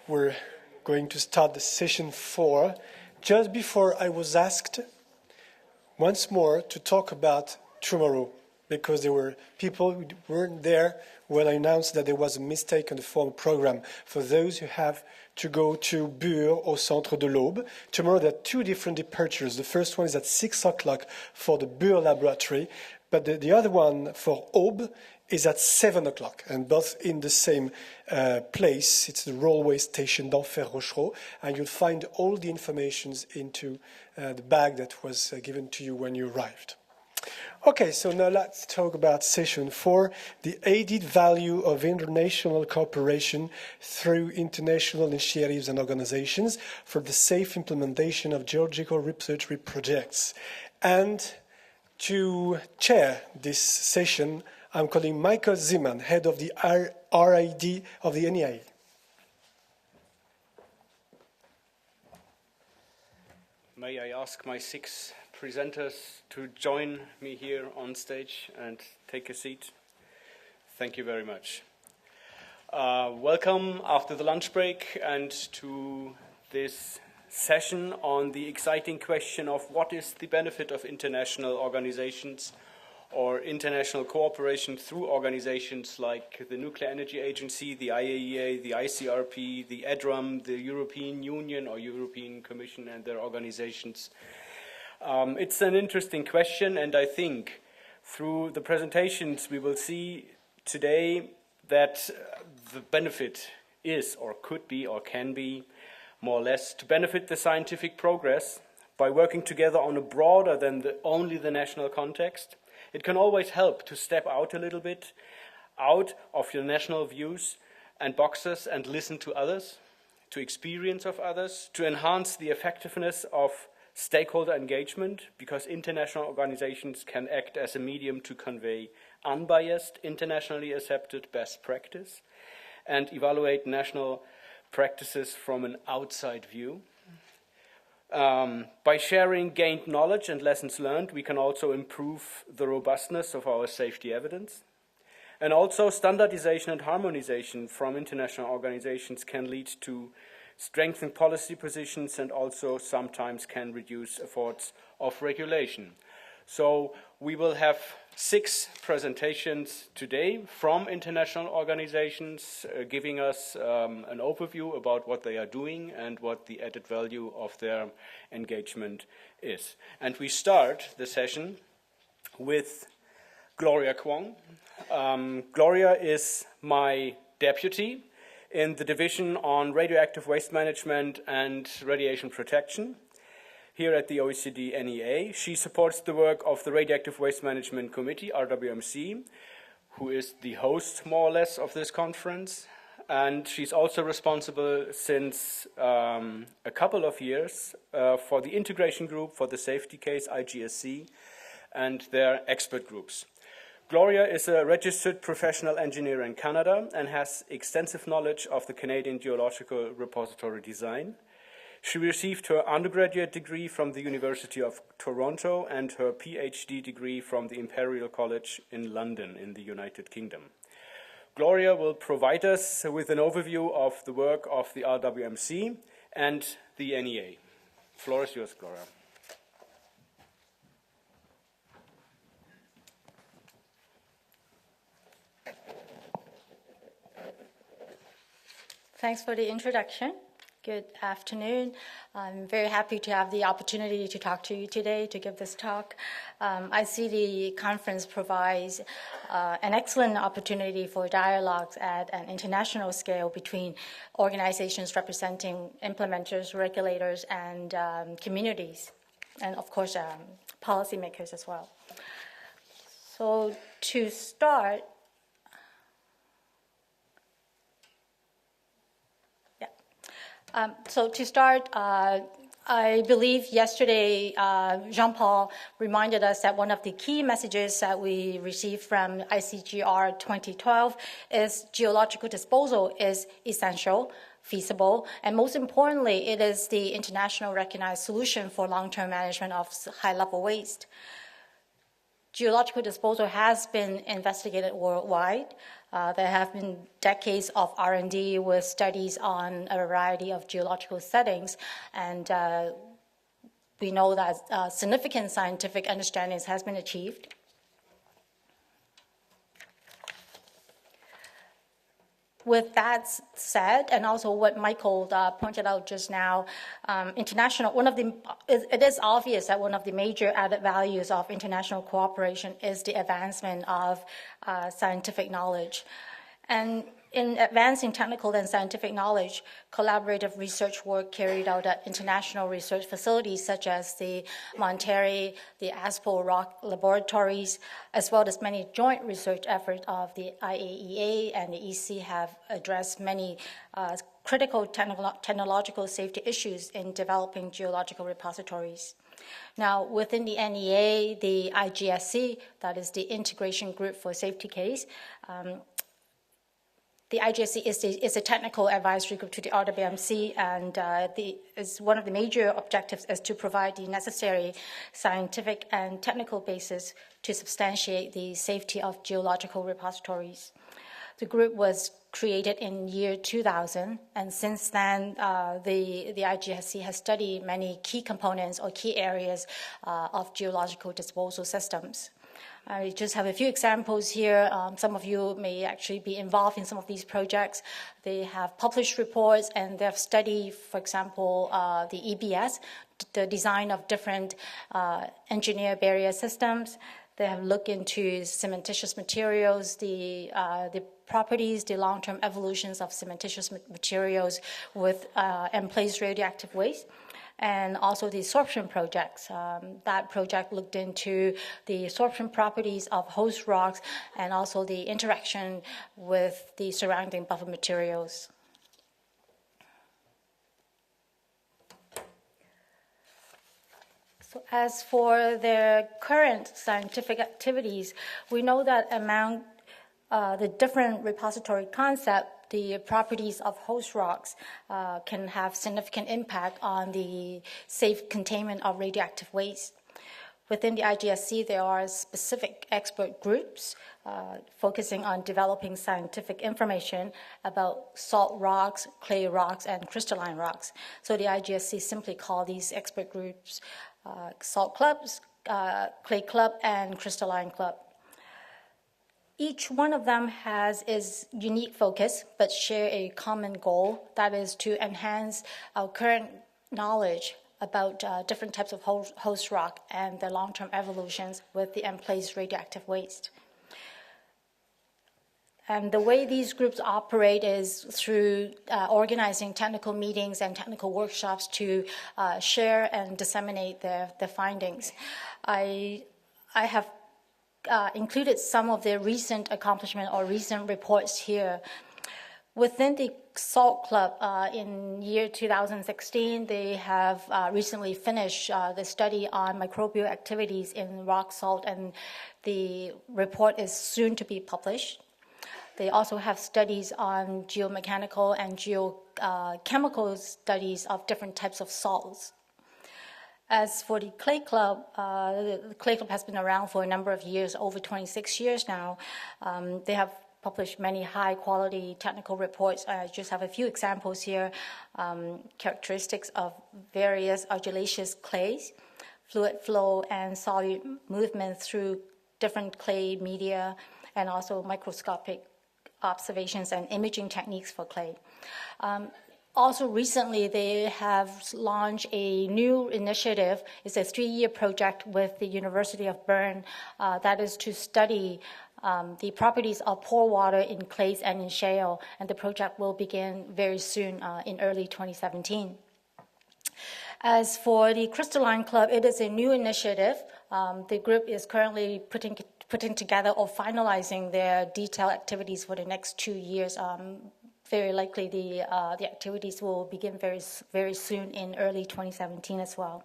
we're going to start the session 4. Just before I was asked once more to talk about tomorrow, because there were people who weren't there when I announced that there was a mistake on the form program for those who have to go to Bure au Centre de l'Aube. Tomorrow there are 2 different departures. The first one is at 6 o'clock for the Bure laboratory, but the other one for Aube is at 7 o'clock, and both in the same place. It's the railway station d'Enfer-Rochereau, and you'll find all the information into the bag that was given to you when you arrived. Okay, so now let's talk about session 4, the added value of international cooperation through international initiatives and organizations for the safe implementation of geological repository projects. And to chair this session, I'm calling Michael Zeman, head of the RID of the NEA. May I ask my 6 presenters to join me here on stage and take a seat? Thank you very much. Welcome after the lunch break and to this session on the exciting question of what is the benefit of international organizations or international cooperation through organizations like the Nuclear Energy Agency, the IAEA, the ICRP, the EDRAM, the European Union or European Commission and their organizations. It's an interesting question, and I think through the presentations we will see today that the benefit is or could be or can be more or less to benefit the scientific progress by working together on a broader than only the national context. It can always help to step out a little bit, out of your national views and boxes and listen to others, to experience of others, to enhance the effectiveness of stakeholder engagement, because international organizations can act as a medium to convey unbiased, internationally accepted best practice and evaluate national practices from an outside view. By sharing gained knowledge and lessons learned, we can also improve the robustness of our safety evidence. And also standardization and harmonization from international organizations can lead to strengthened policy positions and also sometimes can reduce efforts of regulation. So we will have 6 presentations today from international organizations giving us an overview about what they are doing and what the added value of their engagement is. And we start the session with Gloria Kwong. Gloria is my deputy in the Division on Radioactive Waste Management and Radiation Protection here at the OECD NEA. She supports the work of the Radioactive Waste Management Committee, RWMC, who is the host, more or less, of this conference. And she's also responsible since a couple of years for the integration group for the safety case, IGSC, and their expert groups. Gloria is a registered professional engineer in Canada and has extensive knowledge of the Canadian Geological Repository design. She received her undergraduate degree from the University of Toronto and her PhD degree from the Imperial College in London in the United Kingdom. Gloria will provide us with an overview of the work of the RWMC and the NEA. The floor is yours, Gloria. Thanks for the introduction. Good afternoon. I'm very happy to have the opportunity to talk to you today, to give this talk. I see the conference provides an excellent opportunity for dialogues at an international scale between organizations representing implementers, regulators, and communities, and of course, policymakers as well. So to start, I believe yesterday Jean-Paul reminded us that one of the key messages that we received from ICGR 2012 is geological disposal is essential, feasible, and most importantly, it is the international recognized solution for long-term management of high-level waste. geological disposal has been investigated worldwide. There have been decades of R&D with studies on a variety of geological settings, and we know that significant scientific understandings has been achieved. With that said, and also what Michael pointed out just now, it is obvious that one of the major added values of international cooperation is the advancement of scientific knowledge. And in advancing technical and scientific knowledge, collaborative research work carried out at international research facilities such as the Monterey, the ASPO Rock Laboratories, as well as many joint research efforts of the IAEA and the EC have addressed many critical technological safety issues in developing geological repositories. Now, within the NEA, the IGSC, that is the Integration Group for Safety Case, the IGSC is a technical advisory group to the RWMC, and one of the major objectives is to provide the necessary scientific and technical basis to substantiate the safety of geological repositories. The group was created in year 2000, and since then, the IGSC has studied many key components or key areas of geological disposal systems. I just have a few examples here. Some of you may actually be involved in some of these projects. They have published reports and they have studied, for example, the EBS, the design of different engineered barrier systems. They have looked into cementitious materials, the properties, the long-term evolutions of cementitious materials with in-place radioactive waste. And also the sorption projects. That project looked into the sorption properties of host rocks and also the interaction with the surrounding buffer materials. So as for their current scientific activities, we know that among the different repository concepts, the properties of host rocks can have significant impact on the safe containment of radioactive waste. Within the IGSC, there are specific expert groups focusing on developing scientific information about salt rocks, clay rocks, and crystalline rocks. So the IGSC simply call these expert groups salt clubs, clay club, and crystalline club. Each one of them has its unique focus, but share a common goal, that is to enhance our current knowledge about different types of host rock and their long-term evolutions with the in-place radioactive waste. And the way these groups operate is through organizing technical meetings and technical workshops to share and disseminate their findings. I have included some of their recent accomplishments or recent reports here. Within the SALT Club, in year 2016, they have recently finished the study on microbial activities in rock salt, and the report is soon to be published. They also have studies on geomechanical and geochemical studies of different types of salts. As for the Clay Club, the Clay Club has been around for a number of years, over 26 years now. They have published many high-quality technical reports. I just have a few examples here, characteristics of various argillaceous clays, fluid flow and solute movement through different clay media, and also microscopic observations and imaging techniques for clay. Also recently, they have launched a new initiative. It's a 3-year project with the University of Bern that is to study the properties of pore water in clays and in shale, and the project will begin very soon in early 2017. As for the Crystalline Club, it is a new initiative. The group is currently putting together or finalizing their detailed activities for the next 2 years. Very likely the activities will begin very soon in early 2017 as well.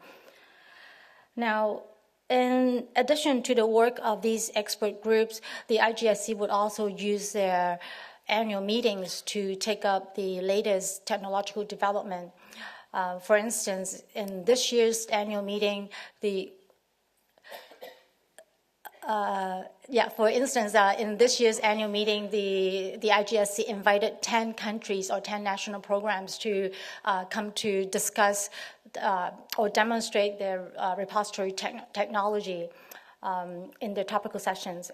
Now, in addition to the work of these expert groups, the IGSC would also use their annual meetings to take up the latest technological development. For instance, in this year's annual meeting, For instance, in this year's annual meeting, the IGSC invited 10 countries or 10 national programs to come to discuss or demonstrate their repository technology in their topical sessions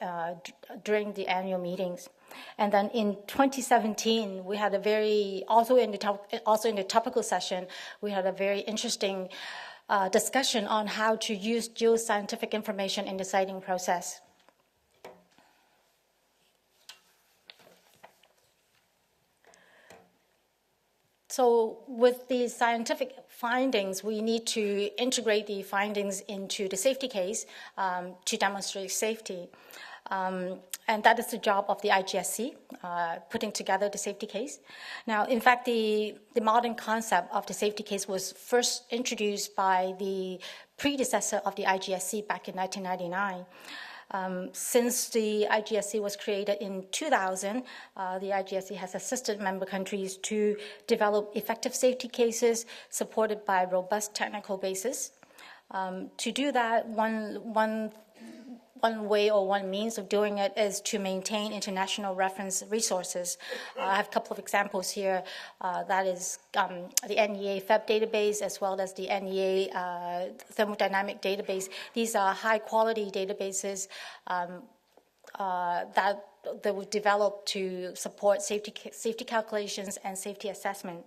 during the annual meetings. And then in 2017, we had also in the topical session, we had a very interesting discussion on how to use geoscientific information in the siting process. So with the scientific findings, we need to integrate the findings into the safety case to demonstrate safety. And that is the job of the IGSC, putting together the safety case. Now, in fact, the modern concept of the safety case was first introduced by the predecessor of the IGSC back in 1999. Since the IGSC was created in 2000, the IGSC has assisted member countries to develop effective safety cases supported by robust technical basis. To do that, one way or one means of doing it is to maintain international reference resources. I have a couple of examples here. That is the NEA FEB database as well as the NEA thermodynamic database. These are high-quality databases that were developed to support safety calculations and safety assessment.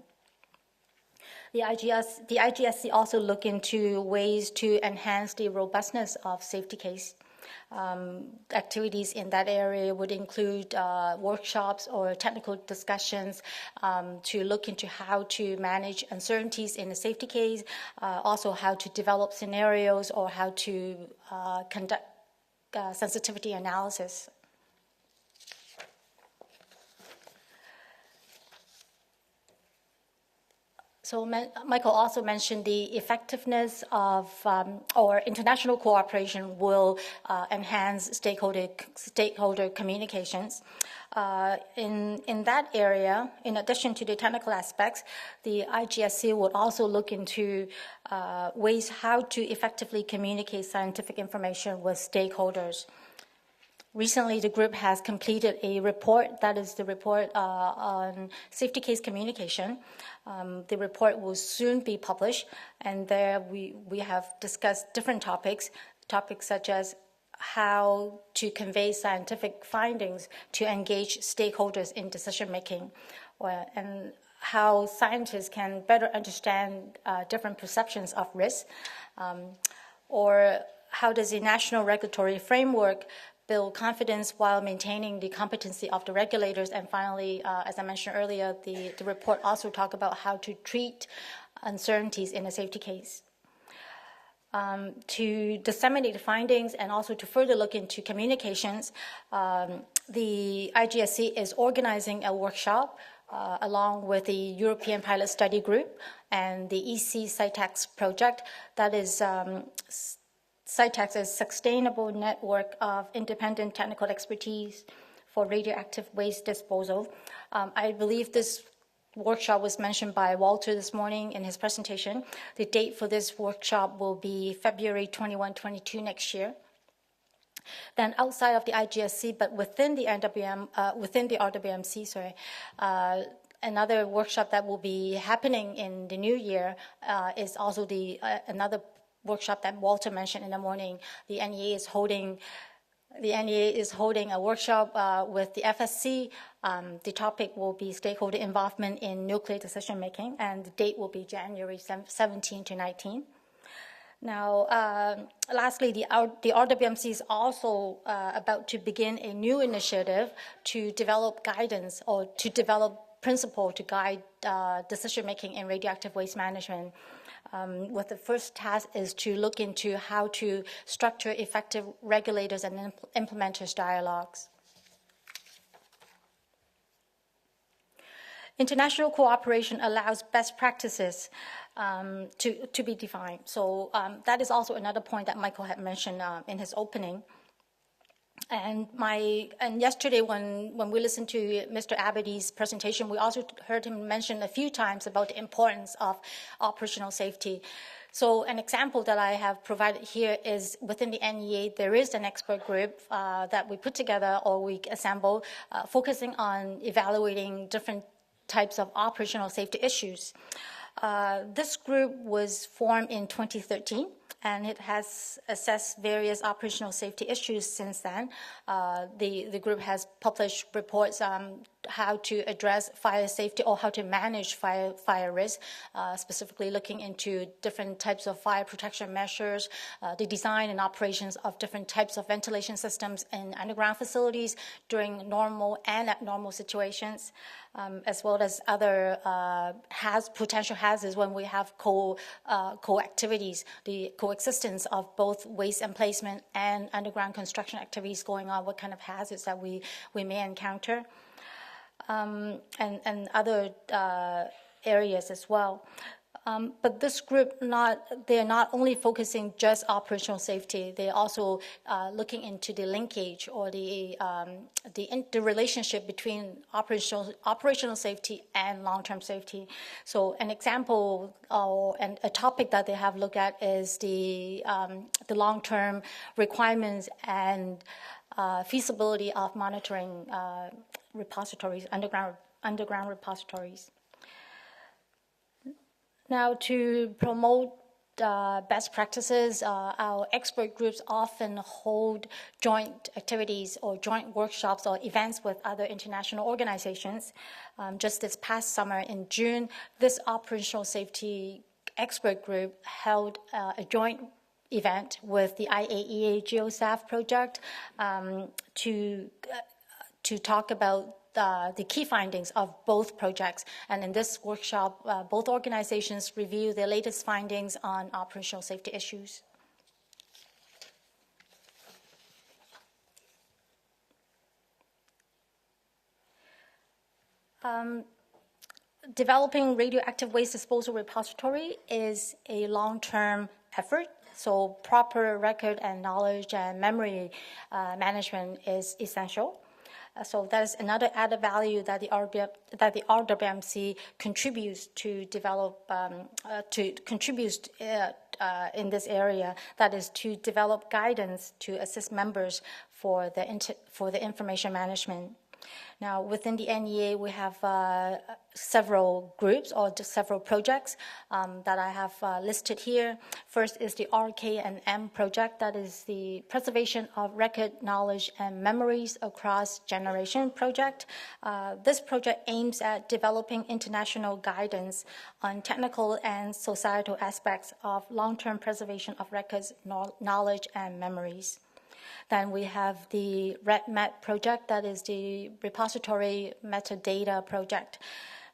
The IGSC also look into ways to enhance the robustness of safety case. Activities in that area would include workshops or technical discussions to look into how to manage uncertainties in the safety case, also how to develop scenarios or how to conduct sensitivity analysis. So Michael also mentioned the effectiveness of or international cooperation will enhance stakeholder communications. In that area, in addition to the technical aspects, the IGSC would also look into ways how to effectively communicate scientific information with stakeholders. Recently, the group has completed a report, that is the report on safety case communication. The report will soon be published, and there we have discussed different topics such as how to convey scientific findings to engage stakeholders in decision-making, and how scientists can better understand different perceptions of risk, or how does a national regulatory framework build confidence while maintaining the competency of the regulators. And finally, as I mentioned earlier, the report also talks about how to treat uncertainties in a safety case. To disseminate the findings and also to further look into communications, the IGSC is organizing a workshop along with the European Pilot Study Group and the EC CITEX project. That is CITEX is Sustainable Network of Independent Technical Expertise for Radioactive Waste Disposal. I believe this workshop was mentioned by Walter this morning in his presentation. The date for this workshop will be February 21, 22 next year. Then outside of the IGSC, but within the RWMC, another workshop that will be happening in the new year is also another workshop that Walter mentioned in the morning. The NEA is holding a workshop with the FSC. The topic will be stakeholder involvement in nuclear decision making, and the date will be January 17 to 19. Now, lastly, the RWMC is also about to begin a new initiative to develop guidance or to develop principle to guide decision making in radioactive waste management. What the first task is to look into how to structure effective regulators and implementers dialogues. International cooperation allows best practices to be defined. So that is also another point that Michael had mentioned in his opening. And yesterday when we listened to Mr. Abadi's presentation, we also heard him mention a few times about the importance of operational safety. So an example that I have provided here is within the NEA, there is an expert group that we put together or we assemble focusing on evaluating different types of operational safety issues. This group was formed in 2013, and it has assessed various operational safety issues since then. The group has published reports on how to address fire safety or how to manage fire risk, specifically looking into different types of fire protection measures, the design and operations of different types of ventilation systems in underground facilities during normal and abnormal situations, as well as other potential hazards when we have co-activities, the coexistence of both waste emplacement and underground construction activities going on, what kind of hazards that we may encounter. And other areas as well. But this group, they're not only focusing just operational safety, they're also looking into the linkage or the relationship between operational safety and long-term safety. So an example and a topic that they have looked at is the long-term requirements and feasibility of monitoring repositories, underground repositories. Now, to promote best practices, our expert groups often hold joint activities or joint workshops or events with other international organizations. Just this past summer in June, this operational safety expert group held a joint event with the IAEA GeoSAF project to talk about the key findings of both projects. And in this workshop, both organizations review their latest findings on operational safety issues. Developing radioactive waste disposal repository is a long-term effort. So proper record and knowledge and memory management is essential. So that is another added value that the RWMC contributes to develop, in this area. That is to develop guidance to assist members for the information management. Now, within the NEA, we have several groups or just several projects that I have listed here. First is the RK&M project, that is the Preservation of Record, Knowledge, and Memories Across Generation project. This project aims at developing international guidance on technical and societal aspects of long-term preservation of records, knowledge, and memories. Then we have the RedMet project, that is the Repository Metadata project.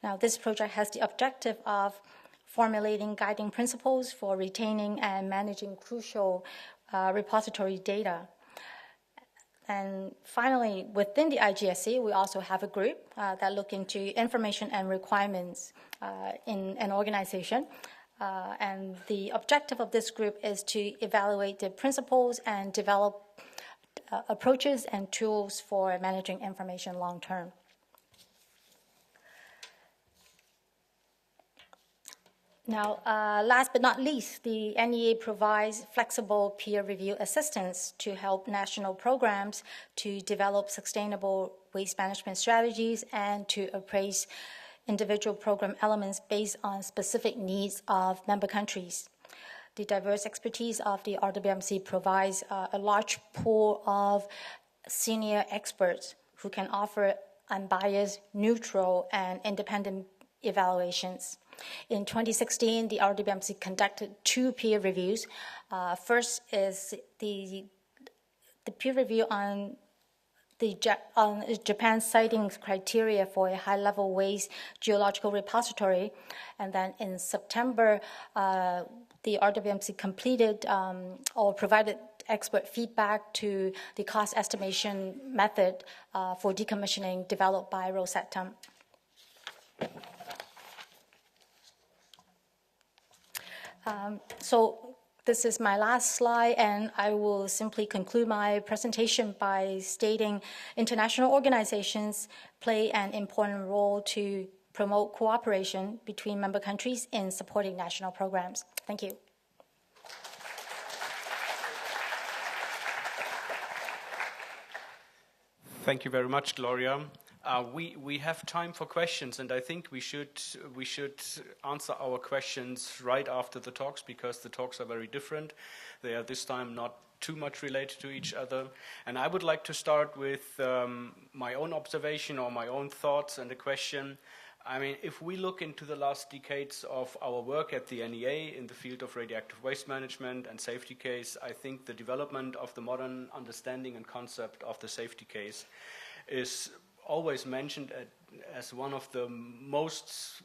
Now, this project has the objective of formulating guiding principles for retaining and managing crucial repository data. And finally, within the IGSC, we also have a group that look into information and requirements in an organization. And the objective of this group is to evaluate the principles and develop approaches and tools for managing information long term. Now, last but not least, the NEA provides flexible peer review assistance to help national programs to develop sustainable waste management strategies and to appraise individual program elements based on specific needs of member countries. The diverse expertise of the RWMC provides a large pool of senior experts who can offer unbiased, neutral, and independent evaluations. In 2016, the RWMC conducted 2 peer reviews. First is the peer review on Japan's siting criteria for a high-level waste geological repository. And then in September, the RWMC completed or provided expert feedback to the cost estimation method for decommissioning developed by Rosatom. So this is my last slide, and I will simply conclude my presentation by stating international organizations play an important role to promote cooperation between member countries in supporting national programs. Thank you. Thank you very much, Gloria. We have time for questions, and I think we should answer our questions right after the talks, because the talks are very different. They are this time not too much related to each other. And I would like to start with my own observation or my own thoughts and a question. I mean, if we look into the last decades of our work at the NEA in the field of radioactive waste management and safety case, I think the development of the modern understanding and concept of the safety case is always mentioned as one of the most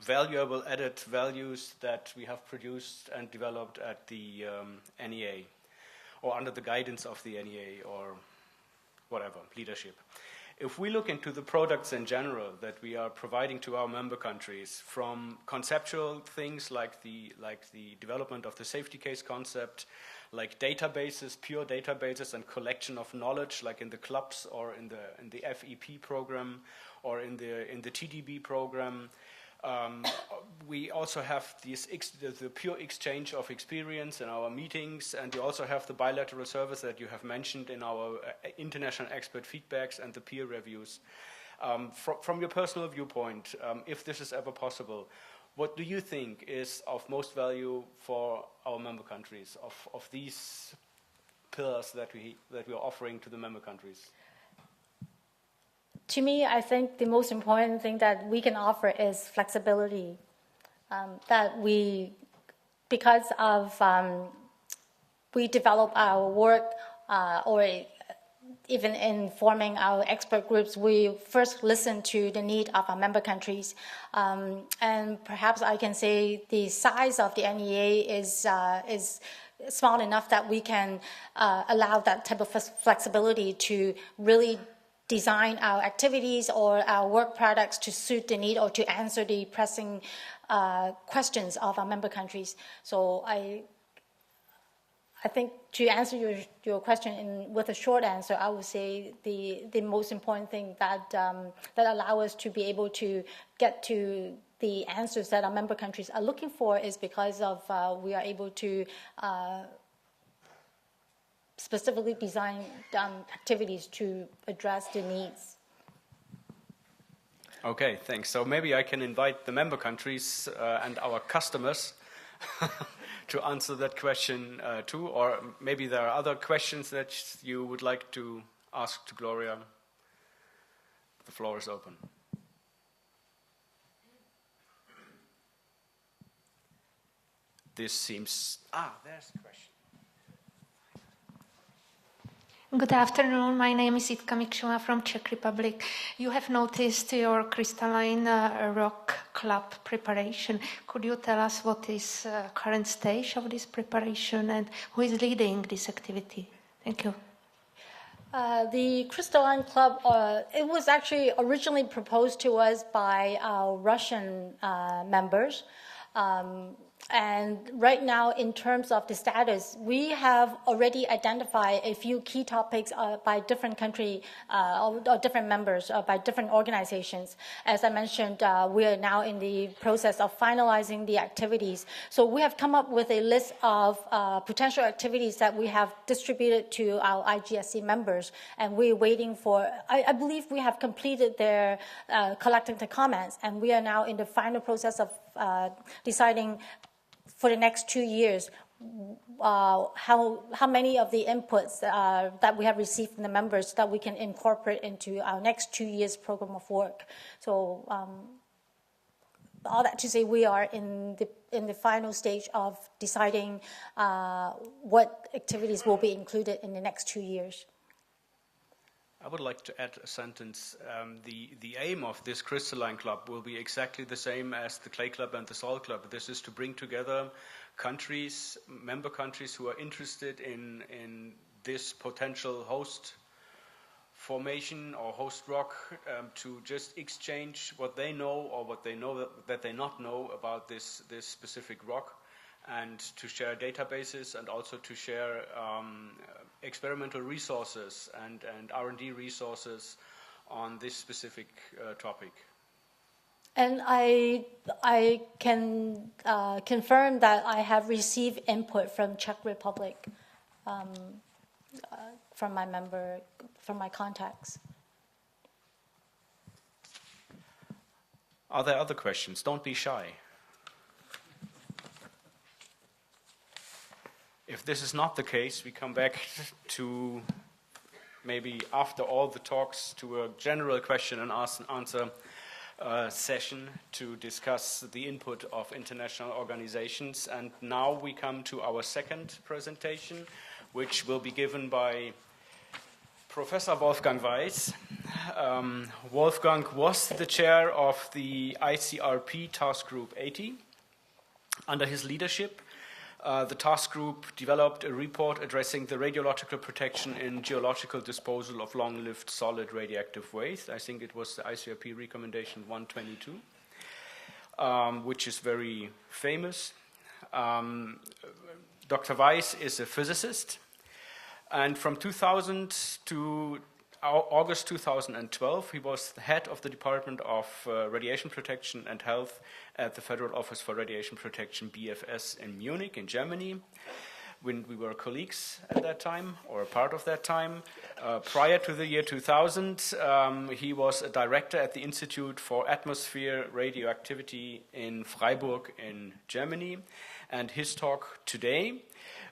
valuable added values that we have produced and developed at the NEA, or under the guidance of the NEA, or whatever, leadership. If we look into the products in general that we are providing to our member countries, from conceptual things like the development of the safety case concept, like databases, pure databases and collection of knowledge, like in the clubs or in the FEP program or in the TDB program. We also have the pure exchange of experience in our meetings, and we also have the bilateral service that you have mentioned in our international expert feedbacks and the peer reviews. From your personal viewpoint, if this is ever possible, what do you think is of most value for our member countries, of these pillars that we are offering to the member countries? To me, I think the most important thing that we can offer is flexibility. That because of we develop our work or even in forming our expert groups, we first listen to the need of our member countries. And perhaps I can say the size of the NEA is small enough that we can allow that type of flexibility to really design our activities or our work products to suit the need or to answer the pressing questions of our member countries. So I think to answer your question with a short answer, I would say the most important thing that allow us to be able to get to the answers that our member countries are looking for is because of we are able to specifically design activities to address the needs. Okay, thanks. So maybe I can invite the member countries and our customers to answer that question too, or maybe there are other questions that you would like to ask to Gloria. The floor is open. This seems... there's a question. Good afternoon. My name is Jitka Mikšová from Czech Republic. You have noticed your crystalline rock club preparation. Could you tell us what is current stage of this preparation and who is leading this activity? Thank you. The Crystalline Club, it was actually originally proposed to us by our Russian members. And right now, in terms of the status, we have already identified a few key topics by different country or different members, by different organizations. As I mentioned, we are now in the process of finalizing the activities. So we have come up with a list of potential activities that we have distributed to our IGSC members, and we're waiting for, I believe we have completed their collecting the comments, and we are now in the final process of deciding for the next 2 years how many of the inputs that we have received from the members that we can incorporate into our next 2 years program of work. So all that to say, we are in the final stage of deciding what activities will be included in the next 2 years. I would like to add a sentence. The aim of this Crystalline Club will be exactly the same as the Clay Club and the Salt Club. This is to bring together countries, member countries who are interested in this potential host formation or host rock, to just exchange what they know or what they know that they not know about this specific rock, and to share databases and also to share experimental resources and R&D resources on this specific topic. And I can confirm that I have received input from Czech Republic, from my contacts. Are there other questions? Don't be shy. If this is not the case, we come back to maybe after all the talks to a general question and answer session to discuss the input of international organizations. And now we come to our second presentation, which will be given by Professor Wolfgang Weiss. Wolfgang was the chair of the ICRP Task Group 80. Under his leadership, the task group developed a report addressing the radiological protection in geological disposal of long-lived solid radioactive waste. I think it was the ICRP recommendation 122, which is very famous. Dr. Weiss is a physicist, and from 2000 to August 2012, he was the head of the Department of Radiation Protection and Health at the Federal Office for Radiation Protection, BFS, in Munich, in Germany, when we were colleagues at that time, or a part of that time. Prior to the year 2000, he was a director at the Institute for Atmosphere Radioactivity in Freiburg in Germany. And his talk today,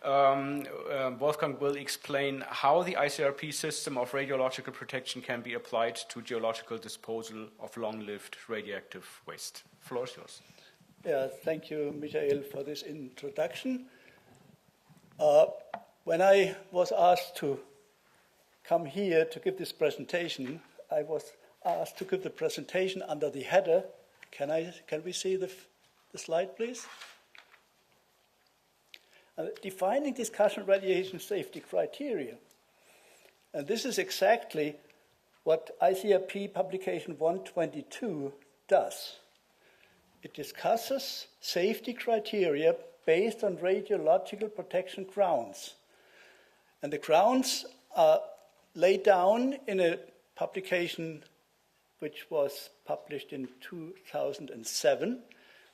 Wolfgang will explain how the ICRP system of radiological protection can be applied to geological disposal of long-lived radioactive waste. The floor is yours. Yeah, thank you, Michael, for this introduction. When I was asked to come here to give this presentation, I was asked to give the presentation under the header. Can we see the slide, please? Defining discussion radiation safety criteria. And this is exactly what ICRP publication 122 does. It discusses safety criteria based on radiological protection grounds. And the grounds are laid down in a publication which was published in 2007,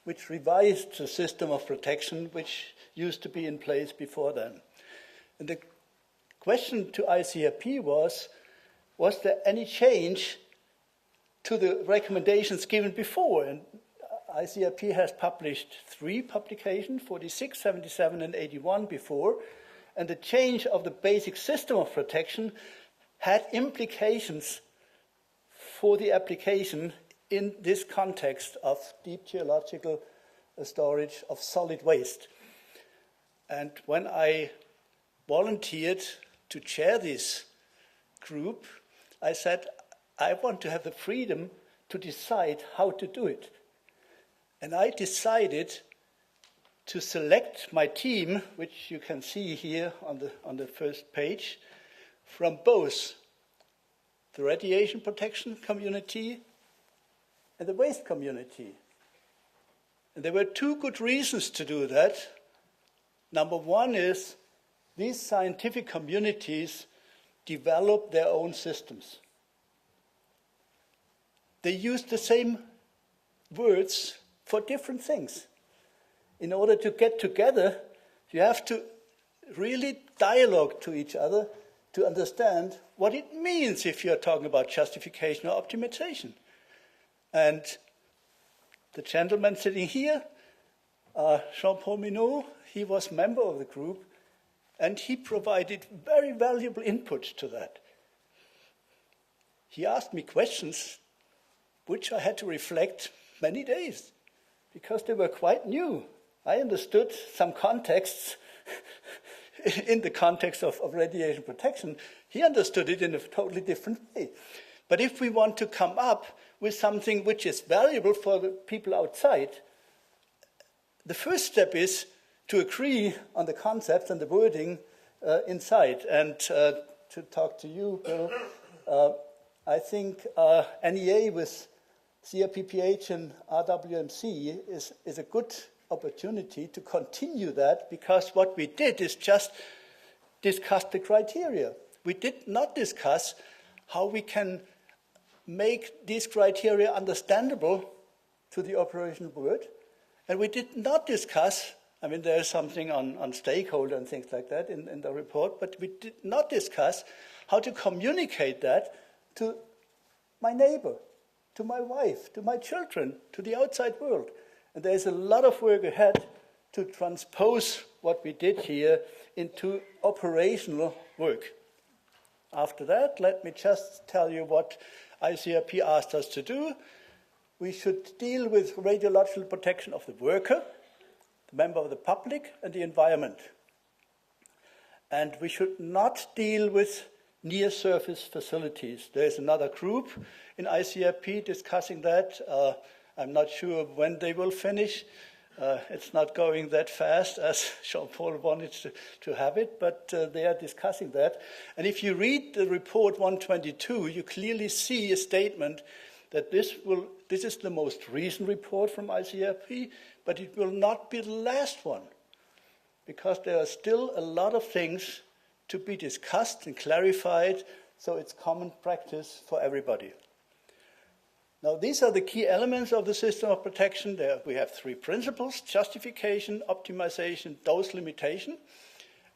which revised the system of protection which used to be in place before then. And the question to ICRP was there any change to the recommendations given before? And ICRP has published 3 publications, 46, 77, and 81 before, and the change of the basic system of protection had implications for the application in this context of deep geological storage of solid waste. And when I volunteered to chair this group, I said, I want to have the freedom to decide how to do it. And I decided to select my team, which you can see here on the first page, from both the radiation protection community and the waste community. And there were 2 good reasons to do that. Number one is these scientific communities develop their own systems. They use the same words for different things. In order to get together, you have to really dialogue to each other to understand what it means if you're talking about justification or optimization. And the gentleman sitting here, Jean-Paul Minot, he was member of the group, and he provided very valuable input to that. He asked me questions which I had to reflect many days, because they were quite new. I understood some contexts in the context of radiation protection. He understood it in a totally different way. But if we want to come up with something which is valuable for the people outside, the first step is to agree on the concepts and the wording inside. And to talk to you, Bill, I think NEA with CRPPH and RWMC is a good opportunity to continue that, because what we did is just discuss the criteria. We did not discuss how we can make these criteria understandable to the operational world. And we did not discuss, I mean, there's something on stakeholder and things like that in the report, but we did not discuss how to communicate that to my neighbor, to my wife, to my children, to the outside world. And there's a lot of work ahead to transpose what we did here into operational work. After that, let me just tell you what ICRP asked us to do. We should deal with radiological protection of the worker, the member of the public, and the environment. And we should not deal with near-surface facilities. There's another group in ICRP discussing that. I'm not sure when they will finish. It's not going that fast as Jean-Paul wanted to have it, but they are discussing that. And if you read the report 122, you clearly see a statement that this is the most recent report from ICRP, but it will not be the last one, because there are still a lot of things to be discussed and clarified, so it's common practice for everybody. Now, these are the key elements of the system of protection. There we have three principles: justification, optimization, dose limitation.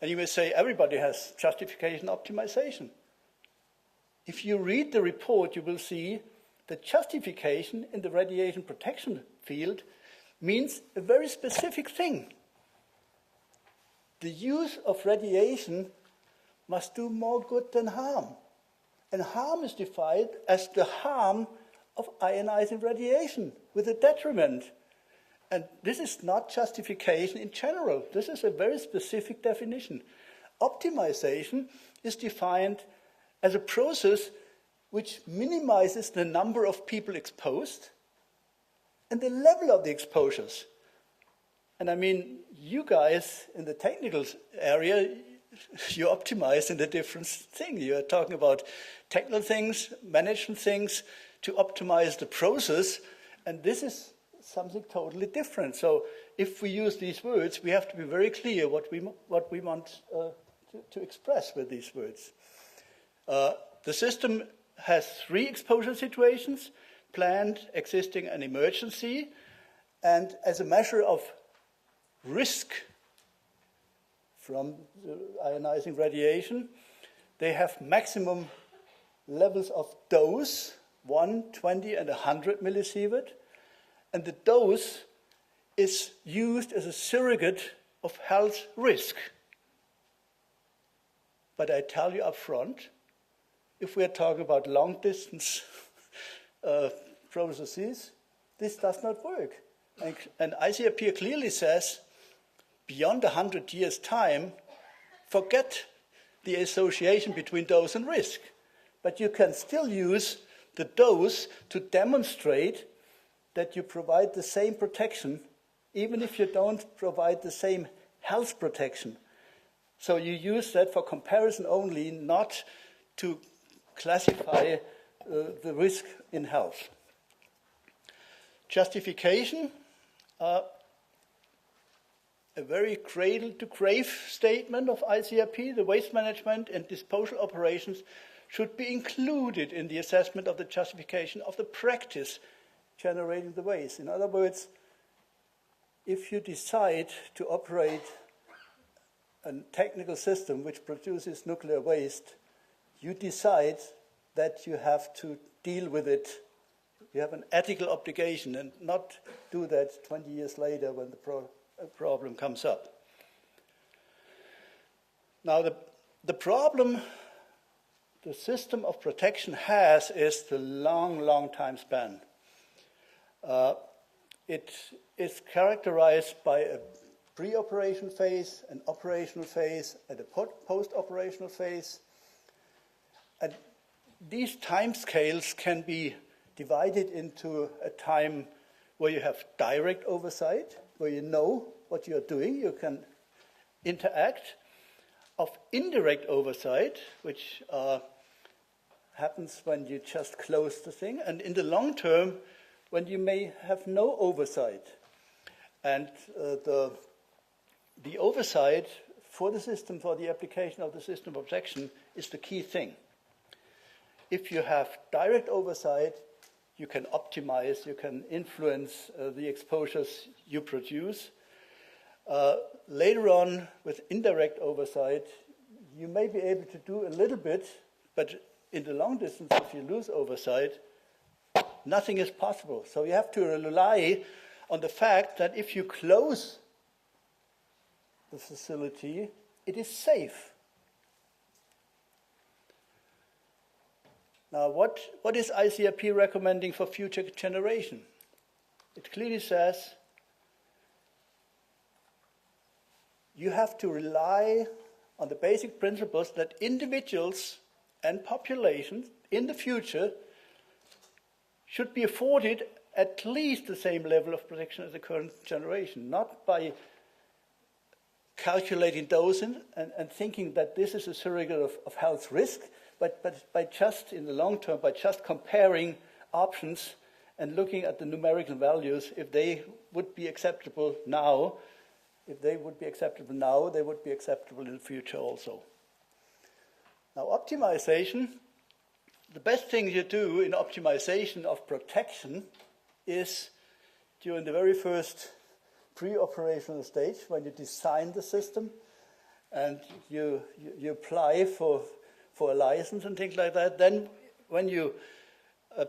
And you may say everybody has justification, optimization. If you read the report, you will see that justification in the radiation protection field means a very specific thing. The use of radiation must do more good than harm. And harm is defined as the harm of ionizing radiation with a detriment. And this is not justification in general. This is a very specific definition. Optimization is defined as a process which minimizes the number of people exposed and the level of the exposures. And I mean, you guys in the technical area, you optimize in the different thing. You're talking about technical things, management things, to optimize the process, and this is something totally different. So if we use these words, we have to be very clear what we want to express with these words. The system has three exposure situations: planned, existing, and emergency. And as a measure of risk from the ionizing radiation, they have maximum levels of dose, 1, 20, and 100 millisievert. And the dose is used as a surrogate of health risk. But I tell you up front, if we are talking about long-distance processes, this does not work. And ICRP clearly says, beyond 100 years' time, forget the association between dose and risk. But you can still use the dose to demonstrate that you provide the same protection, even if you don't provide the same health protection. So you use that for comparison only, not to classify the risk in health. Justification, a very cradle-to-grave statement of ICRP. The waste management and disposal operations should be included in the assessment of the justification of the practice generating the waste. In other words, if you decide to operate a technical system which produces nuclear waste, you decide that you have to deal with it. You have an ethical obligation, and not do that 20 years later when the problem comes up. Now, the problem the system of protection has is the long time span. It is characterized by a pre-operation phase, an operational phase, and a post-operational phase. And these timescales can be divided into a time where you have direct oversight, where you know what you're doing, you can interact, of indirect oversight, which happens when you just close the thing, and in the long term, when you may have no oversight. And the oversight for the system, for the application of the system of protection, is the key thing. If you have direct oversight, you can optimize, you can influence the exposures you produce. Later on, with indirect oversight, you may be able to do a little bit, but in the long distance, if you lose oversight, nothing is possible. So you have to rely on the fact that if you close the facility, it is safe. Now, what is ICRP recommending for future generation? It clearly says you have to rely on the basic principles that individuals and populations in the future should be afforded at least the same level of protection as the current generation, not by calculating dosing and thinking that this is a surrogate of health risk, but by just, in the long term, by just comparing options and looking at the numerical values, if they would be acceptable now, they would be acceptable in the future also. Now, optimization, the best thing you do in optimization of protection is during the very first pre-operational stage, when you design the system and you apply for a license and things like that. Then when you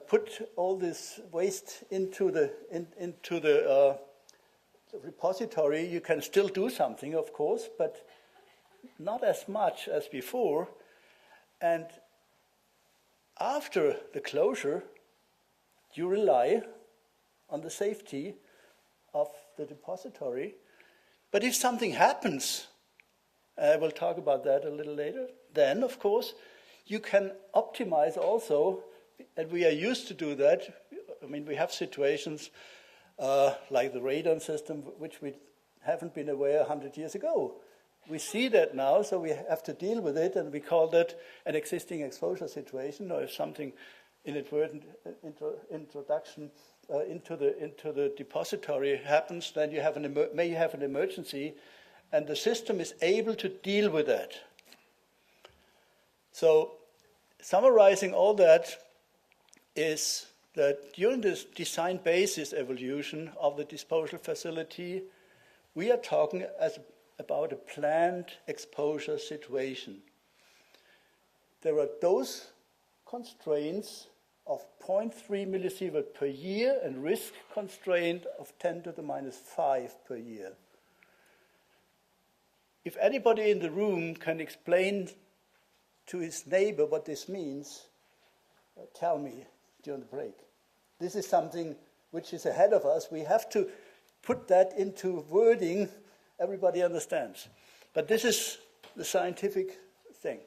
put all this waste into the repository, you can still do something, of course, but not as much as before. And after the closure, you rely on the safety of the depository. But if something happens, I will talk about that a little later, then, of course, you can optimize also, and we are used to do that. I mean, we have situations like the radon system, which we haven't been aware 100 years ago. We see that now, so we have to deal with it, and we call that an existing exposure situation, or if something inadvertent introduction into the depository happens, then you may have an emergency, and the system is able to deal with that. So, summarizing all that is that during this design basis evolution of the disposal facility, we are talking about a planned exposure situation. There are dose constraints of 0.3 millisievert per year and risk constraint of 10 to the minus 5 per year. If anybody in the room can explain to his neighbor what this means, tell me during the break. This is something which is ahead of us. We have to put that into wording everybody understands. But this is the scientific thing.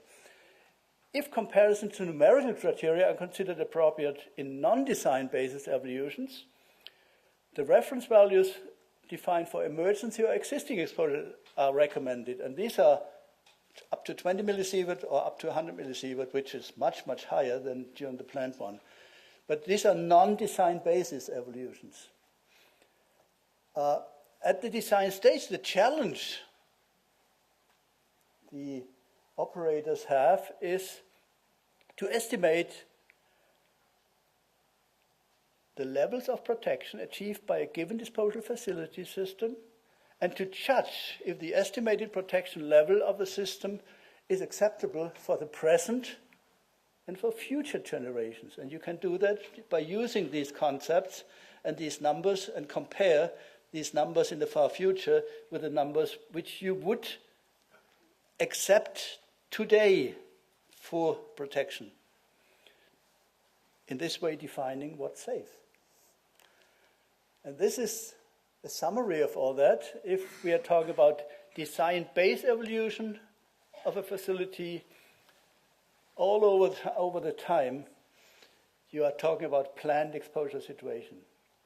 If comparison to numerical criteria are considered appropriate in non-design basis evolutions, the reference values defined for emergency or existing exposure are recommended. And these are up to 20 millisievert or up to 100 millisievert, which is much, much higher than during the planned one. But these are non-design basis evolutions. At the design stage, the challenge the operators have is to estimate the levels of protection achieved by a given disposal facility system and to judge if the estimated protection level of the system is acceptable for the present and for future generations. And you can do that by using these concepts and these numbers and compare these numbers in the far future with the numbers which you would accept today for protection. In this way, defining what's safe. And this is a summary of all that. If we are talking about design-based evolution of a facility, all over the time, you are talking about planned exposure situation.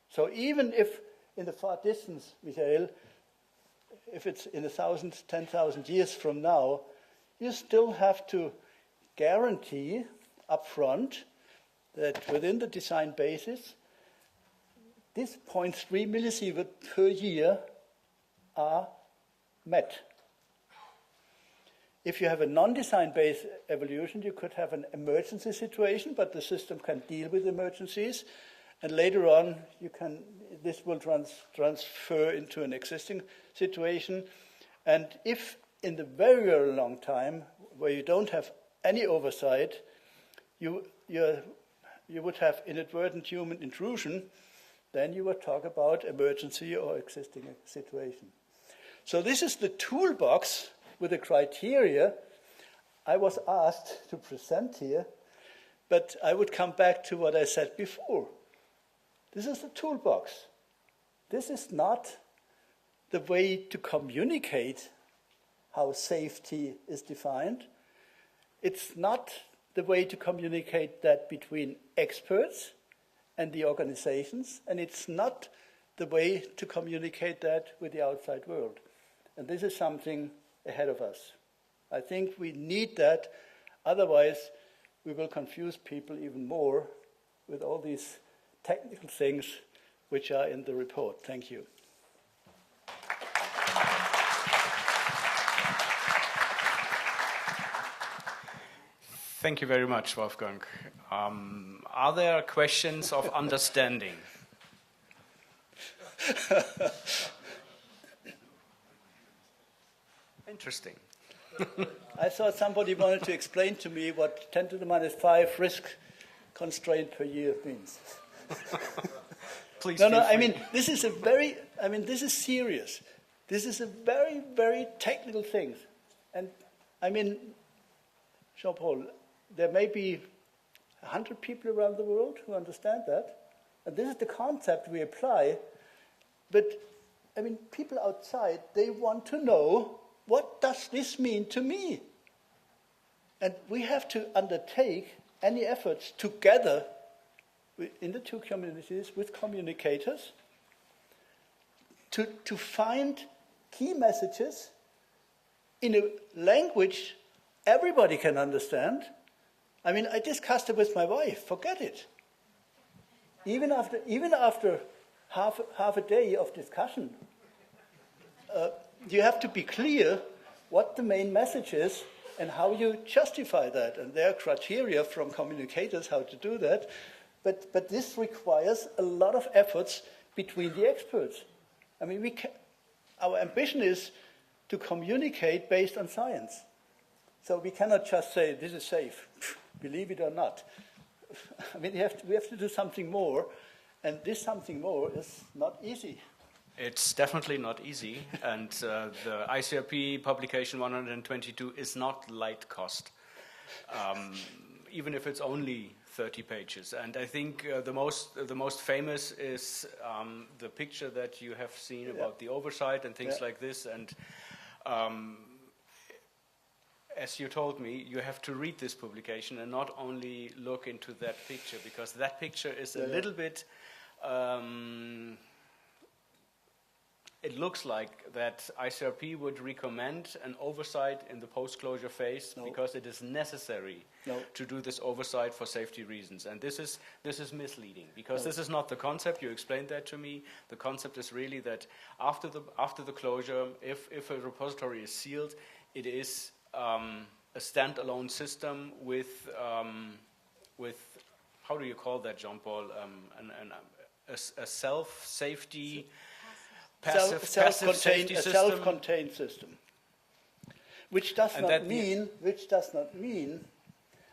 So even if in the far distance, Michael, if it's in 1,000, 10,000 years from now, you still have to guarantee upfront that within the design basis, this 0.3 millisievert per year are met. If you have a non-design-based evolution, you could have an emergency situation, but the system can deal with emergencies. And later on, this will transfer into an existing situation. And if in the very, very long time, where you don't have any oversight, you're you would have inadvertent human intrusion, then you would talk about emergency or existing situation. So this is the toolbox with the criteria I was asked to present here, but I would come back to what I said before. This is the toolbox. This is not the way to communicate how safety is defined. It's not the way to communicate that between experts and the organizations, and it's not the way to communicate that with the outside world. And this is something ahead of us. I think we need that, otherwise we will confuse people even more with all these technical things which are in the report. Thank you. Thank you very much, Wolfgang. Are there questions of understanding? Interesting. I thought somebody wanted to explain to me what 10 to the minus 5 risk constraint per year means. Please. No, I mean, this is this is serious. This is a very, very technical thing. And I mean, Jean-Paul, there may be 100 people around the world who understand that. And this is the concept we apply. But, I mean, people outside, they want to know, what does this mean to me? And we have to undertake any efforts together in the two communities with communicators to find key messages in a language everybody can understand. I mean, I discussed it with my wife. Forget it. Even after half a day of discussion, you have to be clear what the main message is and how you justify that. And there are criteria from communicators how to do that. But this requires a lot of efforts between the experts. I mean, our ambition is to communicate based on science. So we cannot just say, this is safe, believe it or not. I mean, we have to do something more, and this something more is not easy. It's definitely not easy, and the ICRP publication 122 is not light cost, even if it's only 30 pages. And I think the most famous is the picture that you have seen about the oversight and things like this. And as you told me, you have to read this publication and not only look into that picture, because that picture is a little bit. It looks like that ICRP would recommend an oversight in the post-closure phase because it is necessary to do this oversight for safety reasons. And this is misleading, because this is not the concept. You explained that to me. The concept is really that after the closure, if a repository is sealed, it is a standalone system with how do you call that, Jean-Paul? A self-safety. Self-contained system, which does not mean.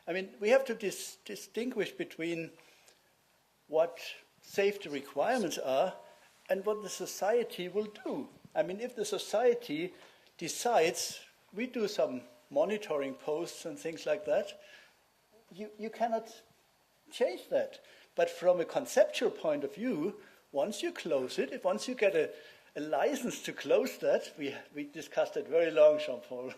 I mean, we have to distinguish between what safety requirements are and what the society will do. I mean, if the society decides we do some monitoring posts and things like that, you cannot change that. But from a conceptual point of view, once you close it, once you get a license to close that, we discussed it very long, Jean-Paul,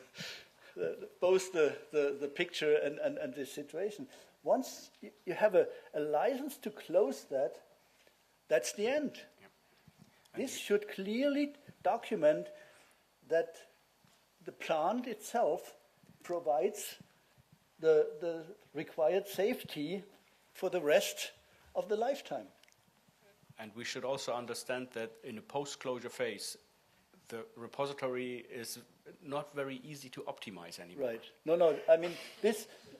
both the picture and the situation. Once you have a license to close that, that's the end. Yep. This should clearly document that the plant itself provides the required safety for the rest of the lifetime. And we should also understand that in a post-closure phase, the repository is not very easy to optimize anymore. Right. No.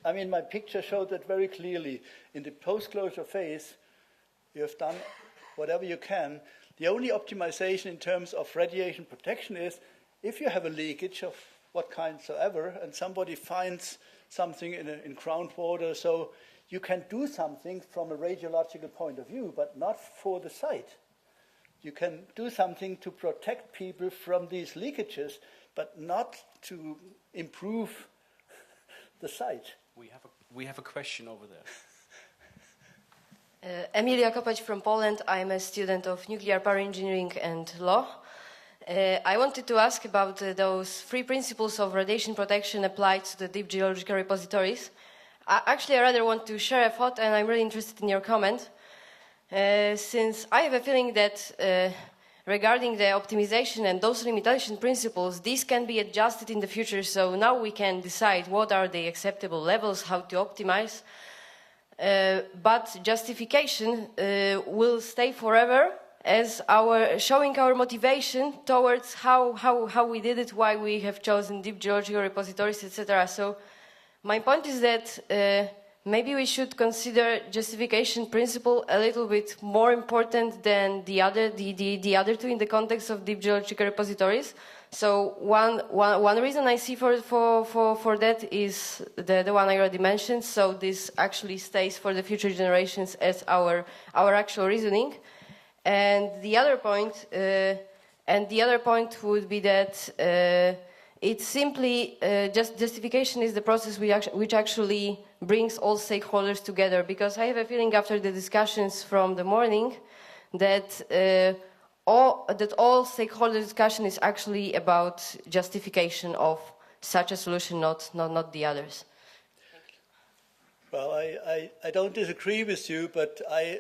I mean, my picture showed that very clearly. In the post-closure phase, you have done whatever you can. The only optimization in terms of radiation protection is if you have a leakage of what kind soever, and somebody finds something in groundwater, so you can do something from a radiological point of view, but not for the site. You can do something to protect people from these leakages, but not to improve the site. We have a question over there. Emilia Kopać from Poland. I'm a student of nuclear power engineering and law. I wanted to ask about those 3 principles of radiation protection applied to the deep geological repositories. Actually, I rather want to share a thought, and I'm really interested in your comment. Since I have a feeling that regarding the optimization and those limitation principles, these can be adjusted in the future, so now we can decide what are the acceptable levels, how to optimize. But justification will stay forever as showing our motivation towards how we did it, why we have chosen deep geological repositories, etc. So my point is that maybe we should consider justification principle a little bit more important than the other 2 in the context of deep geological repositories. So one reason I see for that is the one I already mentioned. So this actually stays for the future generations as our actual reasoning. And the other point would be that it's simply justification is the process which actually brings all stakeholders together. Because I have a feeling after the discussions from the morning that all stakeholder discussion is actually about justification of such a solution, not the others. Well, I don't disagree with you, but I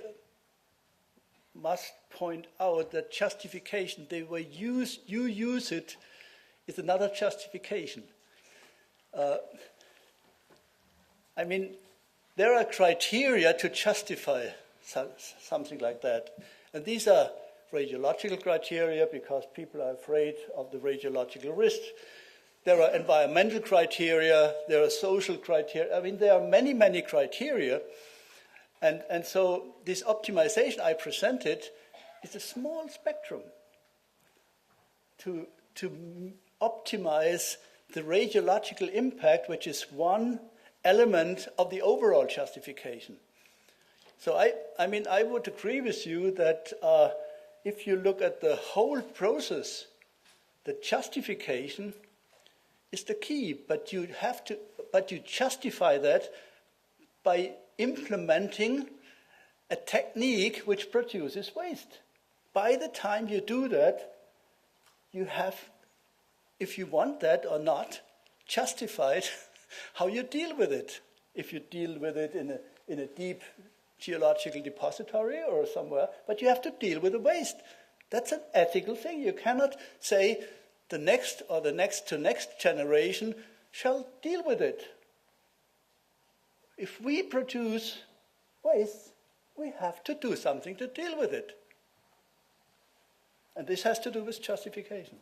must point out that justification, the way you use it, is another justification. I mean, there are criteria to justify something like that. And these are radiological criteria because people are afraid of the radiological risk. There are environmental criteria, there are social criteria. I mean, there are many, many criteria. And so this optimization I presented is a small spectrum to optimize the radiological impact, which is one element of the overall justification. So I mean, I would agree with you that if you look at the whole process, the justification is the key, but you justify that by implementing a technique which produces waste. By the time you do that, you have, if you want that or not, justified how you deal with it. If you deal with it in a deep geological depository or somewhere, but you have to deal with the waste. That's an ethical thing. You cannot say the next or the next to next generation shall deal with it. If we produce waste, we have to do something to deal with it. And this has to do with justification.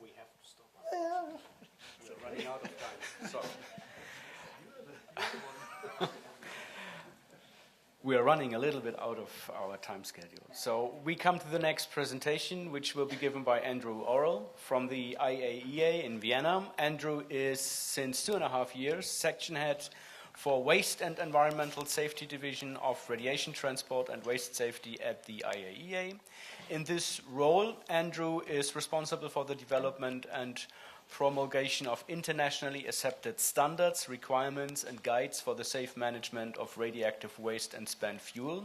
We have to stop. We're running out of time. Sorry. We are running a little bit out of our time schedule. So we come to the next presentation, which will be given by Andrew Orrell from the IAEA in Vienna. Andrew is, since 2.5 years, section head for Waste and Environmental Safety Division of Radiation Transport and Waste Safety at the IAEA. In this role, Andrew is responsible for the development and promulgation of internationally accepted standards, requirements, and guides for the safe management of radioactive waste and spent fuel,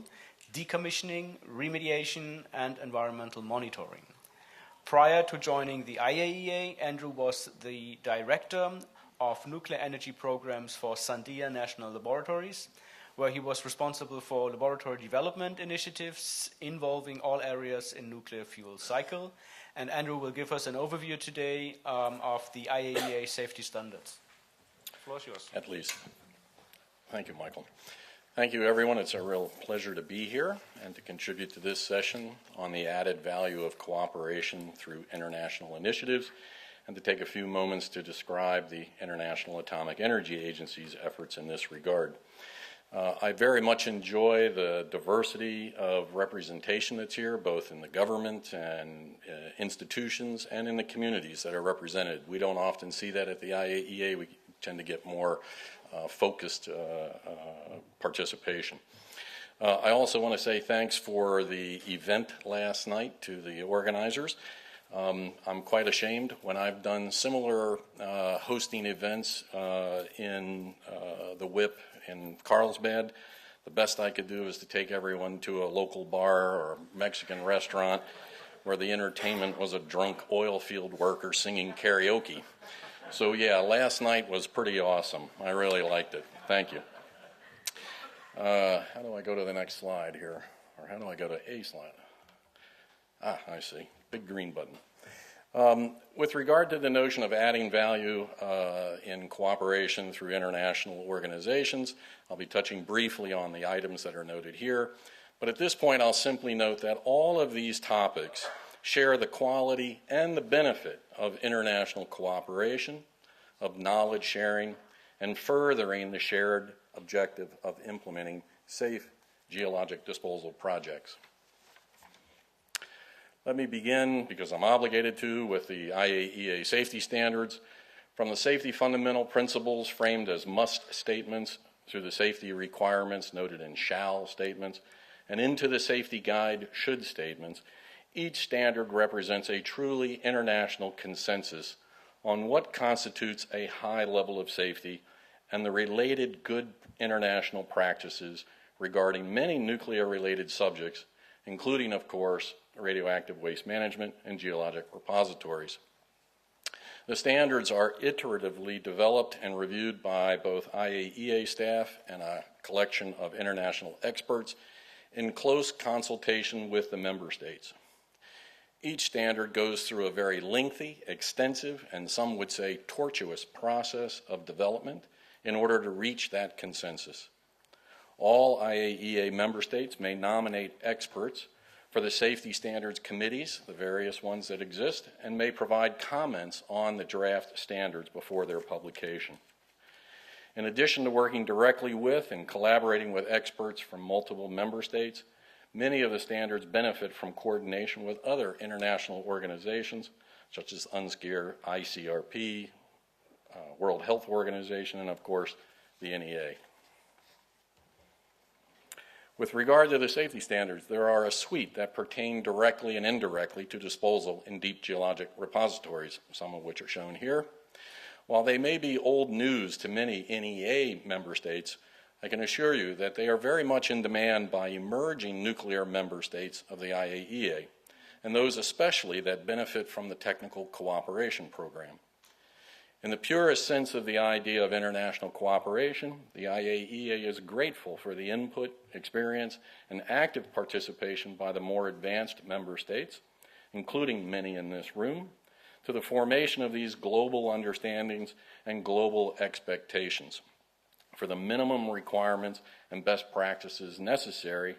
decommissioning, remediation, and environmental monitoring. Prior to joining the IAEA, Andrew was the director of nuclear energy programs for Sandia National Laboratories, where he was responsible for laboratory development initiatives involving all areas in nuclear fuel cycle. And Andrew will give us an overview today of the IAEA safety standards. The floor is yours. At least. Thank you, Michael. Thank you, everyone. It's a real pleasure to be here and to contribute to this session on the added value of cooperation through international initiatives, and to take a few moments to describe the International Atomic Energy Agency's efforts in this regard. I very much enjoy the diversity of representation that's here, both in the government and institutions and in the communities that are represented. We don't often see that at the IAEA. We tend to get more focused participation. I also want to say thanks for the event last night to the organizers. I'm quite ashamed when I've done similar hosting events in the WIP in Carlsbad. The best I could do is to take everyone to a local bar or Mexican restaurant where the entertainment was a drunk oil field worker singing karaoke. So yeah, last night was pretty awesome. I really liked it. Thank you. How do I go to the next slide here? Or how do I go to a slide? Ah, I see. Big green button. With regard to the notion of adding value in cooperation through international organizations, I'll be touching briefly on the items that are noted here. But at this point, I'll simply note that all of these topics share the quality and the benefit of international cooperation, of knowledge sharing, and furthering the shared objective of implementing safe geologic disposal projects. Let me begin, because I'm obligated to, with the IAEA safety standards. From the safety fundamental principles framed as must statements through the safety requirements noted in shall statements, and into the safety guide should statements, each standard represents a truly international consensus on what constitutes a high level of safety and the related good international practices regarding many nuclear-related subjects, including, of course, radioactive waste management and geologic repositories. The standards are iteratively developed and reviewed by both IAEA staff and a collection of international experts in close consultation with the member states. Each standard goes through a very lengthy, extensive, and some would say tortuous process of development in order to reach that consensus. All IAEA member states may nominate experts for the safety standards committees, the various ones that exist, and may provide comments on the draft standards before their publication. In addition to working directly with and collaborating with experts from multiple member states, many of the standards benefit from coordination with other international organizations, such as UNSCEAR, ICRP, World Health Organization, and of course, the NEA. With regard to the safety standards, there are a suite that pertain directly and indirectly to disposal in deep geologic repositories, some of which are shown here. While they may be old news to many NEA member states, I can assure you that they are very much in demand by emerging nuclear member states of the IAEA, and those especially that benefit from the Technical Cooperation Program. In the purest sense of the idea of international cooperation, the IAEA is grateful for the input, experience, and active participation by the more advanced member states, including many in this room, to the formation of these global understandings and global expectations for the minimum requirements and best practices necessary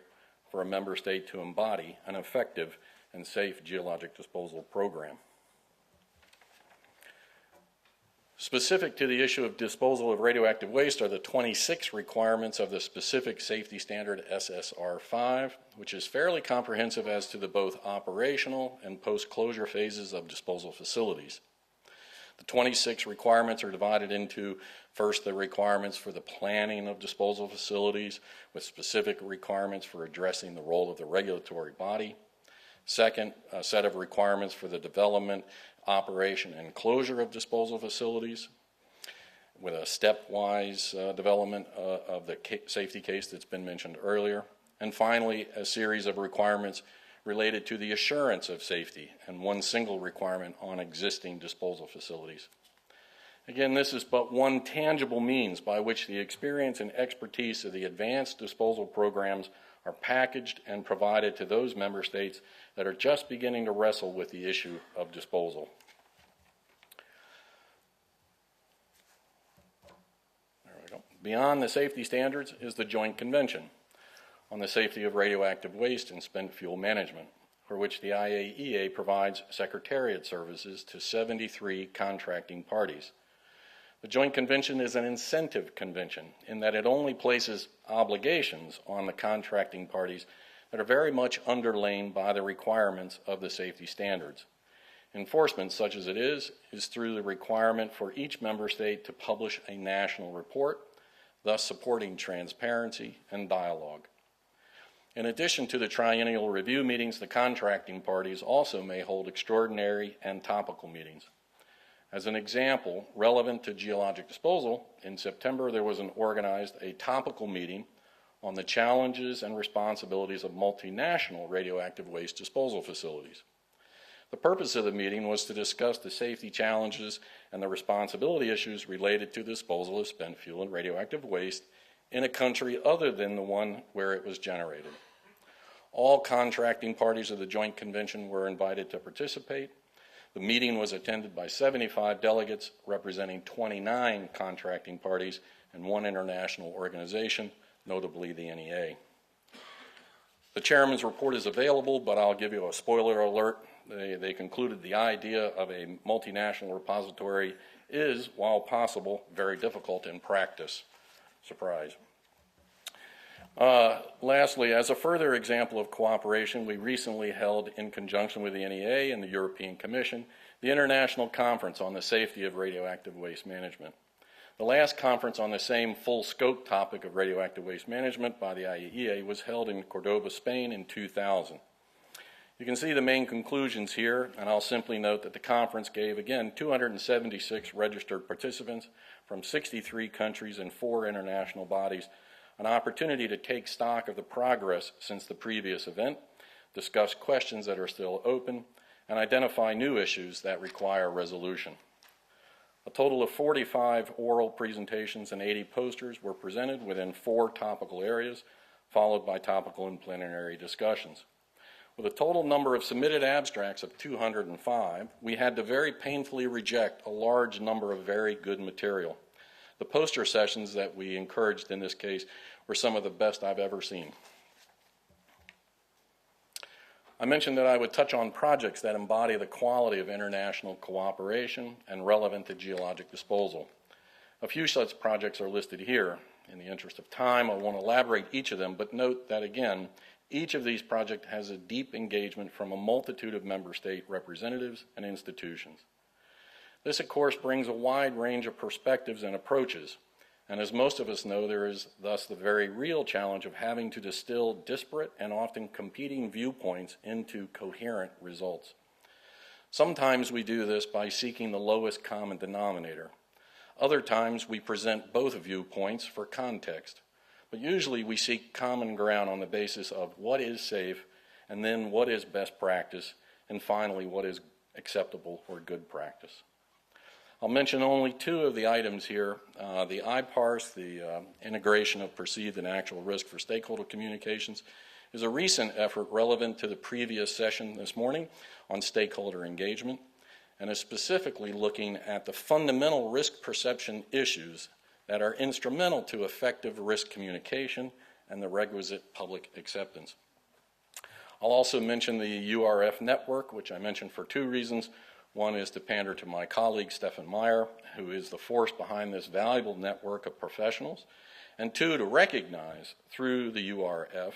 for a member state to embody an effective and safe geologic disposal program. Specific to the issue of disposal of radioactive waste are the 26 requirements of the specific safety standard SSR5, which is fairly comprehensive as to the both operational and post-closure phases of disposal facilities. The 26 requirements are divided into, first, the requirements for the planning of disposal facilities, with specific requirements for addressing the role of the regulatory body. Second, a set of requirements for the development, operation, and closure of disposal facilities, with a stepwise development of the safety case that's been mentioned earlier. And finally, a series of requirements related to the assurance of safety, and one single requirement on existing disposal facilities. Again, this is but one tangible means by which the experience and expertise of the advanced disposal programs are packaged and provided to those member states that are just beginning to wrestle with the issue of disposal. There we go. Beyond the safety standards is the Joint Convention on the Safety of Radioactive Waste and Spent Fuel Management, for which the IAEA provides secretariat services to 73 contracting parties. The Joint Convention is an incentive convention in that it only places obligations on the contracting parties that are very much underlain by the requirements of the safety standards. Enforcement, such as it is through the requirement for each member state to publish a national report thus supporting transparency and dialogue. In addition to the triennial review meetings, the contracting parties also may hold extraordinary and topical meetings. As an example, relevant to geologic disposal, in September there was organized a topical meeting on the challenges and responsibilities of multinational radioactive waste disposal facilities. The purpose of the meeting was to discuss the safety challenges and the responsibility issues related to the disposal of spent fuel and radioactive waste in a country other than the one where it was generated. All contracting parties of the Joint Convention were invited to participate. The meeting was attended by 75 delegates representing 29 contracting parties and one international organization, notably the NEA. The chairman's report is available, but I'll give you a spoiler alert. They concluded the idea of a multinational repository is, while possible, very difficult in practice. Surprise. Lastly, as a further example of cooperation, we recently held, in conjunction with the NEA and the European Commission, the International Conference on the Safety of Radioactive Waste Management. The last conference on the same full-scope topic of radioactive waste management by the IAEA was held in Cordoba, Spain in 2000. You can see the main conclusions here, and I'll simply note that the conference gave, again, 276 registered participants from 63 countries and 4 international bodies an opportunity to take stock of the progress since the previous event, discuss questions that are still open, and identify new issues that require resolution. A total of 45 oral presentations and 80 posters were presented within 4 topical areas, followed by topical and plenary discussions. With a total number of submitted abstracts of 205, we had to very painfully reject a large number of very good material. The poster sessions that we encouraged in this case were some of the best I've ever seen. I mentioned that I would touch on projects that embody the quality of international cooperation and relevant to geologic disposal. A few such projects are listed here. In the interest of time, I won't elaborate each of them, but note that, again, each of these projects has a deep engagement from a multitude of member state representatives and institutions. This, of course, brings a wide range of perspectives and approaches, and as most of us know, there is thus the very real challenge of having to distill disparate and often competing viewpoints into coherent results. Sometimes we do this by seeking the lowest common denominator. Other times we present both viewpoints for context, but usually we seek common ground on the basis of what is safe, and then what is best practice, and finally what is acceptable or good practice. I'll mention only 2 of the items here. The IPARS, the integration of perceived and actual risk for stakeholder communications, is a recent effort relevant to the previous session this morning on stakeholder engagement, and is specifically looking at the fundamental risk perception issues that are instrumental to effective risk communication and the requisite public acceptance. I'll also mention the URF network, which I mentioned for 2 reasons. One is to pander to my colleague, Stefan Meyer, who is the force behind this valuable network of professionals, and 2, to recognize through the URF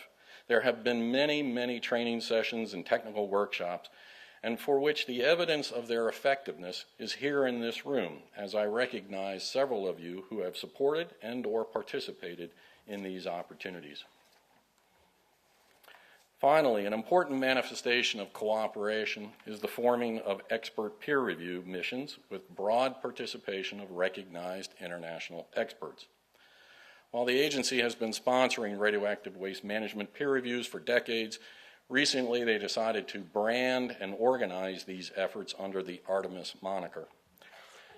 there have been many, many training sessions and technical workshops, and for which the evidence of their effectiveness is here in this room, as I recognize several of you who have supported and or participated in these opportunities. Finally, an important manifestation of cooperation is the forming of expert peer review missions with broad participation of recognized international experts. While the agency has been sponsoring radioactive waste management peer reviews for decades, recently they decided to brand and organize these efforts under the Artemis moniker.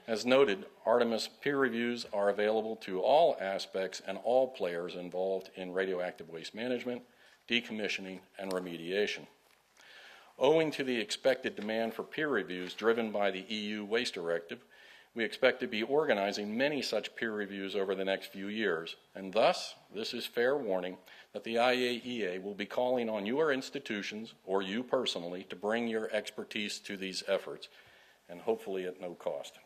As noted, Artemis peer reviews are available to all aspects and all players involved in radioactive waste management, decommissioning, and remediation. Owing to the expected demand for peer reviews driven by the EU Waste Directive, we expect to be organizing many such peer reviews over the next few years, and thus, this is fair warning that the IAEA will be calling on your institutions, or you personally, to bring your expertise to these efforts, and hopefully at no cost.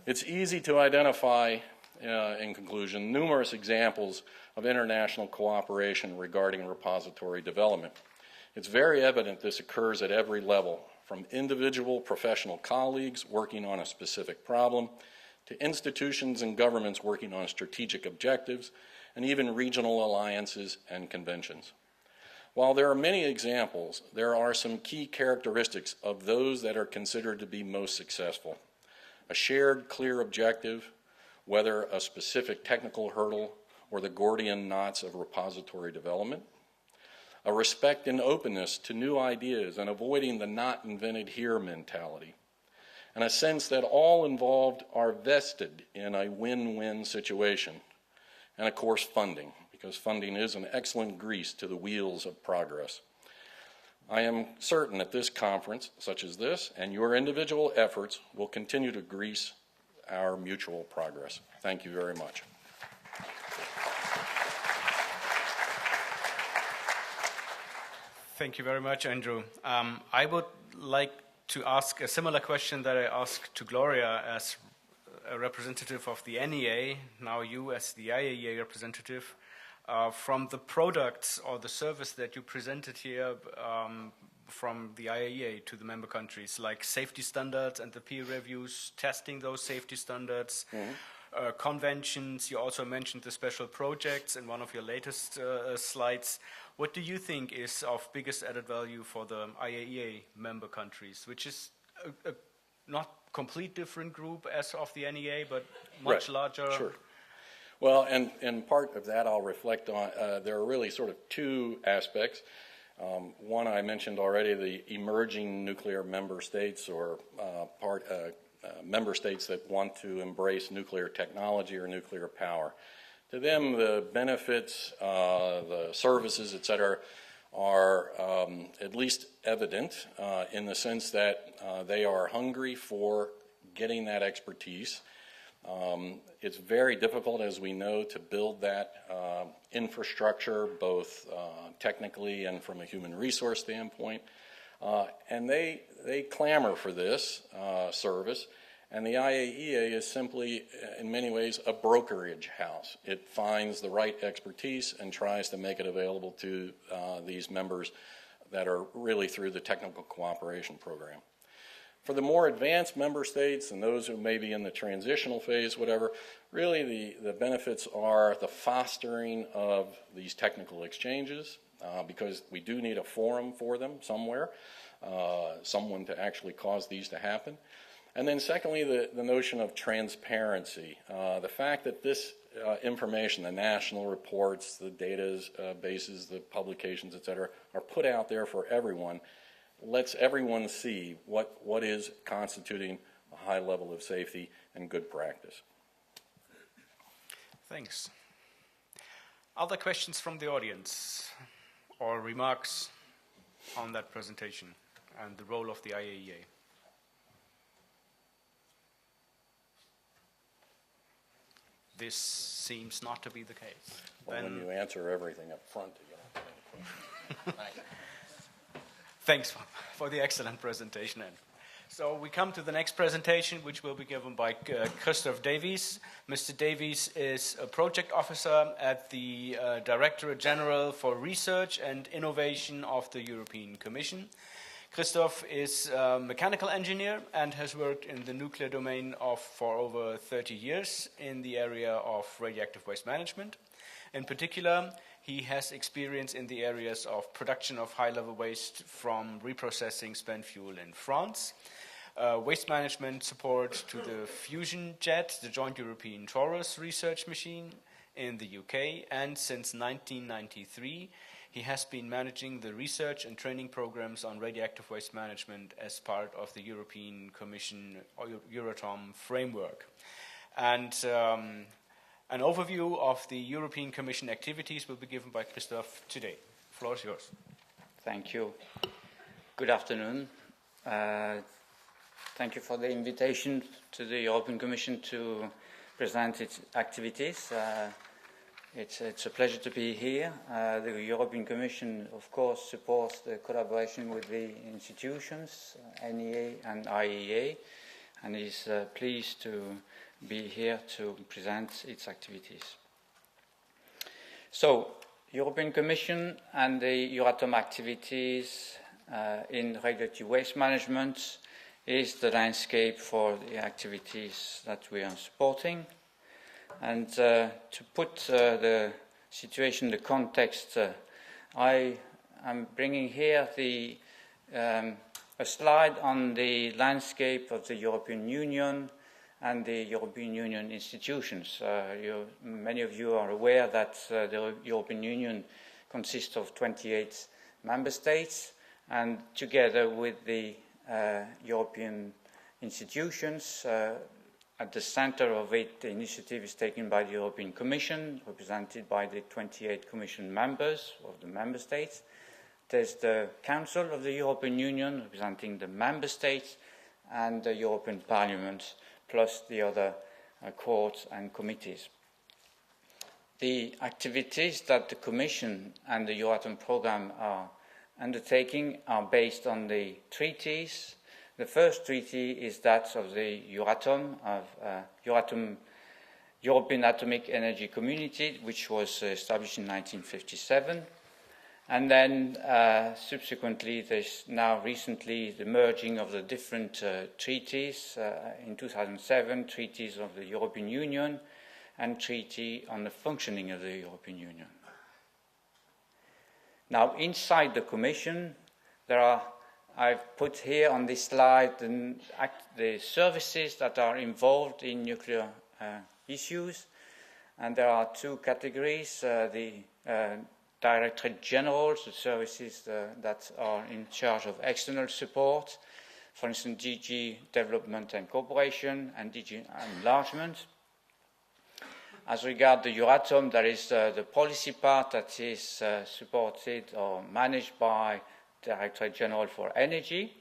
It's easy to identify, in conclusion, numerous examples of international cooperation regarding repository development. It's very evident this occurs at every level, from individual professional colleagues working on a specific problem, to institutions and governments working on strategic objectives, and even regional alliances and conventions. While there are many examples, there are some key characteristics of those that are considered to be most successful. A shared, clear objective, whether a specific technical hurdle or the Gordian knots of repository development. A respect and openness to new ideas and avoiding the not invented here mentality. And a sense that all involved are vested in a win-win situation. And of course, funding, because funding is an excellent grease to the wheels of progress. I am certain that this conference, such as this, and your individual efforts will continue to grease our mutual progress. Thank you very much. Thank you very much, Andrew. I would like to ask a similar question that I asked to Gloria as a representative of the NEA, now you as the IAEA representative. From the products or the service that you presented here from the IAEA to the member countries, like safety standards and the peer reviews, testing those safety standards, conventions. You also mentioned the special projects in one of your latest slides. What do you think is of biggest added value for the IAEA member countries, which is a not complete different group as of the NEA, but much larger? Sure. Well, and part of that I'll reflect on, there are really sort of two aspects. One I mentioned already, the emerging nuclear member states or member states that want to embrace nuclear technology or nuclear power. To them, the benefits, the services, et cetera, are at least evident in the sense that they are hungry for getting that expertise. It's very difficult, as we know, to build that infrastructure, both technically and from a human resource standpoint. And they clamor for this service. And the IAEA is simply, in many ways, a brokerage house. It finds the right expertise and tries to make it available to these members that are really through the technical cooperation program. For the more advanced member states and those who may be in the transitional phase, whatever, really the benefits are the fostering of these technical exchanges, because we do need a forum for them somewhere, someone to actually cause these to happen. And then secondly, the notion of transparency. The fact that this information, the national reports, the databases, the publications, et cetera, are put out there for everyone, lets everyone see what is constituting a high level of safety and good practice. Thanks. Other questions from the audience or remarks on that presentation and the role of the IAEA? This seems not to be the case. Well, when you answer everything up front, you don't have any questions. Thanks for the excellent presentation. So we come to the next presentation, which will be given by Christoph Davies. Mr. Davies is a project officer at the Directorate General for Research and Innovation of the European Commission. Christoph is a mechanical engineer and has worked in the nuclear domain for over 30 years in the area of radioactive waste management. In particular, he has experience in the areas of production of high-level waste from reprocessing spent fuel in France, waste management support to the fusion jet, the Joint European Torus research machine in the UK, and since 1993, he has been managing the research and training programs on radioactive waste management as part of the European Commission Euratom framework. And an overview of the European Commission activities will be given by Christoph today. The floor is yours. Thank you. Good afternoon. Thank you for the invitation to the European Commission to present its activities. It's a pleasure to be here. The European Commission, of course, supports the collaboration with the institutions, NEA and IAEA, and is pleased to be here to present its activities. So, European Commission and the Euratom activities in radioactive waste management is the landscape for the activities that we are supporting. And to put the situation, the context, I am bringing here a slide on the landscape of the European Union and the European Union institutions. Many of you are aware that the European Union consists of 28 member states, and together with the European institutions, at the center of it, the initiative is taken by the European Commission, represented by the 28 Commission members of the member states. There's the Council of the European Union, representing the member states, and the European Parliament, plus the other courts and committees. The activities that the Commission and the Euratom programme are undertaking are based on the treaties. The first treaty is that of the Euratom, European Atomic Energy Community, which was established in 1957. And then subsequently, there's now recently the merging of the different treaties. In 2007, treaties of the European Union and treaty on the functioning of the European Union. Now, inside the Commission, I've put here on this slide the services that are involved in nuclear issues. And there are two categories, the Directorate Generals, the services that are in charge of external support, for instance, DG Development and Cooperation and DG Enlargement. As regards the Euratom, there is the policy part that is supported or managed by the Directorate General for Energy.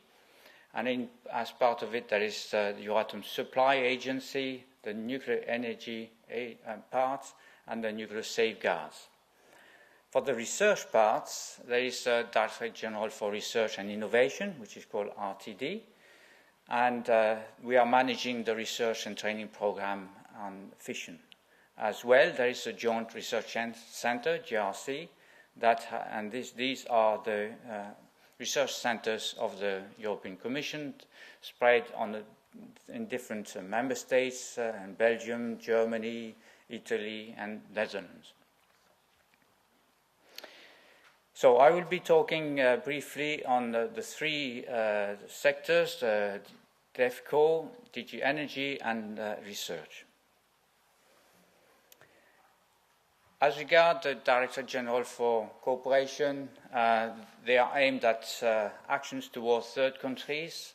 And as part of it, there is the Euratom Supply Agency, the nuclear energy part, and the nuclear safeguards. For the research parts, there is a Directorate General for Research and Innovation, which is called RTD, and we are managing the research and training program on fission. As well, there is a Joint Research Center, GRC, and these are the research centers of the European Commission, spread in different member states, in Belgium, Germany, Italy, and Netherlands. So I will be talking briefly on the three sectors, DEFCO, DG Energy, and research. As regards the Director General for Cooperation, they are aimed at actions towards third countries,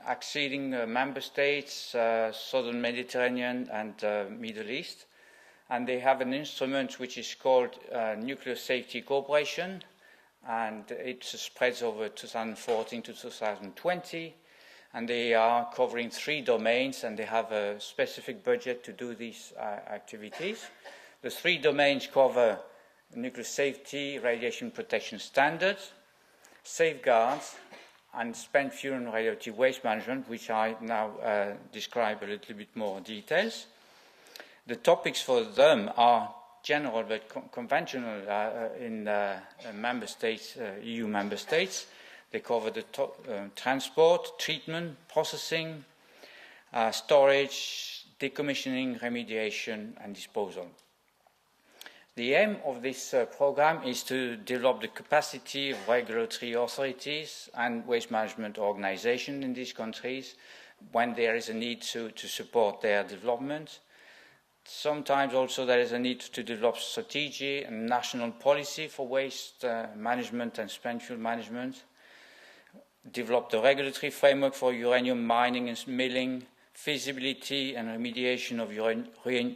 acceding member states, Southern Mediterranean and Middle East. And they have an instrument which is called Nuclear Safety Cooperation, and it spreads over 2014 to 2020. And they are covering 3 domains, and they have a specific budget to do these activities. The 3 domains cover nuclear safety, radiation protection standards, safeguards, and spent fuel and radioactive waste management, which I now describe a little bit more details. The topics for them are general but conventional in member states, EU member states. They cover the transport, treatment, processing, storage, decommissioning, remediation, and disposal. The aim of this program is to develop the capacity of regulatory authorities and waste management organizations in these countries when there is a need to support their development. Sometimes also there is a need to develop strategy and national policy for waste management and spent fuel management, develop the regulatory framework for uranium mining and milling, feasibility and remediation of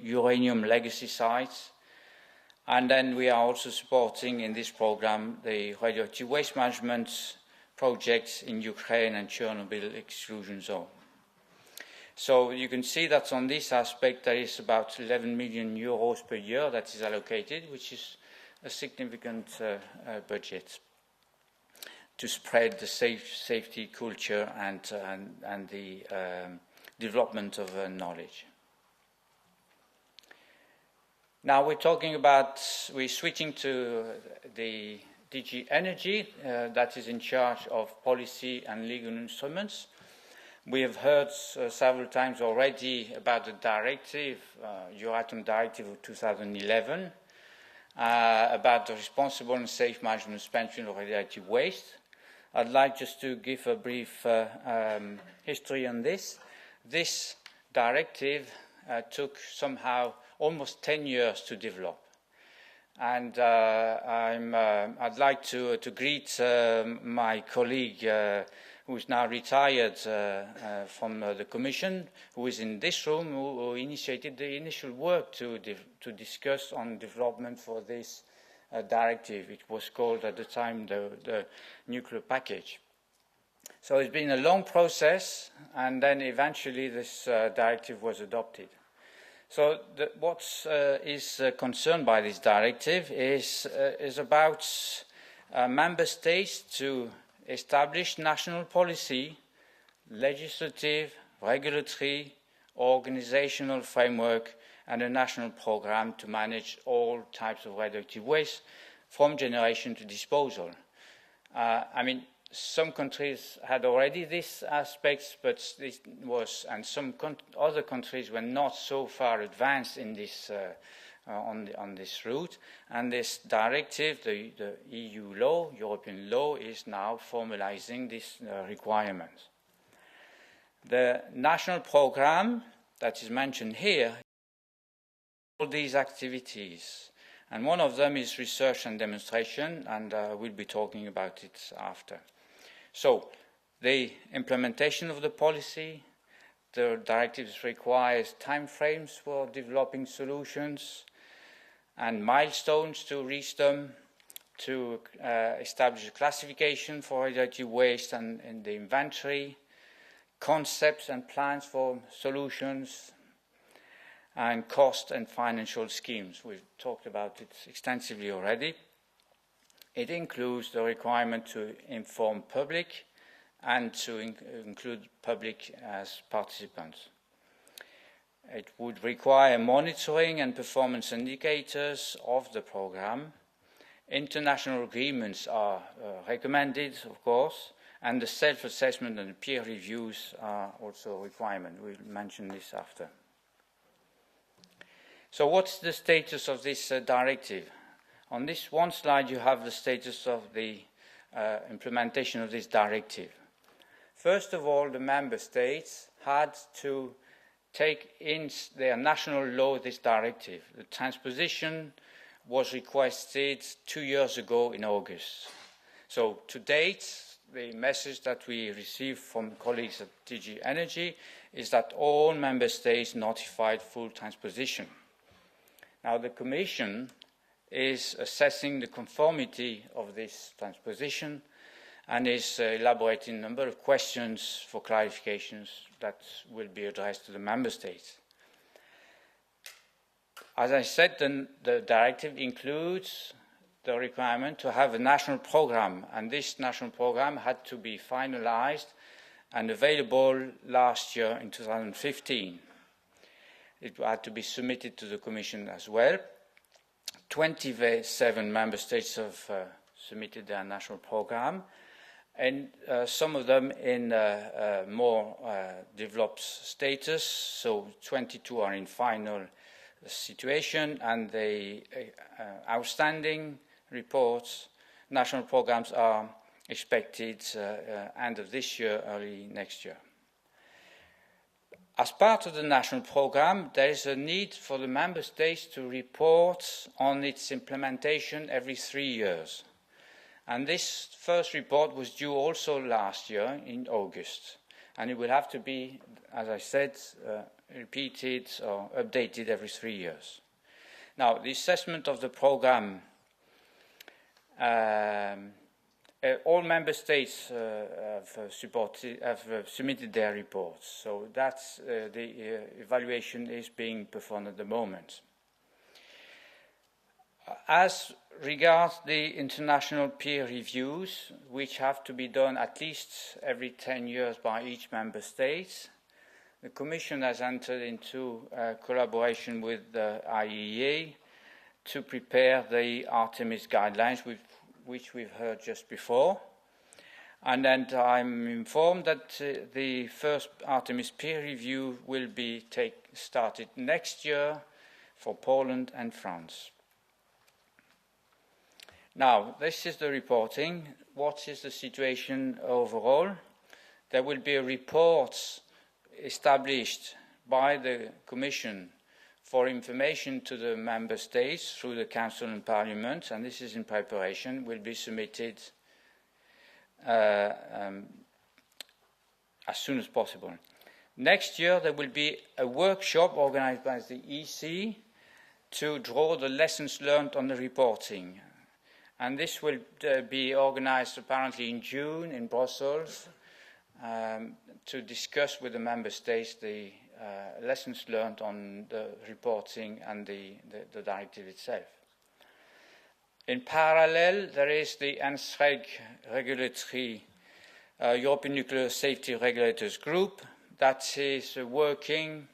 uranium legacy sites. And then we are also supporting in this program the radioactive waste management projects in Ukraine and Chernobyl exclusion zone. So you can see that on this aspect there is about 11 million euros per year that is allocated, which is a significant budget to spread the safety culture and the development of knowledge. Now we're switching to the DG Energy, that is in charge of policy and legal instruments. We have heard several times already about the directive, Euratom Directive of 2011, about the responsible and safe management and suspension of radioactive waste. I'd like just to give a brief history on this. This directive took somehow almost 10 years to develop. And I'd like to greet my colleague who is now retired from the Commission, who is in this room, who initiated the initial work to discuss on development for this directive. It was called at the time the nuclear package. So it's been a long process, and then eventually this directive was adopted. So what is concerned by this directive is about member states to establish national policy, legislative, regulatory, organizational framework, and a national program to manage all types of radioactive waste from generation to disposal. I mean, some countries had already these aspects, but this was, and some other countries were not so far advanced in this on this route. And this directive, the EU law, European law, is now formalizing these requirements. The national program that is mentioned here, all these activities, and one of them is research and demonstration, and we'll be talking about it after. So, the implementation of the policy, the directives requires timeframes for developing solutions and milestones to reach them, to establish a classification for radioactive waste and the inventory, concepts and plans for solutions, and cost and financial schemes. We've talked about it extensively already. It includes the requirement to inform public and to include public as participants. It would require monitoring and performance indicators of the program. International agreements are recommended, of course, and the self-assessment and peer reviews are also a requirement. We'll mention this after. So what's the status of this directive? On this one slide, you have the status of the implementation of this directive. First of all, the member states had to take in their national law this directive. The transposition was requested 2 years ago in August. So to date, the message that we received from colleagues at DG Energy is that all member states notified full transposition. Now the Commission is assessing the conformity of this transposition and is elaborating a number of questions for clarifications that will be addressed to the member states. As I said, the directive includes the requirement to have a national program, and this national program had to be finalized and available last year in 2015. It had to be submitted to the Commission as well. 27 member states have submitted their national program, and some of them in more developed status, so 22 are in final situation, and the outstanding reports, national programs are expected end of this year, early next year. As part of the national program, there is a need for the member states to report on its implementation every 3 years. And this first report was due also last year in August. And it will have to be, as I said, repeated or updated every 3 years. Now, the assessment of the program, all member states have submitted their reports, so that's the evaluation is being performed at the moment. As regards the international peer reviews, which have to be done at least every 10 years by each member state, the Commission has entered into collaboration with the IEA to prepare the Artemis guidelines, which we've heard just before. And then I'm informed that the first Artemis peer review will be started next year for Poland and France. Now, this is the reporting. What is the situation overall? There will be a report established by the Commission for information to the Member States through the Council and Parliament, and this is in preparation, will be submitted as soon as possible. Next year, there will be a workshop organized by the EC to draw the lessons learned on the reporting. And this will be organized apparently in June in Brussels to discuss with the Member States the lessons learned on the reporting and the directive itself. In parallel, there is the NSREG regulatory European Nuclear Safety Regulators Group that is working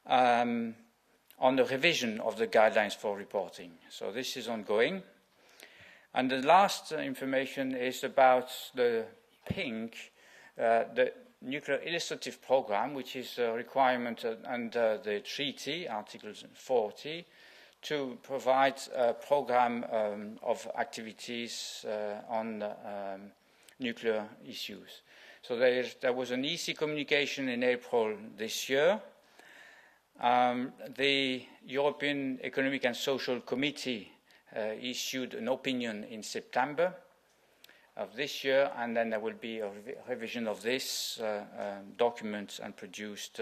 on the revision of the guidelines for reporting. So this is ongoing. And the last information is about the PINC, the Nuclear Illustrative Programme, which is a requirement under the treaty, Article 40, to provide a programme of activities on nuclear issues. So there was an EC communication in April this year. The European Economic and Social Committee issued an opinion in September of this year, and then there will be a revision of this document and produced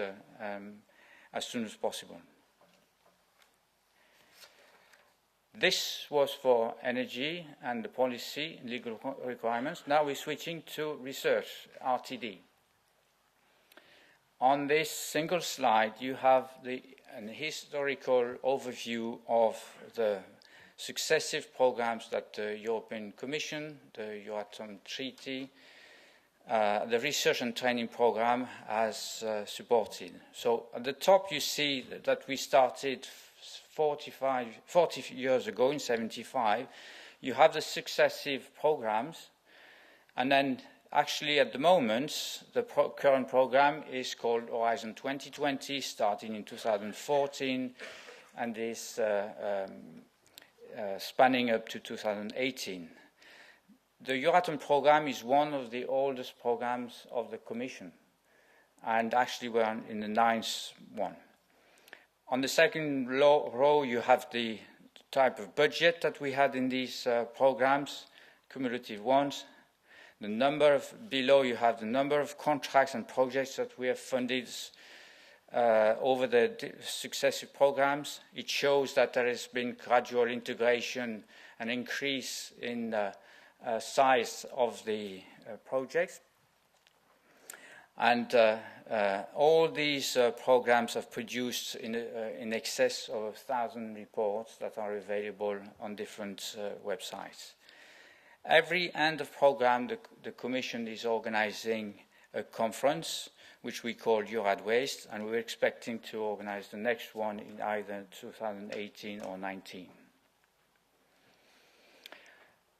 as soon as possible. This was for energy and the policy legal requirements. Now we're switching to research, RTD. On this single slide, you have an historical overview of the successive programs that the European Commission, the Euratom Treaty, the research and training program has supported. So at the top you see that we started 40 years ago in 1975. You have the successive programs, and then actually at the moment the current program is called Horizon 2020, starting in 2014, and is spanning up to 2018. The Euratom program is one of the oldest programs of the Commission, and actually we're in the 9th one. On the second row you have the type of budget that we had in these programs, cumulative ones. The number of, below you have the number of contracts and projects that we have funded over the successive programs. It shows that there has been gradual integration and increase in size of the projects. And all these programs have produced in excess of 1,000 reports that are available on different websites. Every end of program, the Commission is organizing a conference, which we call Eurad Waste, and we're expecting to organize the next one in either 2018 or 19.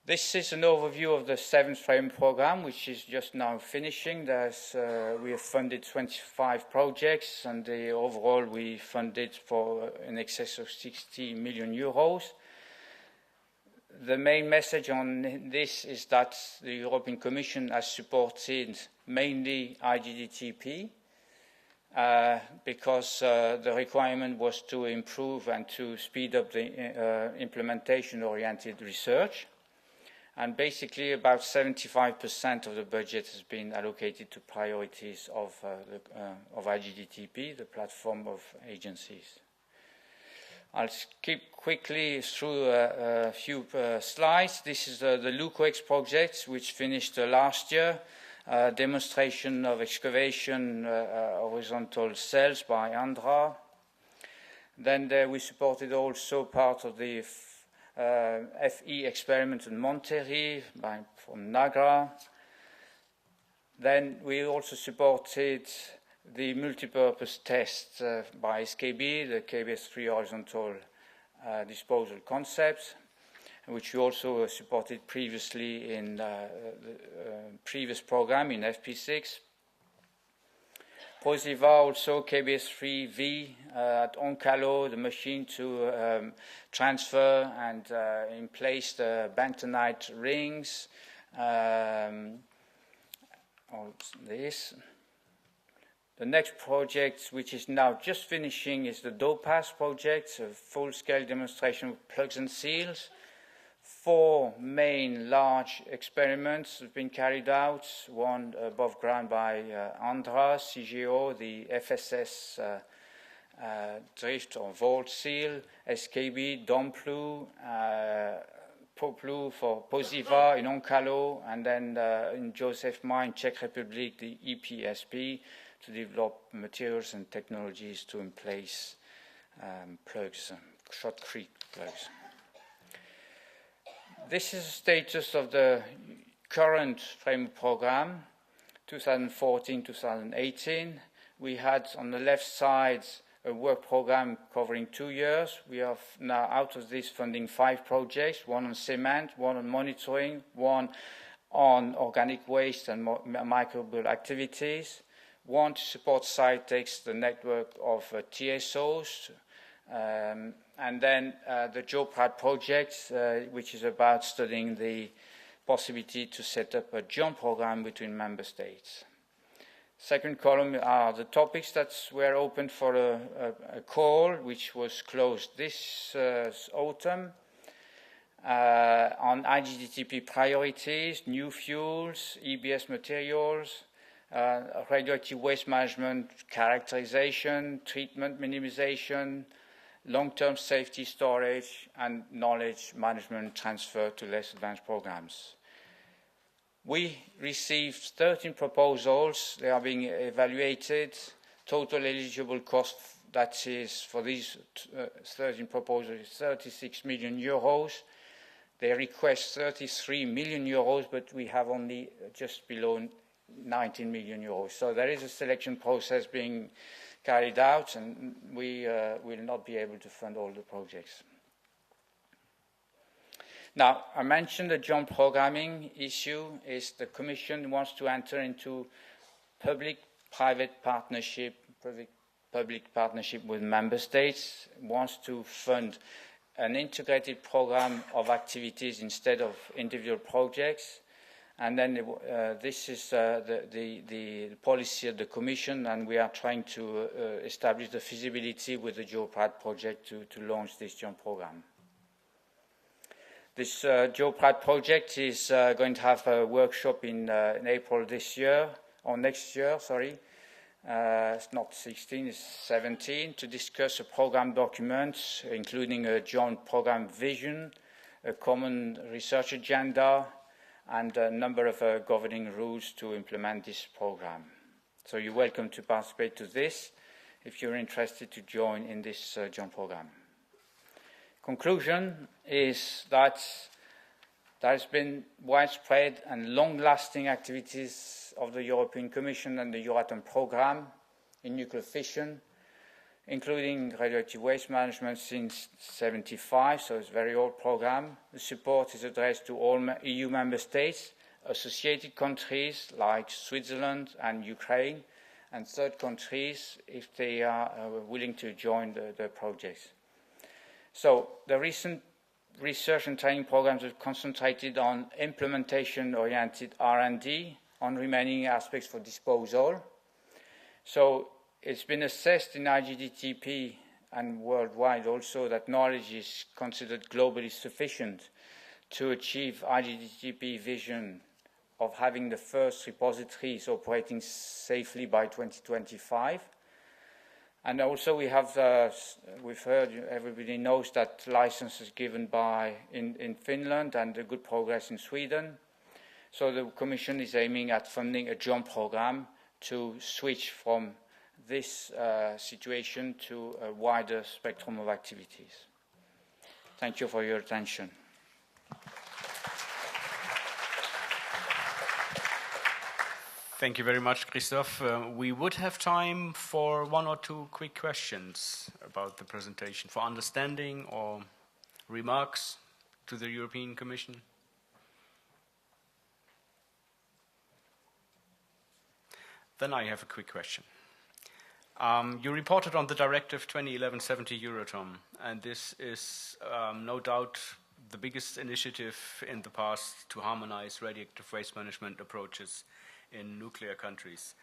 This is an overview of the 7th frame program, which is just now finishing. We have funded 25 projects, and overall we funded for in excess of 60 million euros. The main message on this is that the European Commission has supported mainly IGDTP because the requirement was to improve and to speed up the implementation-oriented research. And basically about 75% of the budget has been allocated to priorities of IGDTP, the platform of agencies. I'll skip quickly through a few slides. This is the LUCOEX project, which finished last year. Demonstration of excavation horizontal cells by Andra. Then we supported also part of the FE experiment in Monterrey from NAGRA. Then we also supported the multipurpose test by SKB, the KBS3 horizontal disposal concept. which we also supported previously in the previous program in FP6. POSIVA also KBS3V at Onkalo, the machine to transfer and in place the bentonite rings. All this. The next project, which is now just finishing, is the DOPAS project, a full-scale demonstration of plugs and seals. 4 main large experiments have been carried out, one above ground by Andra, CGO, the FSS drift or vault seal, SKB, Domplu, Poplu for POSIVA in Onkalo, and then in Joseph Mine, Czech Republic, the EPSP, to develop materials and technologies to in place plugs, shotcrete plugs. This is the status of the current framework program, 2014-2018. We had on the left side a work program covering 2 years. We have now out of this funding 5 projects, one on cement, one on monitoring, one on organic waste and microbial activities, one to support CITEX, the network of TSOs, and then the GeoPrad project, which is about studying the possibility to set up a joint program between member states. Second column are the topics that were open for a call, which was closed this autumn, on IGDTP priorities, new fuels, EBS materials, radioactive waste management characterization, treatment minimization, long-term safety storage, and knowledge management transfer to less advanced programs. We received 13 proposals. They are being evaluated. Total eligible cost, that is, for these 13 proposals, is 36 million euros. They request 33 million euros, but we have only just below 19 million euros. So there is a selection process being carried out, and we will not be able to fund all the projects. Now, I mentioned the joint programming issue is the Commission wants to enter into public-private partnership, public partnership with member states, wants to fund an integrated program of activities instead of individual projects. And then this is the policy of the Commission, and we are trying to establish the feasibility with the GeoPrad project to launch this joint program. This GeoPrad project is going to have a workshop in April this year, or next year, sorry. It's not 16, it's 17, to discuss a program document, including a joint program vision, a common research agenda, and a number of governing rules to implement this program. So you're welcome to participate to this if you're interested to join in this joint program. Conclusion is that there has been widespread and long-lasting activities of the European Commission and the Euratom program in nuclear fission, including radioactive waste management since 1975, so it's a very old program. The support is addressed to all EU member states, associated countries like Switzerland and Ukraine, and third countries if they are willing to join the projects. So the recent research and training programs have concentrated on implementation-oriented R&D on remaining aspects for disposal. So it's been assessed in IGDTP and worldwide also that knowledge is considered globally sufficient to achieve IGDTP vision of having the first repositories operating safely by 2025. And also we have, we've heard, everybody knows that license is given in Finland and the good progress in Sweden. So the Commission is aiming at funding a joint program to switch from this situation to a wider spectrum of activities. Thank you for your attention. Thank you very much, Christoph. We would have time for 1 or 2 quick questions about the presentation for understanding or remarks. to the European Commission? Then I have a quick question. You reported on the Directive 2011-70 Euratom, and this is no doubt the biggest initiative in the past to harmonize radioactive waste management approaches in nuclear countries.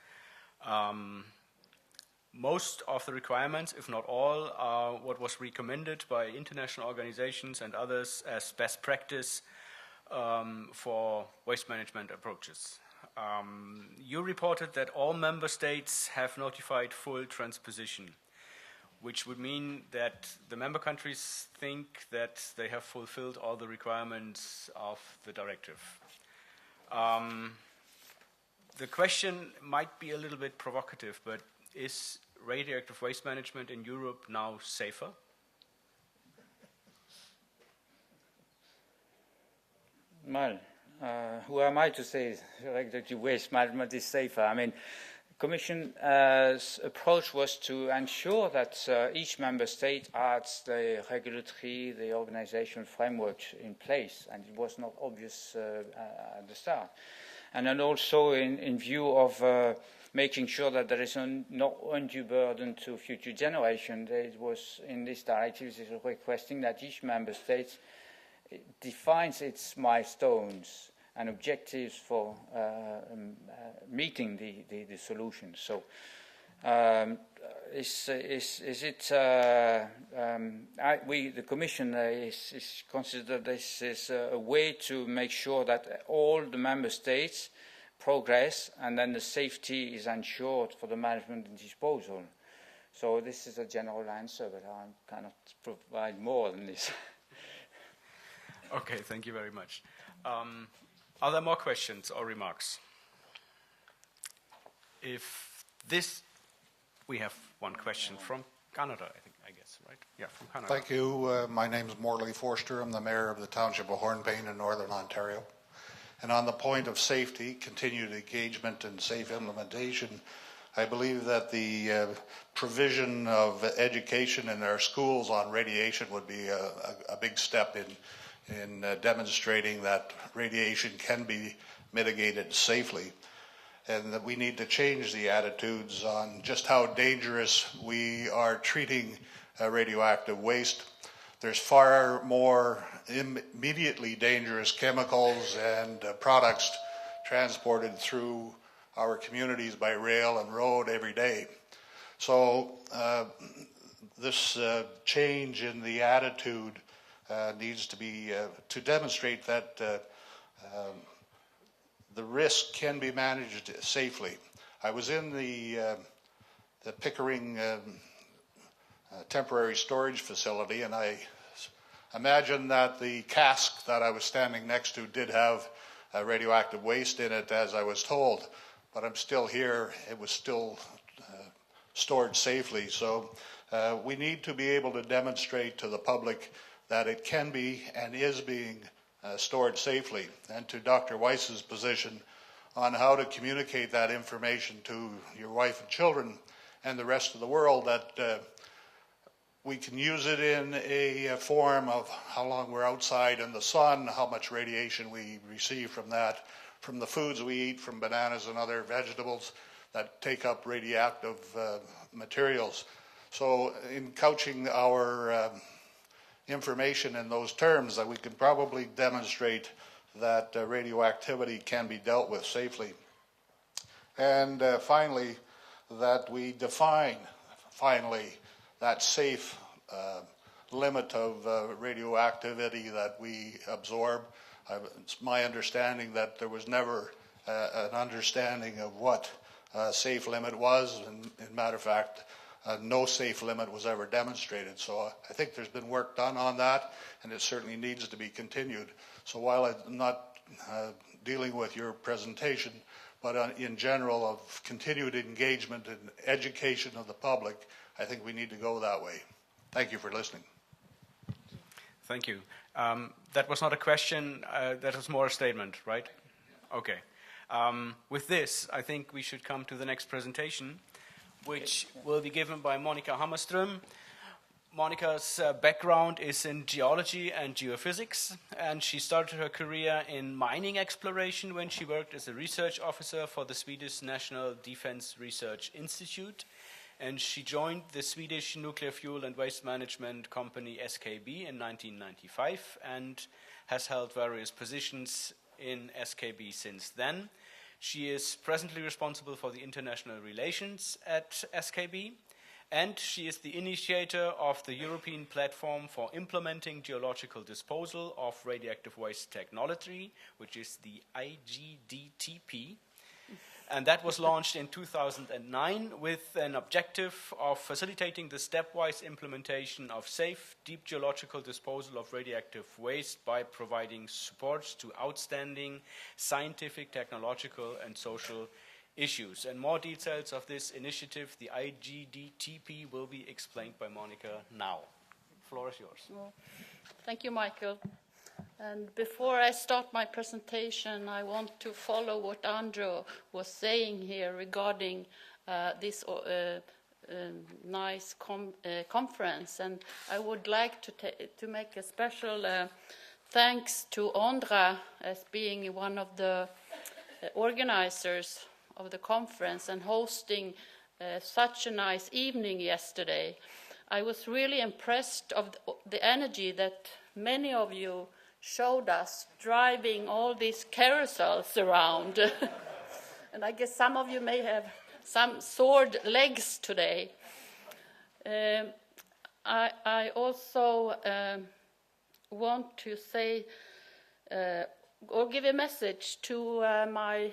Most of the requirements, if not all, are what was recommended by international organizations and others as best practice for waste management approaches. You reported that all member states have notified full transposition, which would mean that the member countries think that they have fulfilled all the requirements of the directive. The question might be a little bit provocative, but is radioactive waste management in Europe now safer? Well, who am I to say radioactive waste management is safer? I mean, the Commission's approach was to ensure that each member state had the regulatory, the organizational framework in place, and it was not obvious at the start. And then also in view of making sure that there is no undue burden to future generations, it was in this directive is requesting that each member state defines its milestones and objectives for meeting the solution. So, the Commission is considered this is a way to make sure that all the member states progress and then the safety is ensured for the management and disposal. So this is a general answer, but I cannot provide more than this. Okay, thank you very much. Are there more questions or remarks? If this, we have one question from Canada, I guess, right? Yeah, from Canada. Thank you. My name is Morley Forster. I'm the mayor of the township of Hornpain in Northern Ontario. And on the point of safety, continued engagement and safe implementation, I believe that the provision of education in our schools on radiation would be a big step in demonstrating that radiation can be mitigated safely, and that we need to change the attitudes on just how dangerous we are treating radioactive waste. There's far more immediately dangerous chemicals and products transported through our communities by rail and road every day. So this change in the attitude needs to be to demonstrate that the risk can be managed safely. I was in the Pickering temporary storage facility, and I imagine that the cask that I was standing next to did have radioactive waste in it, as I was told, but I'm still here. It was still stored safely. So we need to be able to demonstrate to the public that it can be and is being stored safely. And to Dr. Weiss's position on how to communicate that information to your wife and children and the rest of the world, that we can use it in a form of how long we're outside in the sun, how much radiation we receive from that, from the foods we eat, from bananas and other vegetables that take up radioactive materials. So in couching our information in those terms, that we can probably demonstrate that radioactivity can be dealt with safely. And finally, that we define, that safe limit of radioactivity that we absorb. It's my understanding that there was never an understanding of what a safe limit was, and in matter of fact, no safe limit was ever demonstrated. So I think there's been work done on that, and it certainly needs to be continued. So while I'm not dealing with your presentation, but in general of continued engagement and education of the public, I think we need to go that way. Thank you for listening. Thank you. That was not a question, that was more a statement, right? Okay. With this, I think we should come to the next presentation, which will be given by Monica Hammerström. Monica's background is in geology and geophysics, and she started her career in mining exploration when she worked as a research officer for the Swedish National Defense Research Institute, and she joined the Swedish nuclear fuel and waste management company SKB in 1995 and has held various positions in SKB since then. She is presently responsible for the international relations at SKB, and she is the initiator of the European Platform for Implementing Geological Disposal of Radioactive Waste Technology, which is the IGDTP. And that was launched in 2009 with an objective of facilitating the stepwise implementation of safe, deep geological disposal of radioactive waste by providing support to outstanding scientific, technological, and social issues. And more details of this initiative, the IGDTP, will be explained by Monica now. The floor is yours. Well, thank you, Michael. And before I start my presentation, I want to follow what Andrew was saying here regarding this nice conference. And I would like to make a special thanks to Andra as being one of the organizers of the conference and hosting such a nice evening yesterday. I was really impressed of the energy that many of you showed us driving all these carousels around. And I guess some of you may have some sore legs today. I also want to say or give a message to my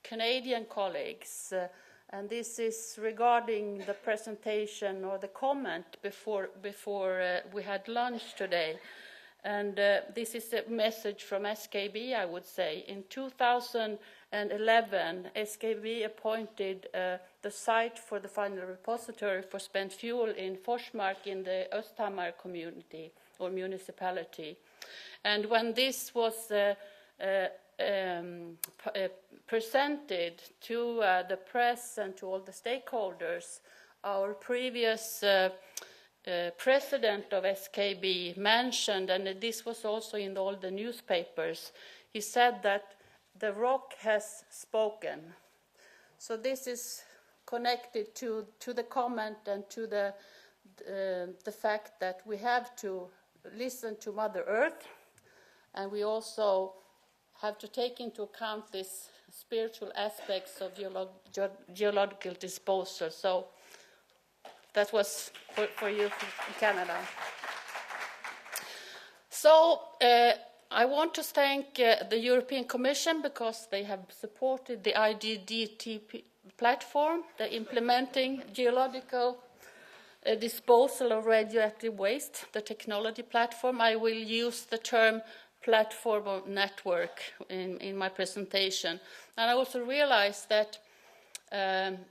Canadian colleagues, and this is regarding the presentation or the comment before we had lunch today. And this is a message from SKB, I would say. In 2011, SKB appointed the site for the final repository for spent fuel in Forsmark in the Östhammar community or municipality. And when this was presented to the press and to all the stakeholders, our previous president of SKB mentioned, and this was also in all the newspapers, he said that the rock has spoken. So this is connected to the comment and to the fact that we have to listen to Mother Earth, and we also have to take into account these spiritual aspects of geological disposal. So that was for you from Canada. So I want to thank the European Commission because they have supported the IGDTP platform, the Implementing Geological Disposal of Radioactive Waste, the technology platform. I will use the term platform or network in my presentation. And I also realized that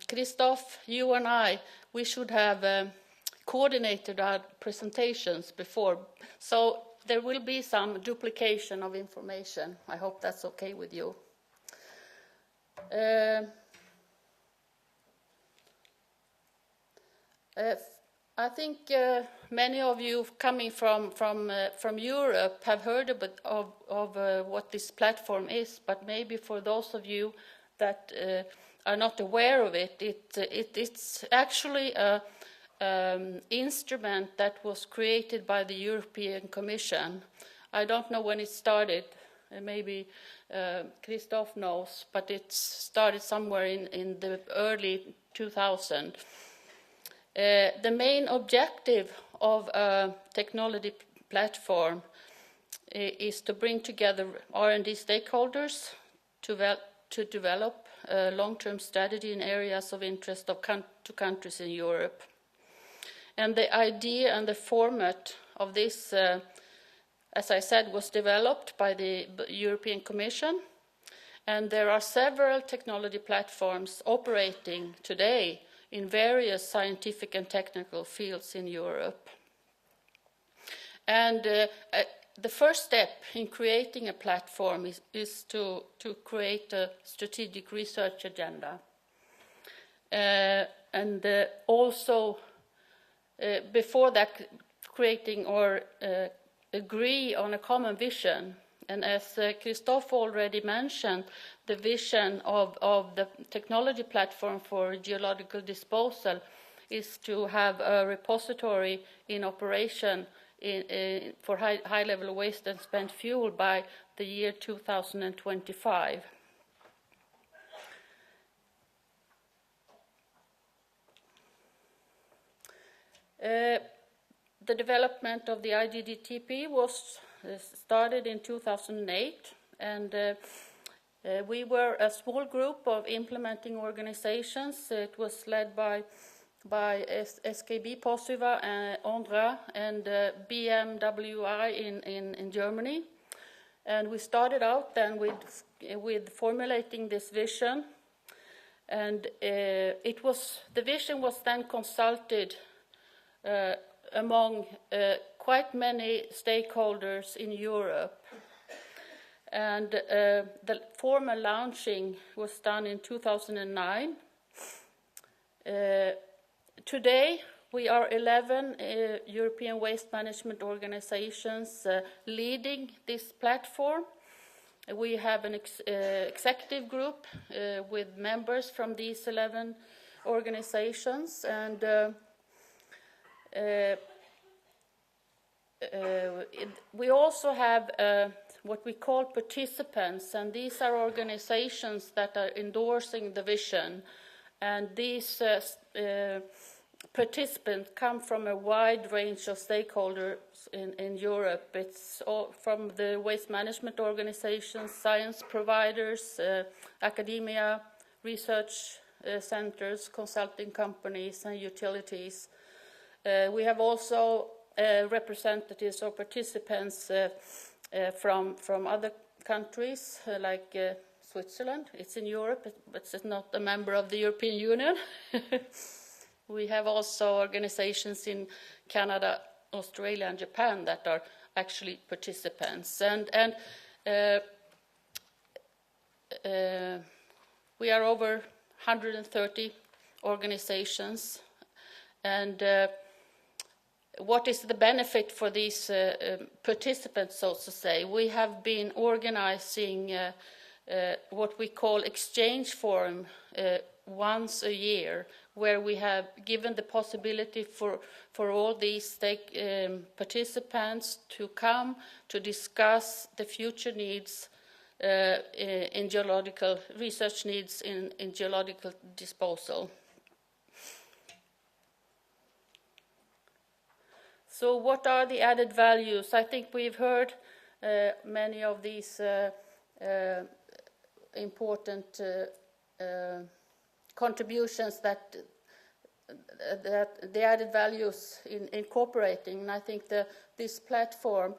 Christoph, you and I, we should have coordinated our presentations before. So there will be some duplication of information. I hope that's okay with you. I think many of you coming from Europe have heard of what this platform is, but maybe for those of you that are not aware of it, it's actually an instrument that was created by the European Commission. I don't know when it started, maybe Christoph knows, but it started somewhere in the early 2000s. The main objective of a technology platform is to bring together R&D stakeholders to develop a long-term strategy in areas of interest to countries in Europe. And the idea and the format of this, as I said, was developed by the European Commission. And there are several technology platforms operating today in various scientific and technical fields in Europe. And the first step in creating a platform is to create a strategic research agenda. And also before that, creating or agree on a common vision. And as Christophe already mentioned, the vision of the technology platform for geological disposal is to have a repository in operation for high-level waste and spent fuel by the year 2025. The development of the IGDTP was started in 2008, and we were a small group of implementing organizations. It was led by SKB Posiva, ONDRA, and BMWI in Germany. And we started out then with formulating this vision, and the vision was then consulted among quite many stakeholders in Europe. And the formal launching was done in 2009. Today, we are 11 European waste management organizations leading this platform. We have an executive group with members from these 11 organizations, and we also have what we call participants, and these are organizations that are endorsing the vision. And these participants come from a wide range of stakeholders in Europe. It's all from the waste management organizations, science providers, academia, research centers, consulting companies, and utilities. We have also representatives or participants from other countries like Switzerland. It's in Europe, but it's not a member of the European Union. We have also organizations in Canada, Australia, and Japan that are actually participants. And we are over 130 organizations. And what is the benefit for these participants, so to say? We have been organizing what we call exchange forum once a year, where we have given the possibility for all these participants to come to discuss the future needs in geological research needs in geological disposal. So what are the added values? I think we've heard many of these important contributions that the added values in incorporating, and I think this platform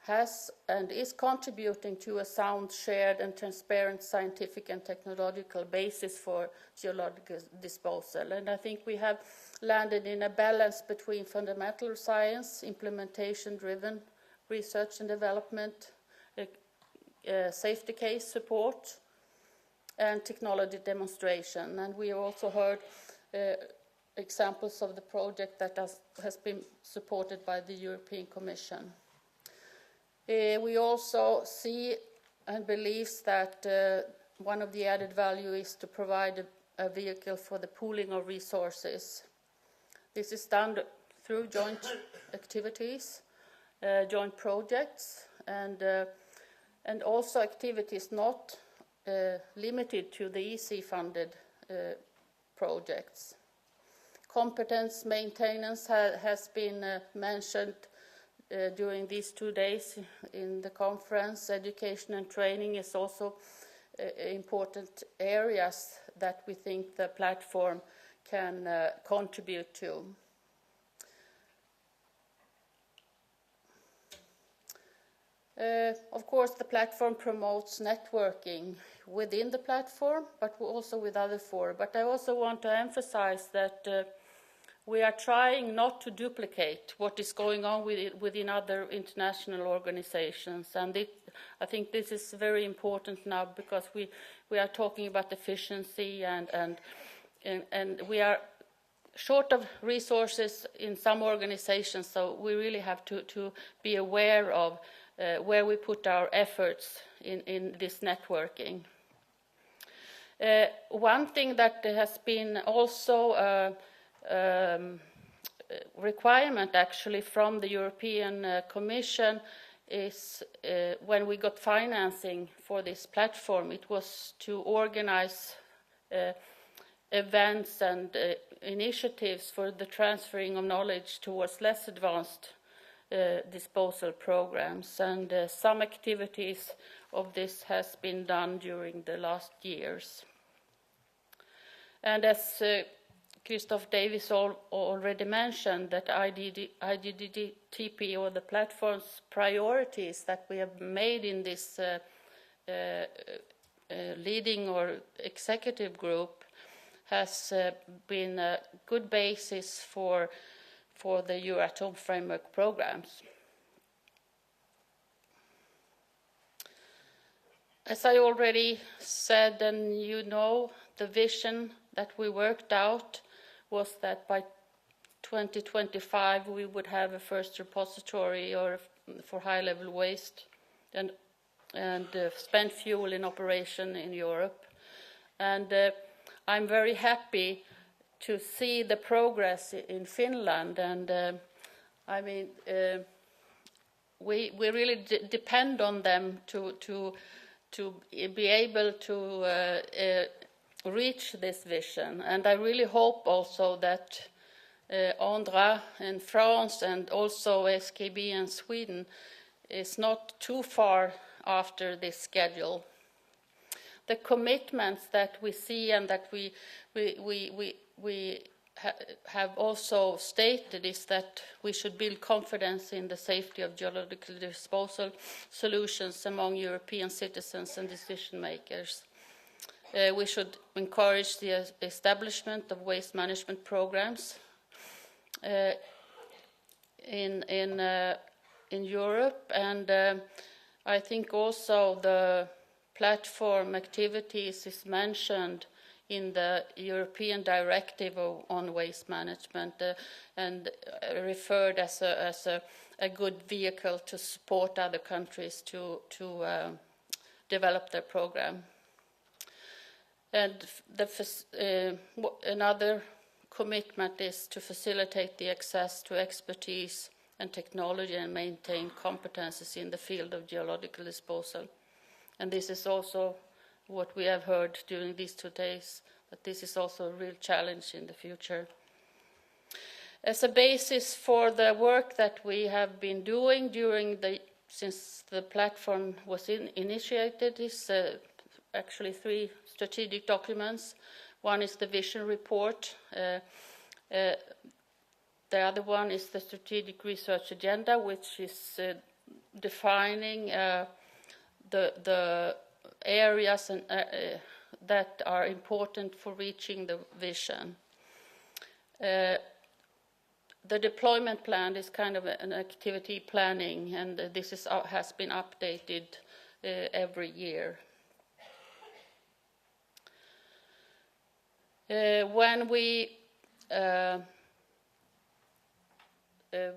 has and is contributing to a sound, shared, and transparent scientific and technological basis for geological disposal. And I think we have landed in a balance between fundamental science, implementation-driven research and development, safety case support, and technology demonstration. And we also heard examples of the project that has been supported by the European Commission. We also see and believe that one of the added value is to provide a vehicle for the pooling of resources. This is done through joint activities, joint projects, and also activities not limited to the EC-funded projects. Competence maintenance has been mentioned during these 2 days in the conference. Education and training is also important areas that we think the platform can contribute to. Of course, the platform promotes networking within the platform, but also with other fora. But I also want to emphasize that we are trying not to duplicate what is going on within other international organizations. And I think this is very important now, because we are talking about efficiency and we are short of resources in some organizations, so we really have to be aware of where we put our efforts in this networking. One thing that has been also a requirement actually from the European Commission is when we got financing for this platform, it was to organize events and initiatives for the transferring of knowledge towards less advanced disposal programs, and some activities of this has been done during the last years. And as Christoph Davis already mentioned, that IGDTP, or the platform's priorities that we have made in this leading or executive group has been a good basis for the Euratom framework programs. As I already said, and you know, the vision that we worked out was that by 2025 we would have a first repository or for high-level waste and spent fuel in operation in Europe. And I'm very happy to see the progress in Finland, and I mean, we really depend on them to be able to reach this vision. And I really hope also that Andra in France and also SKB in Sweden is not too far after this schedule. The commitments that we see and that we have also stated is that we should build confidence in the safety of geological disposal solutions among European citizens and decision makers. We should encourage the establishment of waste management programs in Europe, and I think also the platform activities is mentioned in the European Directive on Waste Management and referred as a good vehicle to support other countries to develop their program. And another commitment is to facilitate the access to expertise and technology and maintain competences in the field of geological disposal. And this is also what we have heard during these 2 days, that this is also a real challenge in the future. As a basis for the work that we have been doing since the platform was initiated is actually 3 strategic documents. One is the vision report. The other one is the strategic research agenda, which is defining the areas that are important for reaching the vision. The deployment plan is kind of an activity planning, and this has been updated every year. When we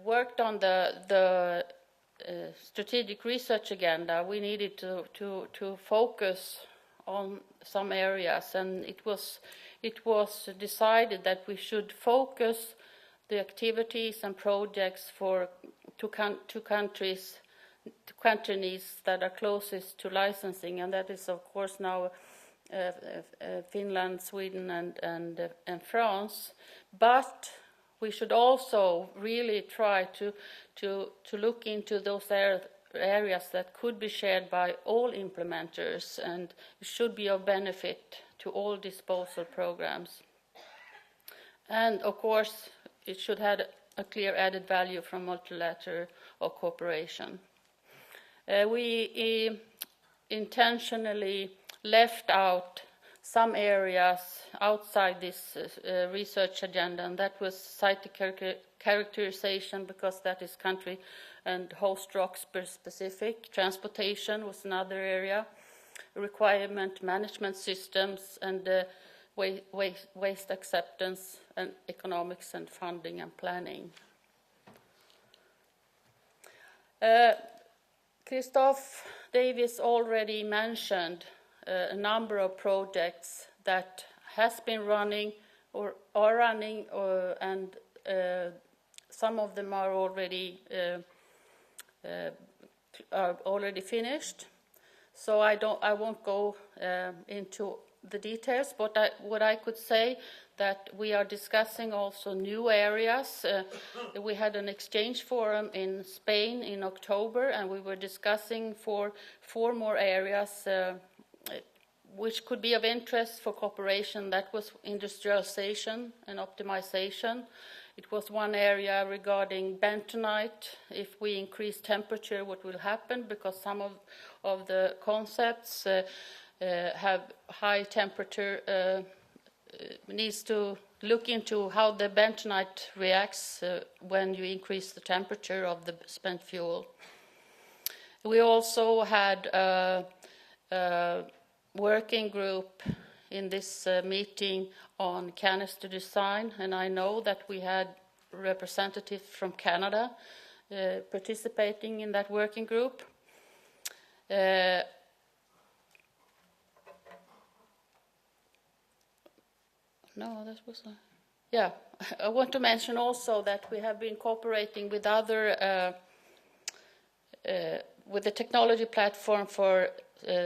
worked on the strategic research agenda, we needed to focus on some areas, and it was decided that we should focus the activities and projects to country needs that are closest to licensing, and that is of course now Finland, Sweden, and France. But we should also really try to look into those areas that could be shared by all implementers and should be of benefit to all disposal programs. And of course, it should have a clear added value from multilateral or cooperation. We intentionally left out some areas outside this research agenda, and that was site characterization, because that is country and host rock specific. Transportation was another area. Requirement management systems and waste acceptance and economics and funding and planning. Christoph Davis already mentioned a number of projects that has been running or are running, and some of them are already finished. So I won't go into the details, but what I could say that we are discussing also new areas. We had an exchange forum in Spain in October, and we were discussing four more areas which could be of interest for cooperation. That was industrialization and optimization. It was one area regarding bentonite. If we increase temperature, what will happen? Because some of the concepts have high temperature, needs to look into how the bentonite reacts when you increase the temperature of the spent fuel. We also had a working group in this meeting on canister design, and I know that we had representatives from Canada participating in that working group. No, that was yeah. I want to mention also that we have been cooperating with other with the technology platform for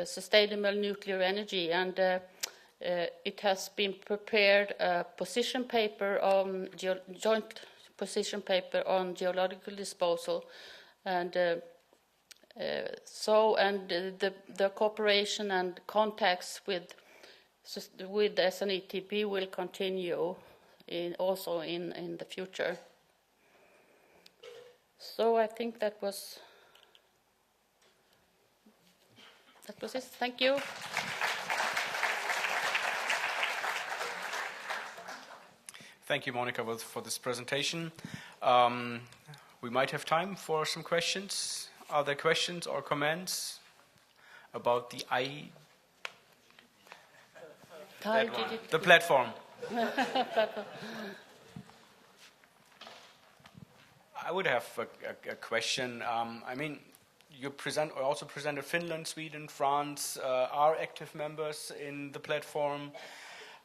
sustainable nuclear energy, and it has been prepared a position paper on joint position paper on geological disposal, and the cooperation and contacts with SNETP will continue also in the future. So I think that was it. Thank you. Thank you, Monica, for this presentation. We might have time for some questions. Are there questions or comments about the the platform? I would have a question. I mean, you also presented Finland, Sweden, France are active members in the platform,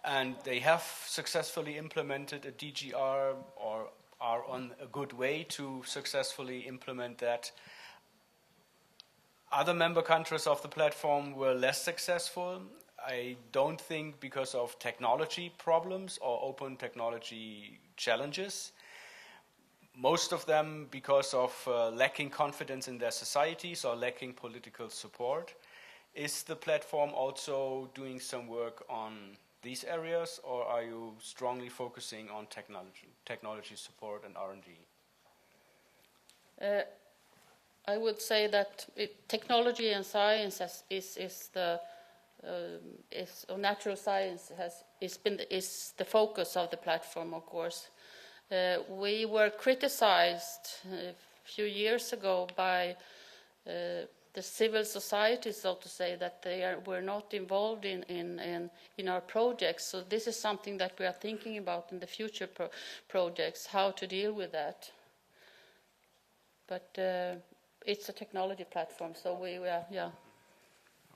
and they have successfully implemented a DGR or are on a good way to successfully implement that. Other member countries of the platform were less successful. I don't think because of technology problems or open technology challenges. Most of them because of lacking confidence in their societies or lacking political support. Is the platform also doing some work on these areas, or are you strongly focusing on technology support and R&D? I would say that technology and science or natural science is the focus of the platform, of course. We were criticized a few years ago by the civil society, so to say, that they were not involved in our projects. So this is something that we are thinking about in the future projects, how to deal with that. But it's a technology platform, so yeah.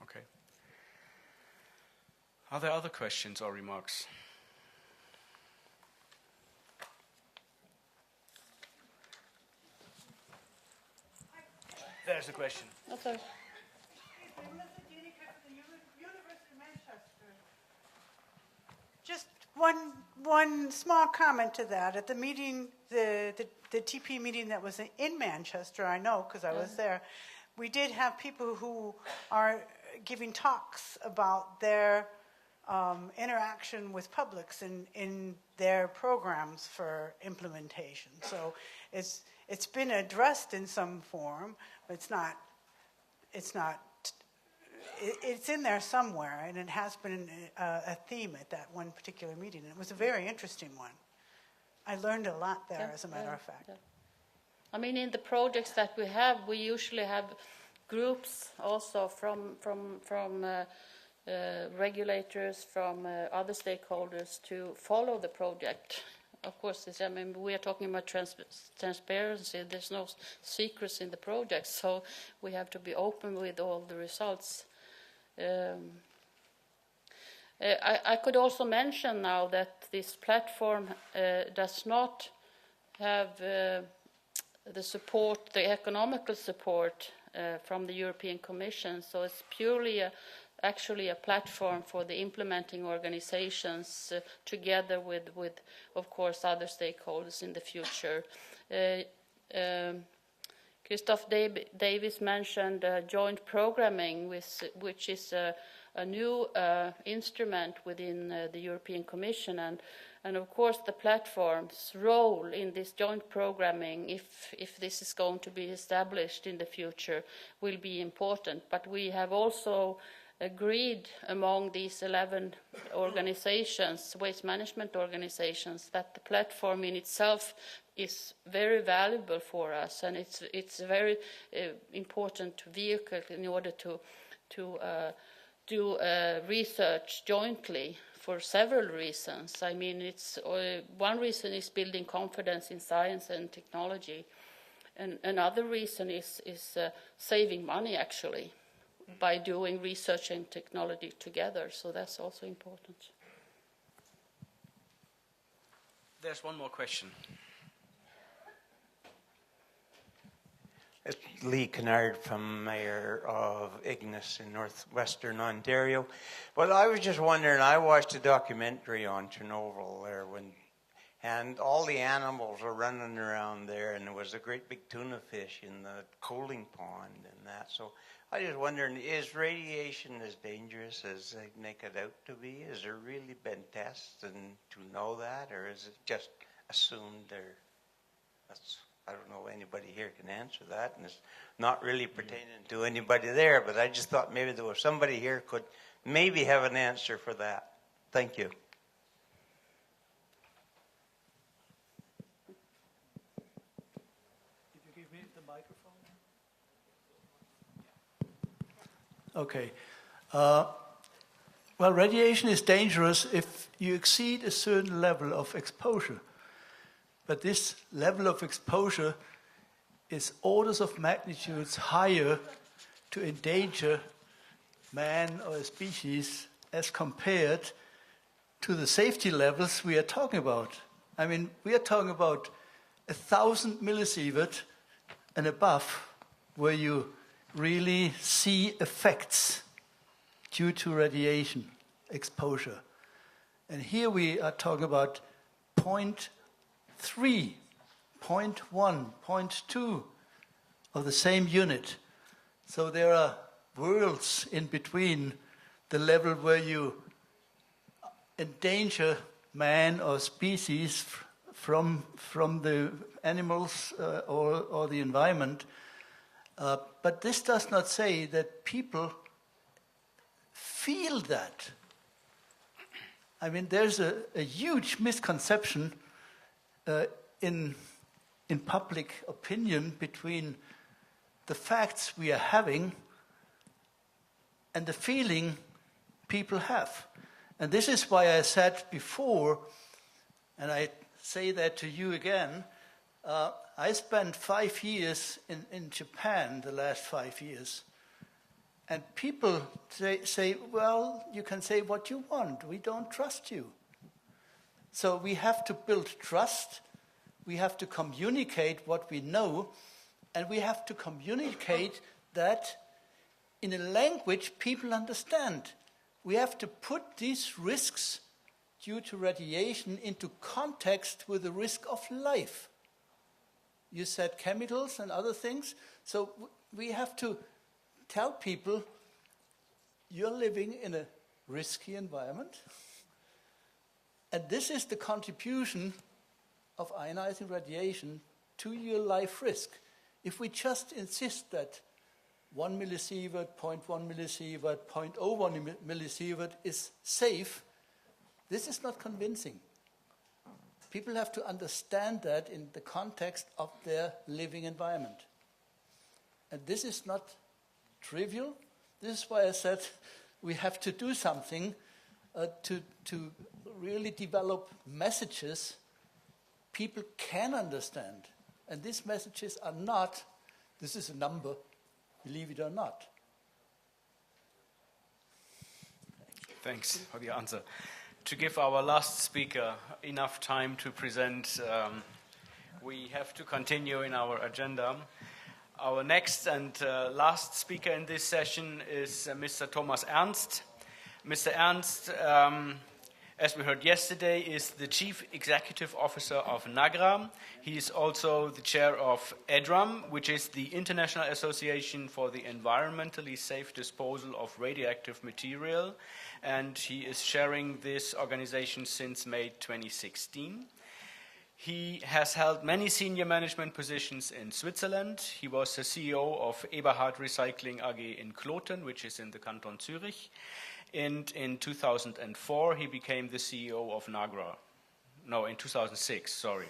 Okay. Are there other questions or remarks? There's a question. Okay. Just one small comment to that. At the meeting, the TP meeting that was in Manchester, I know because I was there, we did have people who are giving talks about their interaction with publics in their programs for implementation. So it's been addressed in some form, but it's in there somewhere, and it has been a theme at that one particular meeting. And it was a very interesting one. I learned a lot there, as a matter of fact. Yeah. I mean, in the projects that we have, we usually have groups also from regulators, from other stakeholders to follow the project. Of course, I mean, we are talking about transparency. There's no secrets in the project, so we have to be open with all the results. I could also mention now that this platform does not have the support, the economical support from the European Commission, so it's purely actually a platform for the implementing organizations together with, of course, other stakeholders in the future. Christoph Davis mentioned joint programming, which is a new instrument within the European Commission, and of course the platform's role in this joint programming, if this is going to be established in the future, will be important. But we have also agreed among these 11 organizations, waste management organizations, that the platform in itself is very valuable for us, and it's a very important vehicle in order to do research jointly for several reasons. I mean, it's one reason is building confidence in science and technology, and another reason is saving money actually by doing research and technology together. So that's also important. There's one more question. It's Lee Kennard from Mayor of Ignis in northwestern Ontario. Well, I was just wondering, I watched a documentary on Chernobyl there and all the animals were running around there, and there was a great big tuna fish in the cooling pond and that. So I was just wondering, is radiation as dangerous as they make it out to be? Has there really been tests and to know that, or is it just assumed there? I don't know anybody here can answer that, and it's not really pertaining to anybody there, but I just thought maybe there was somebody here could maybe have an answer for that. Thank you. Did you give me the microphone? Okay. Well, radiation is dangerous if you exceed a certain level of exposure. But this level of exposure is orders of magnitudes higher to endanger man or a species as compared to the safety levels we are talking about. I mean, we are talking about 1,000 millisievert and above, where you really see effects due to radiation exposure. And here we are talking about 0.3, 0.1, 0.2 of the same unit. So there are worlds in between the level where you endanger man or species from the animals or the environment. But this does not say that people feel that. I mean, there's a huge misconception in public opinion between the facts we are having and the feeling people have. And this is why I said before, and I say that to you again, I spent 5 years in Japan, the last 5 years. And people say, well, you can say what you want. We don't trust you. So we have to build trust. We have to communicate what we know. And we have to communicate that in a language people understand. We have to put these risks due to radiation into context with the risk of life. You said chemicals and other things. So we have to tell people, you're living in a risky environment. And this is the contribution of ionizing radiation to your life risk. If we just insist that 1 millisievert, 0.1 millisievert, 0.01 millisievert is safe, this is not convincing. People have to understand that in the context of their living environment. And this is not trivial. This is why I said we have to do something to really develop messages people can understand. And these messages are not, this is a number, believe it or not. Thanks for the answer. To give our last speaker enough time to present, we have to continue in our agenda. Our next and last speaker in this session is Mr. Thomas Ernst. Mr. Ernst, as we heard yesterday, is the Chief Executive Officer of NAGRA. He is also the chair of EDRAM, which is the International Association for the Environmentally Safe Disposal of Radioactive Material, and he is chairing this organization since May 2016. He has held many senior management positions in Switzerland. He was the CEO of Eberhard Recycling AG in Kloten, which is in the Canton Zurich. And in 2004, he became the CEO of NAGRA. No, in 2006, sorry.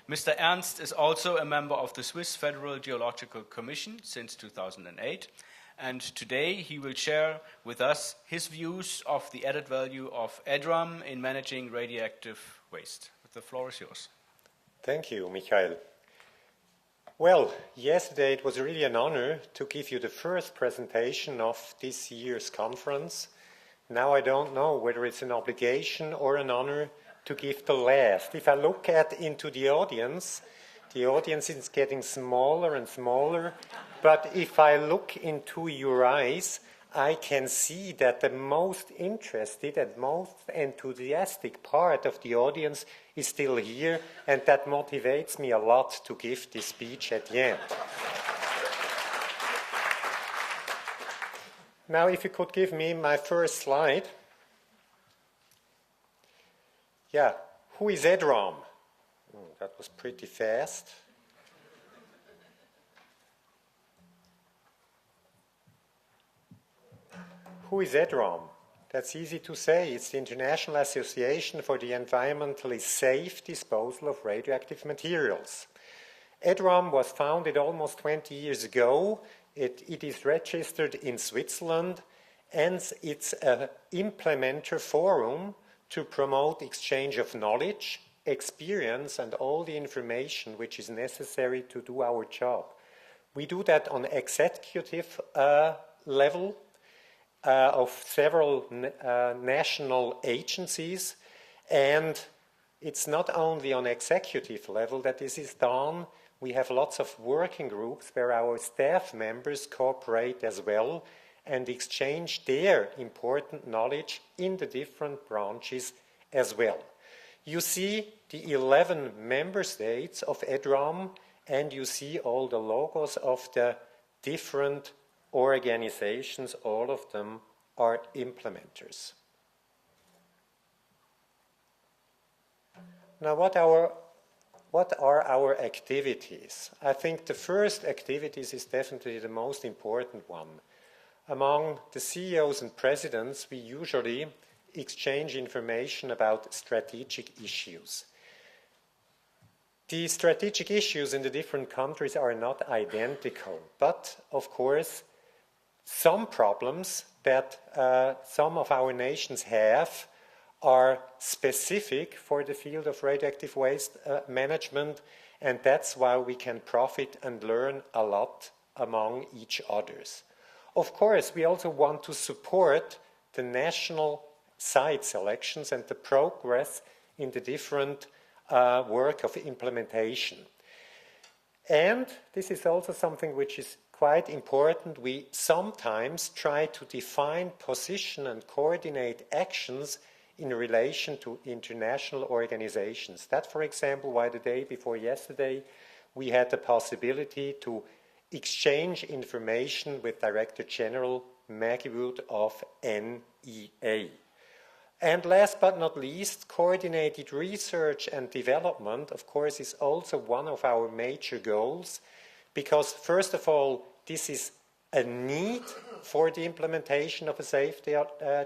Mr. Ernst is also a member of the Swiss Federal Geological Commission since 2008. And today he will share with us his views of the added value of EDRAM in managing radioactive waste. The floor is yours. Thank you, Michael. Well, yesterday it was really an honor to give you the first presentation of this year's conference. Now I don't know whether it's an obligation or an honor to give the last. If I look into the audience is getting smaller and smaller. But if I look into your eyes, I can see that the most interested and most enthusiastic part of the audience is still here, and that motivates me a lot to give this speech at the end. Now, if you could give me my first slide. Yeah, who is EDRAM? That was pretty fast. Who is EDRAM? That's easy to say. It's the International Association for the Environmentally Safe Disposal of Radioactive Materials. EDRAM was founded almost 20 years ago. It is registered in Switzerland, and it's an implementer forum to promote exchange of knowledge, experience, and all the information which is necessary to do our job. We do that on executive level of several national agencies, and it's not only on executive level that this is done. We have lots of working groups where our staff members cooperate as well and exchange their important knowledge in the different branches as well. You see the 11 member states of EDRAM, and you see all the logos of the different organizations. All of them are implementers. Now, what are our activities? I think the first activities is definitely the most important one. Among the CEOs and presidents, we usually exchange information about strategic issues. The strategic issues in the different countries are not identical, but of course, some problems that some of our nations have are specific for the field of radioactive waste management, and that's why we can profit and learn a lot among each others. Of course, we also want to support the national site selections and the progress in the different work of implementation. And this is also something which is quite important. We sometimes try to define, position, and coordinate actions in relation to international organizations. That, for example, why the day before yesterday we had the possibility to exchange information with Director General Maggie Wood of NEA. And last but not least, coordinated research and development, of course, is also one of our major goals, because first of all, this is a need for the implementation of a safe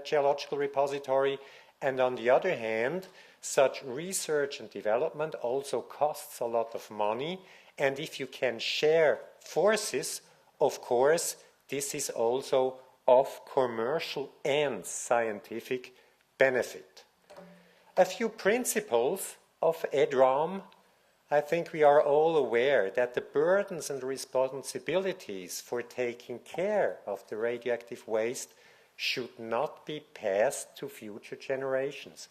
geological repository, and on the other hand, such research and development also costs a lot of money, and if you can share forces, of course, this is also of commercial and scientific benefit. A few principles of EDRAM. I think we are all aware that the burdens and responsibilities for taking care of the radioactive waste should not be passed to future generations.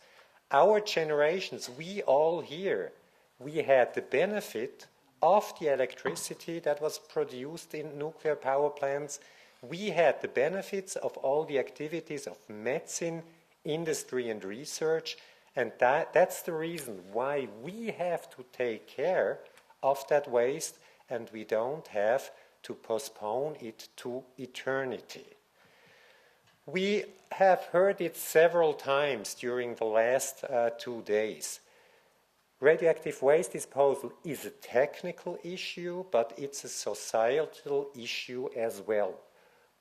Our generations, we all here, we had the benefit of the electricity that was produced in nuclear power plants. We had the benefits of all the activities of medicine, industry and research, and that's the reason why we have to take care of that waste, and we don't have to postpone it to eternity. We have heard it several times during the last 2 days. Radioactive waste disposal is a technical issue, but it's a societal issue as well.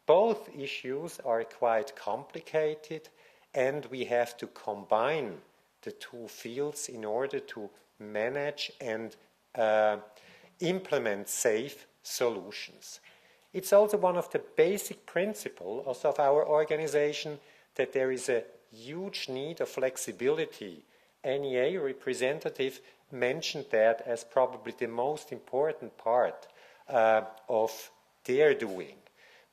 Both issues are quite complicated, and we have to combine the two fields in order to manage and implement safe solutions. It's also one of the basic principles of our organization that there is a huge need of flexibility. NEA representative mentioned that as probably the most important part of their doing.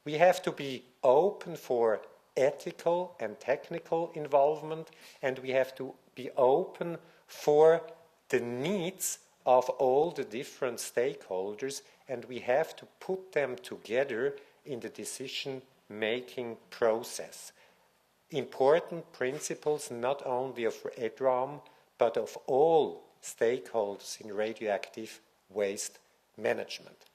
We have to be open for ethical and technical involvement, and we have to be open for the needs of all the different stakeholders, and we have to put them together in the decision-making process. Important principles not only of EDRAM, but of all stakeholders in radioactive waste management.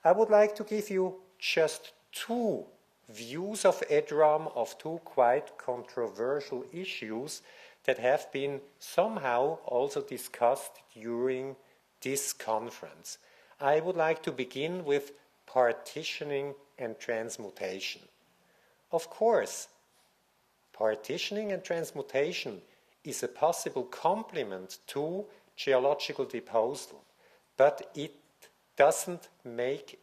I would like to give you just two views of EDRAM of two quite controversial issues that have been somehow also discussed during this conference. I would like to begin with partitioning and transmutation. Of course, partitioning and transmutation is a possible complement to geological disposal, but it does not make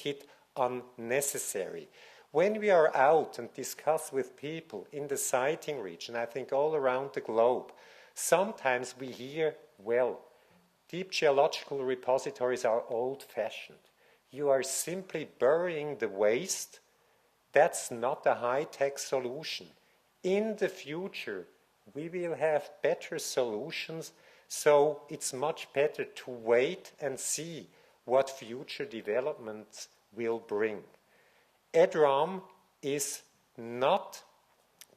it unnecessary. When we are out and discuss with people in the siting region, I think all around the globe, sometimes we hear, well, deep geological repositories are old-fashioned. You are simply burying the waste. That's not a high-tech solution. In the future, we will have better solutions, so it's much better to wait and see what future developments will bring. EDRAM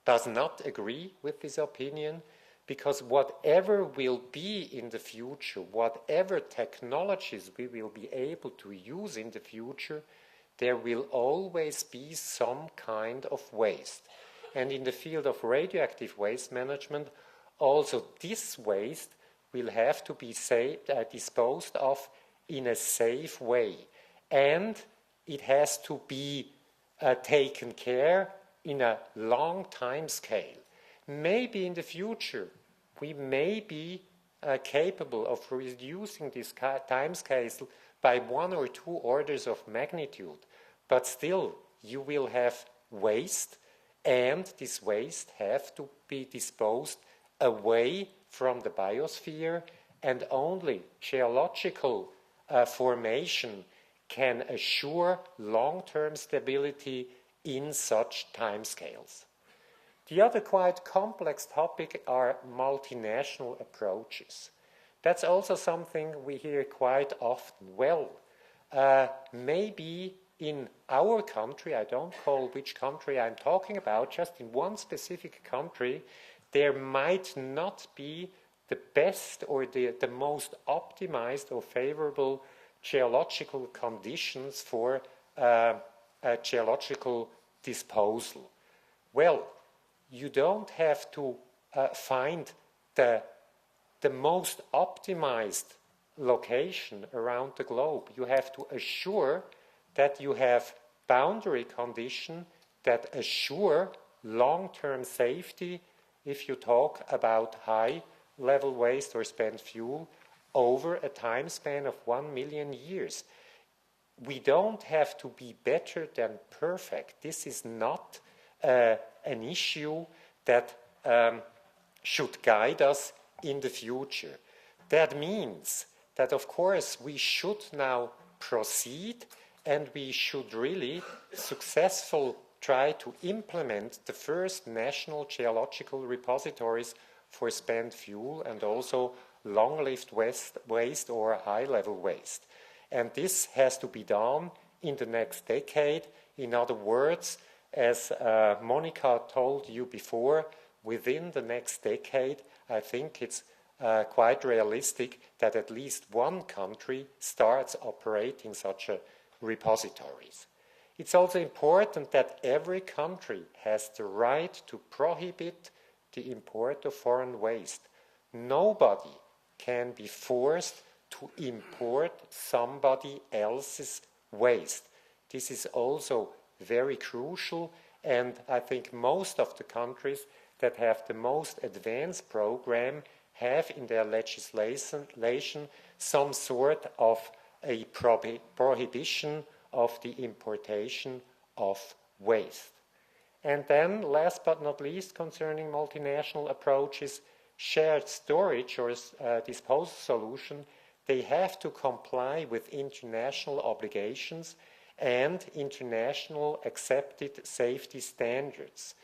does not agree with this opinion, because whatever will be in the future, whatever technologies we will be able to use in the future, there will always be some kind of waste. And in the field of radioactive waste management, also this waste will have to be disposed of in a safe way. And it has to be taken care in a long time scale. Maybe in the future we may be capable of reducing this time scale by 1 or 2 orders of magnitude, but still you will have waste, and this waste have to be disposed away from the biosphere, and only geological formation can assure long-term stability in such timescales. The other quite complex topic are multinational approaches. That's also something we hear quite often. Well, maybe in our country, I don't call which country I'm talking about, just in one specific country, there might not be the best or the most optimized or favorable geological conditions for geological disposal. Well, you don't have to find the most optimized location around the globe. You have to assure that you have boundary conditions that assure long-term safety if you talk about high-level waste or spent fuel over a time span of 1 million years. we don't have to be better than perfect. This is not an issue that should guide us in the future. That means that, of course, we should now proceed and we should really successfully try to implement the first national geological repositories for spent fuel and also long-lived waste or high-level waste. And this has to be done in the next decade. In other words, as Monica told you before, within the next decade, I think it's quite realistic that at least one country starts operating such a repositories. It's also important that every country has the right to prohibit the import of foreign waste. Nobody can be forced to import somebody else's waste. This is also very crucial, and I think most of the countries that have the most advanced program have in their legislation some sort of a prohibition of the importation of waste. And then, last but not least, concerning multinational approaches, shared storage or disposal solution, they have to comply with international obligations and international accepted safety standards.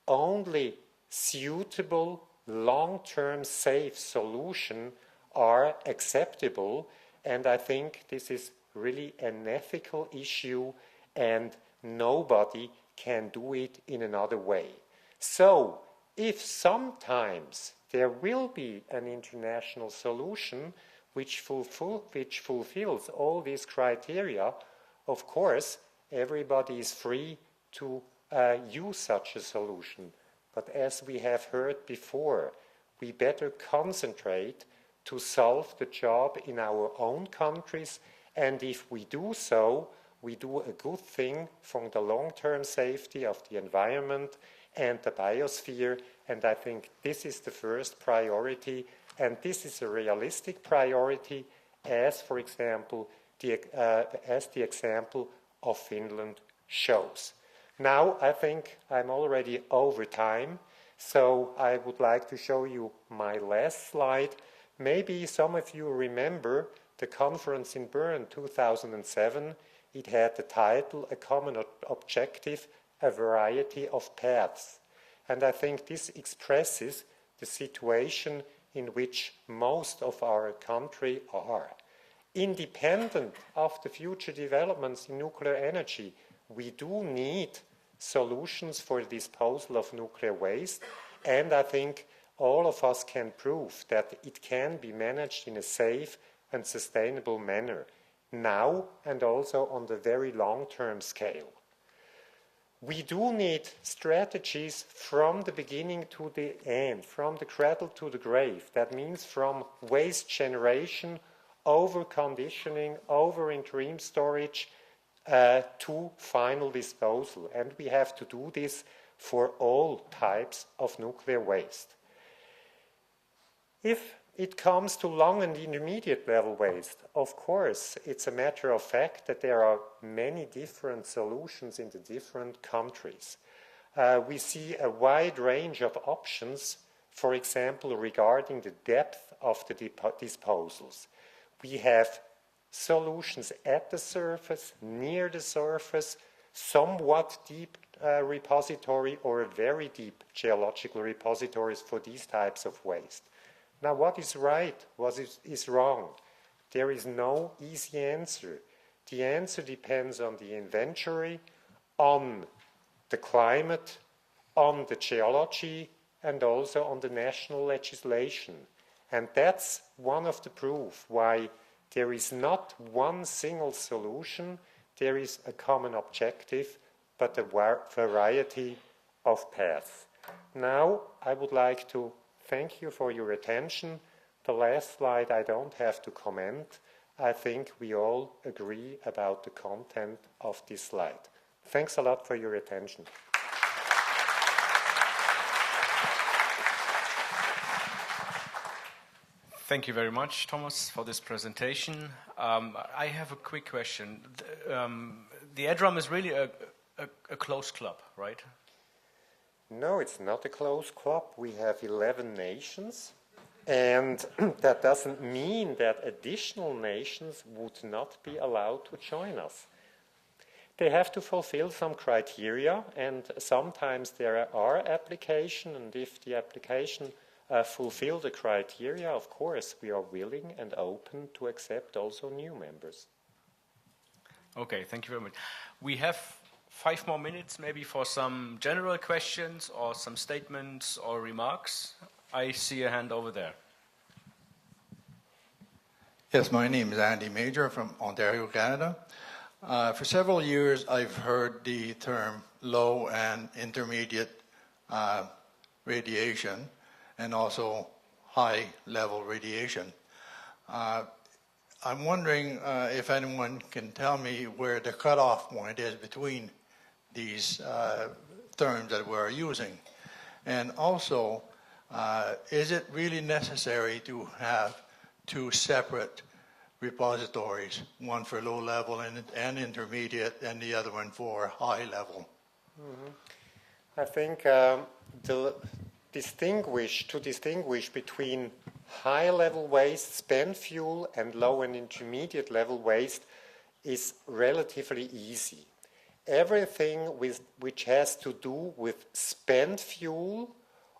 Only suitable, long-term safe solutions are acceptable, and I think this is really an ethical issue and nobody can do it in another way. So, if sometimes there will be an international solution which fulfills all these criteria, of course, everybody is free to use such a solution. But as we have heard before, we better concentrate to solve the job in our own countries, and if we do so, we do a good thing for the long-term safety of the environment and the biosphere, and I think this is the first priority, and this is a realistic priority, as, for example, the example of Finland shows. Now, I think I'm already over time, so I would like to show you my last slide. Maybe some of you remember the conference in Bern 2007. It had the title, A Common Objective, a Variety of Paths. And I think this expresses the situation in which most of our country are. Independent of the future developments in nuclear energy, we do need solutions for the disposal of nuclear waste, and I think all of us can prove that it can be managed in a safe and sustainable manner, now and also on the very long-term scale. We do need strategies from the beginning to the end, from the cradle to the grave. That means from waste generation, over conditioning, over interim storage, to final disposal. And we have to do this for all types of nuclear waste. If it comes to long and intermediate level waste, of course, it's a matter of fact that there are many different solutions in the different countries. We see a wide range of options, for example, regarding the depth of the disposals. We have solutions at the surface, near the surface, somewhat deep repository or very deep geological repositories for these types of waste. Now, what is right, what is wrong? There is no easy answer. The answer depends on the inventory, on the climate, on the geology, and also on the national legislation. And that's one of the proof why there is not one single solution, there is a common objective, but a variety of paths. Now, I would like to thank you for your attention. The last slide I don't have to comment. I think we all agree about the content of this slide. Thanks a lot for your attention. Thank you very much, Thomas, for this presentation. I have a quick question. The EDRAM is really a closed club, right? No, it's not a closed club. We have 11 nations, and that doesn't mean that additional nations would not be allowed to join us. They have to fulfill some criteria, and sometimes there are applications, and if the application fulfill the criteria, of course, we are willing and open to accept also new members. Okay, thank you very much. We have 5 more minutes maybe for some general questions or some statements or remarks. I see a hand over there. Yes, my name is Andy Major from Ontario, Canada. For several years, I've heard the term low and intermediate radiation and also high-level radiation. I'm wondering if anyone can tell me where the cutoff point is between these terms that we're using. And also, is it really necessary to have 2 separate repositories, one for low level and intermediate, and the other one for high level? I think to distinguish between high level waste, spent fuel, and low and intermediate level waste is relatively easy. Everything which has to do with spent fuel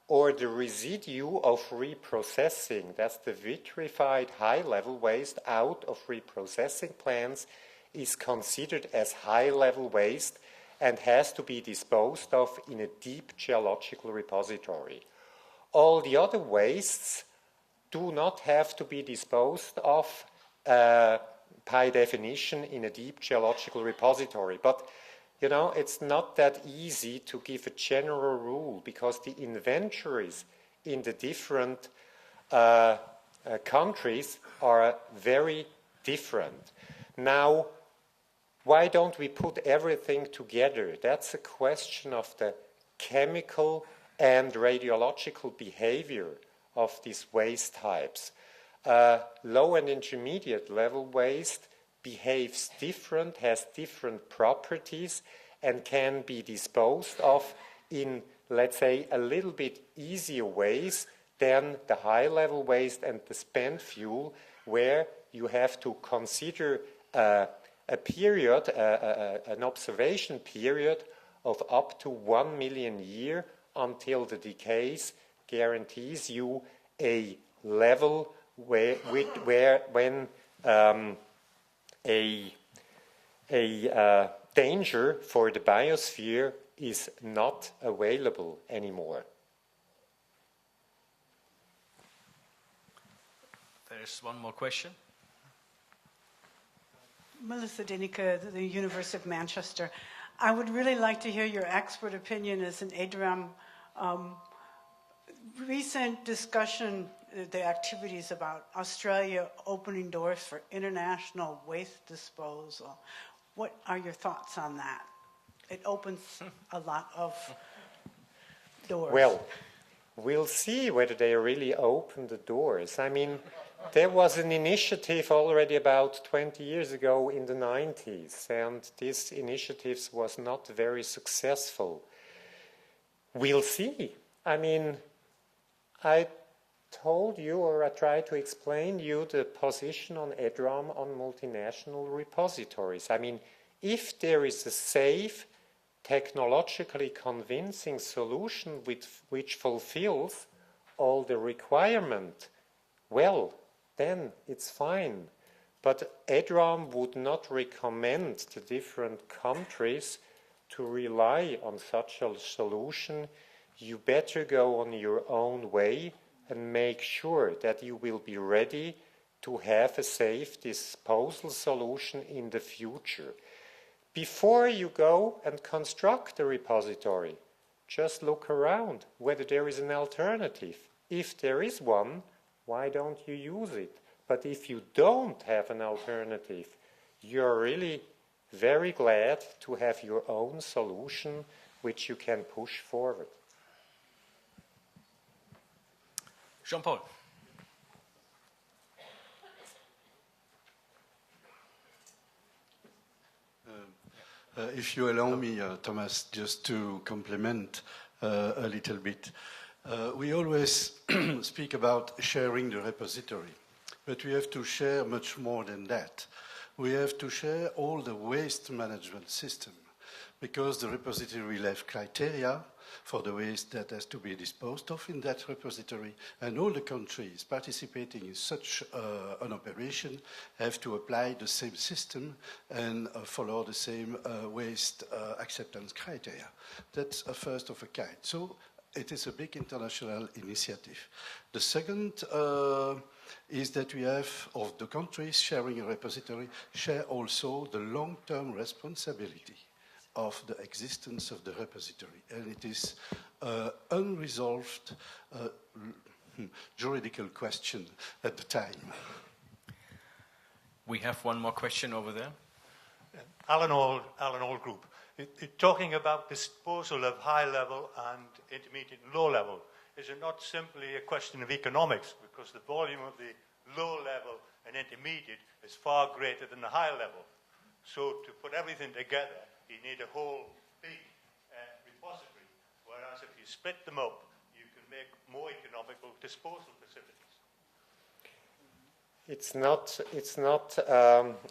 or the residue of reprocessing, that's the vitrified high-level waste out of reprocessing plants, is considered as high-level waste and has to be disposed of in a deep geological repository. All the other wastes do not have to be disposed of by definition in a deep geological repository. But you know, it's not that easy to give a general rule because the inventories in the different countries are very different. Now, why don't we put everything together? That's a question of the chemical and radiological behavior of these waste types. Low and intermediate level waste behaves different, has different properties, and can be disposed of in, let's say, a little bit easier ways than the high-level waste and the spent fuel, where you have to consider a period, an observation period of up to 1 million years until the decays guarantees you a level when a danger for the biosphere is not available anymore. There's one more question. Melissa Dinica, the University of Manchester. I would really like to hear your expert opinion as an ADRAM. Recent discussion, the activities about Australia opening doors for international waste disposal. What are your thoughts on that? It opens a lot of doors. Well, we'll see whether they really open the doors. I mean, there was an initiative already about 20 years ago in the 90s, and this initiative was not very successful. We'll see. I mean, I told you, or I tried to explain you, the position on EDRAM on multinational repositories. I mean, if there is a safe, technologically convincing solution which fulfills all the requirement, well, then it's fine. But EDRAM would not recommend the different countries to rely on such a solution. You better go on your own way and make sure that you will be ready to have a safe disposal solution in the future. Before you go and construct a repository, just look around whether there is an alternative. If there is one, why don't you use it? But if you don't have an alternative, you're really very glad to have your own solution which you can push forward. Jean-Paul. If you allow me, Thomas, just to complement a little bit. We always speak about sharing the repository, but we have to share much more than that. We have to share all the waste management system, because the repository will have criteria for the waste that has to be disposed of in that repository, and all the countries participating in such an operation have to apply the same system and follow the same waste acceptance criteria. That's a first of a kind. So it is a big international initiative. The second is that we have, of the countries sharing a repository, share also the long-term responsibility of the existence of the repository. And it is an unresolved juridical question at the time. We have one more question over there. Alan Old Group. Talking about disposal of high level and intermediate and low level, is it not simply a question of economics? Because the volume of the low level and intermediate is far greater than the high level. So to put everything together, you need a whole big repository, whereas if you split them up, you can make more economical disposal facilities. It's not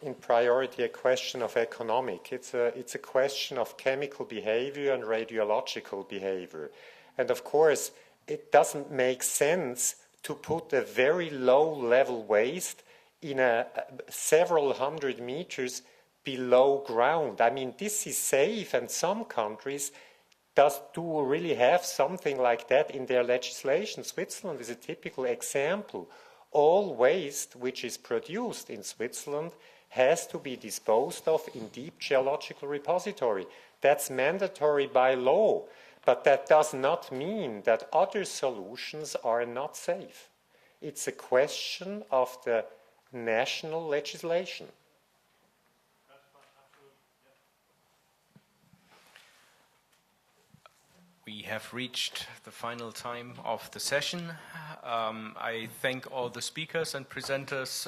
in priority a question of economic. It's a question of chemical behavior and radiological behavior. And of course, it doesn't make sense to put a very low-level waste in several hundred meters below ground. I mean, this is safe, and some countries do really have something like that in their legislation. Switzerland is a typical example. All waste which is produced in Switzerland has to be disposed of in deep geological repository. That's mandatory by law, but that does not mean that other solutions are not safe. It's a question of the national legislation. We have reached the final time of the session. I thank all the speakers and presenters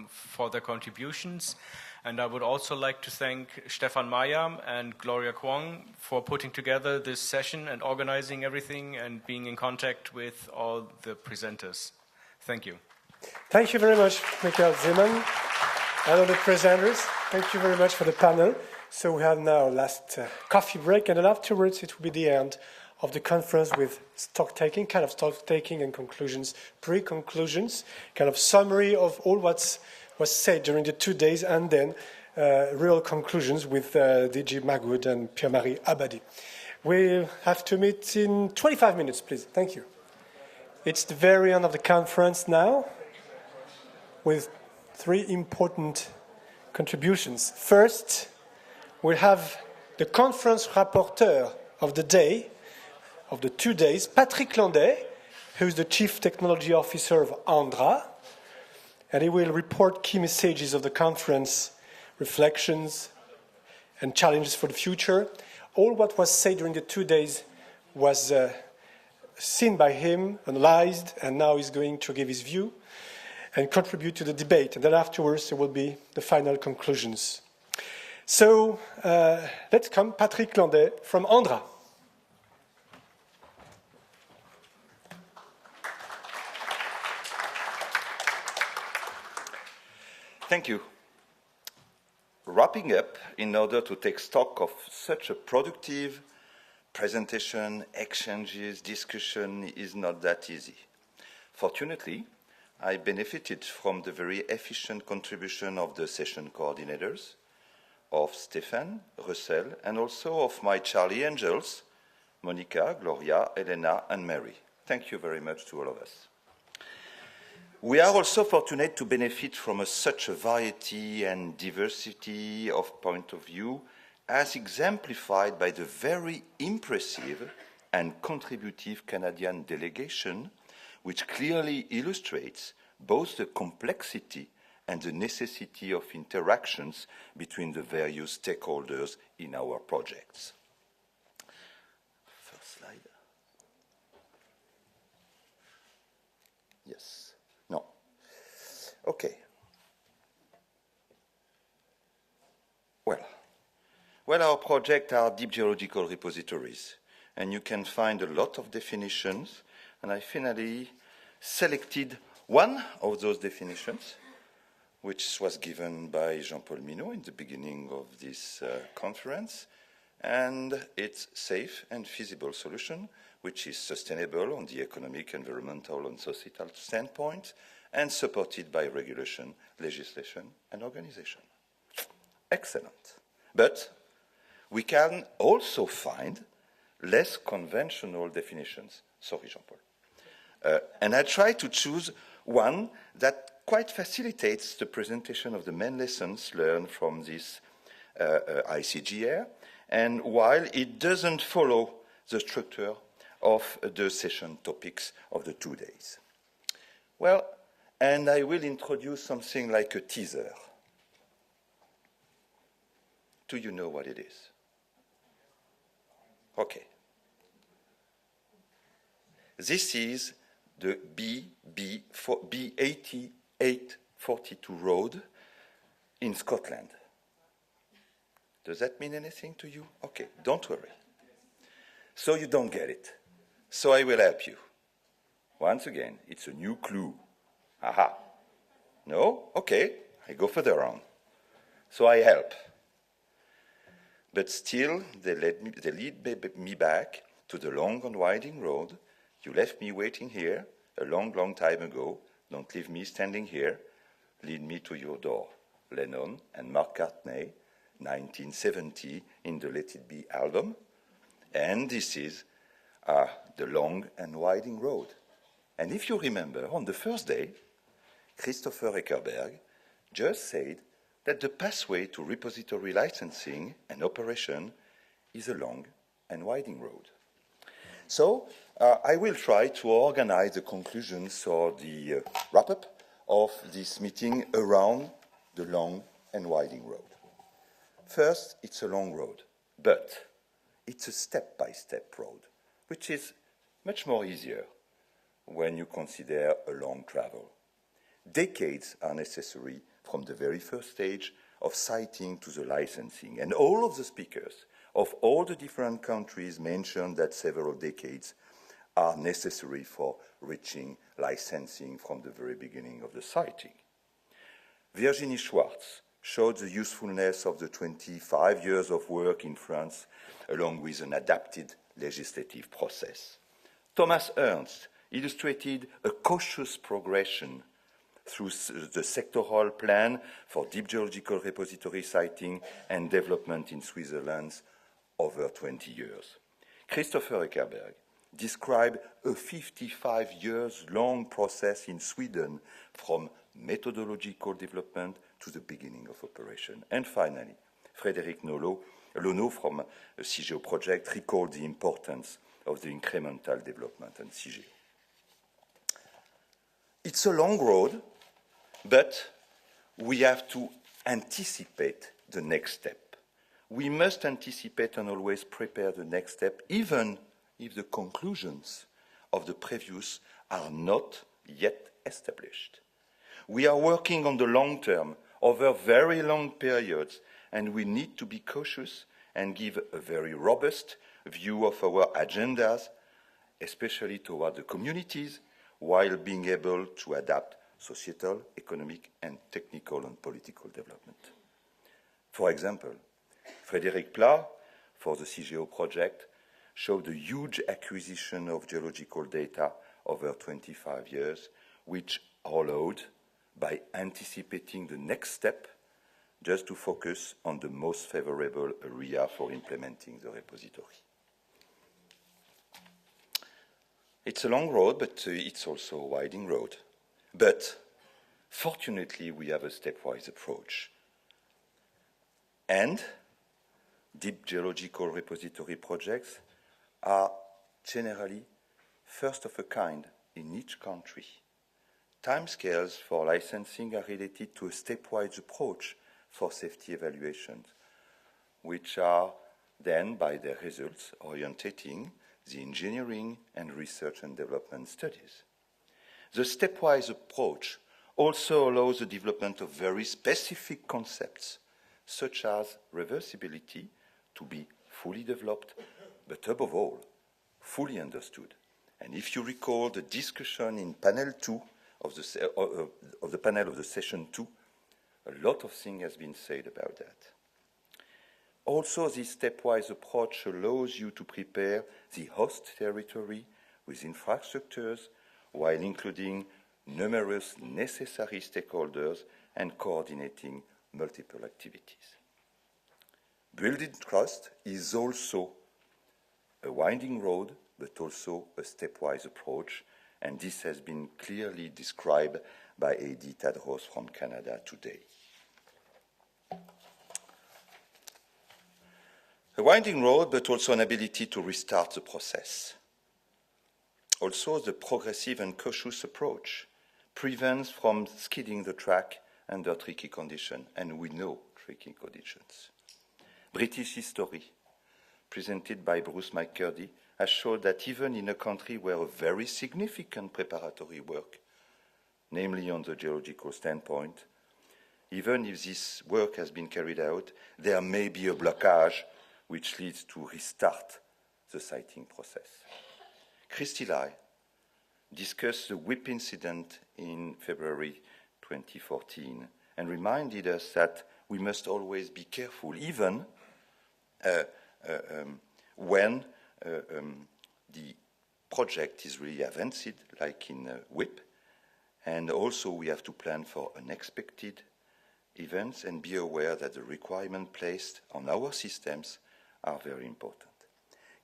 for their contributions. And I would also like to thank Stefan Meyer and Gloria Kwong for putting together this session and organizing everything and being in contact with all the presenters. Thank you. Thank you very much, Michael Zeman, and all the presenters. Thank you very much for the panel. So we have now last coffee break, and then afterwards it will be the end of the conference with stock-taking, kind of stock-taking and conclusions, pre-conclusions, kind of summary of all what was said during the 2 days, and then real conclusions with DG Magoud and Pierre-Marie Abadi. We have to meet in 25 minutes, please. Thank you. It's the very end of the conference now, with 3 important contributions. First, we have the conference rapporteur of the day, of the 2 days, Patrick Landais, who is the Chief Technology Officer of ANDRA, and he will report key messages of the conference, reflections, and challenges for the future. All what was said during the 2 days was seen by him, analyzed, and now he's going to give his view and contribute to the debate. And then afterwards, there will be the final conclusions. So let's come, Patrick Landais from ANDRA. Thank you. Wrapping up, in order to take stock of such a productive presentation, exchanges, discussion is not that easy. Fortunately, I benefited from the very efficient contribution of the session coordinators, of Stefan, Russell, and also of my Charlie Angels, Monica, Gloria, Elena, and Mary. Thank you very much to all of us. We are also fortunate to benefit from such a variety and diversity of point of view, as exemplified by the very impressive and contributive Canadian delegation, which clearly illustrates both the complexity and the necessity of interactions between the various stakeholders in our projects. First slide. Yes. No. Okay. Well, Well, our project are deep geological repositories, and you can find a lot of definitions, and I finally selected one of those definitions, which was given by Jean-Paul Minot in the beginning of this conference, and it's safe and feasible solution, which is sustainable on the economic, environmental, and societal standpoint, and supported by regulation, legislation, and organization. Excellent. But we can also find less conventional definitions. Sorry, Jean-Paul. And I try to choose one that quite facilitates the presentation of the main lessons learned from this ICGR, and while it doesn't follow the structure of the session topics of the 2 days. Well, and I will introduce something like a teaser. Do you know what it is? Okay. This is the B8842 road in Scotland. Does that mean anything to you? Okay, don't worry. So you don't get it. So I will help you. Once again, it's a new clue. Aha. No? Okay, I go further on. So I help. But still, they lead me back to the long and winding road. You left me waiting here a long, long time ago. Don't leave me standing here. Lead me to your door. Lennon and McCartney, 1970, in the Let It Be album. And this is the long and winding road. And if you remember, on the first day, Christopher Eckerberg just said that the pathway to repository licensing and operation is a long and winding road. So I will try to organize the conclusions or the wrap-up of this meeting around the long and winding road. First, it's a long road, but it's a step-by-step road, which is much more easier when you consider a long travel. Decades are necessary from the very first stage of siting to the licensing, and all of the speakers of all the different countries mentioned that several decades are necessary for reaching licensing from the very beginning of the siting. Virginie Schwartz showed the usefulness of the 25 years of work in France along with an adapted legislative process. Thomas Ernst illustrated a cautious progression through the sectoral plan for deep geological repository siting and development in Switzerland over 20 years. Christopher Eckerberg described a 55 years long process in Sweden from methodological development to the beginning of operation. And finally, Frédéric Lono from the CGO project recalled the importance of the incremental development in CGO. It's a long road, but we have to anticipate the next step. We must anticipate and always prepare the next step, even if the conclusions of the previous are not yet established. We are working on the long term, over very long periods, and we need to be cautious and give a very robust view of our agendas, especially toward the communities, while being able to adapt societal, economic, and technical and political development. For example, Frédéric Plat, for the CGO project, showed the huge acquisition of geological data over 25 years, which allowed, by anticipating the next step, just to focus on the most favorable area for implementing the repository. It's a long road, but it's also a winding road. But fortunately, we have a stepwise approach. And deep geological repository projects are generally first of a kind in each country. Timescales for licensing are related to a stepwise approach for safety evaluations, which are then, by their results, orientating the engineering and research and development studies. The stepwise approach also allows the development of very specific concepts, such as reversibility, to be fully developed, but above all, fully understood. And if you recall the discussion in panel 2 of the panel of the session 2, a lot of things has been said about that. Also, this stepwise approach allows you to prepare the host territory with infrastructures while including numerous necessary stakeholders and coordinating multiple activities. Building trust is also a winding road, but also a stepwise approach, and this has been clearly described by Edith Tadros from Canada today. A winding road, but also an ability to restart the process. Also, the progressive and cautious approach prevents from skidding the track under tricky conditions, and we know tricky conditions. British history, presented by Bruce McCurdy, has shown that even in a country where a very significant preparatory work, namely on the geological standpoint, even if this work has been carried out, there may be a blockage which leads to restart the siting process. Christy Lai discussed the WIP incident in February 2014 and reminded us that we must always be careful, even when the project is really advanced, like in WIP, and also we have to plan for unexpected events and be aware that the requirements placed on our systems are very important.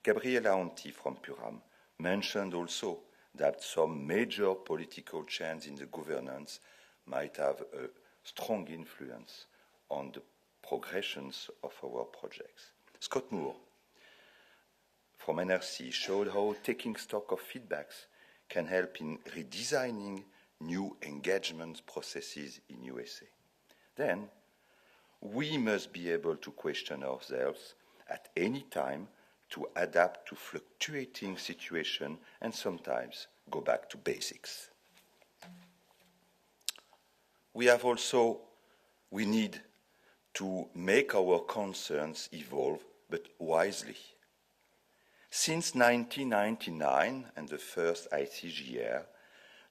Gabriela Onti from Puram mentioned also that some major political change in the governance might have a strong influence on the progressions of our projects. Scott Moore from NRC showed how taking stock of feedbacks can help in redesigning new engagement processes in USA. Then, we must be able to question ourselves at any time to adapt to fluctuating situations and sometimes go back to basics. We need to make our concerns evolve, but wisely. Since 1999 and the first ICGR,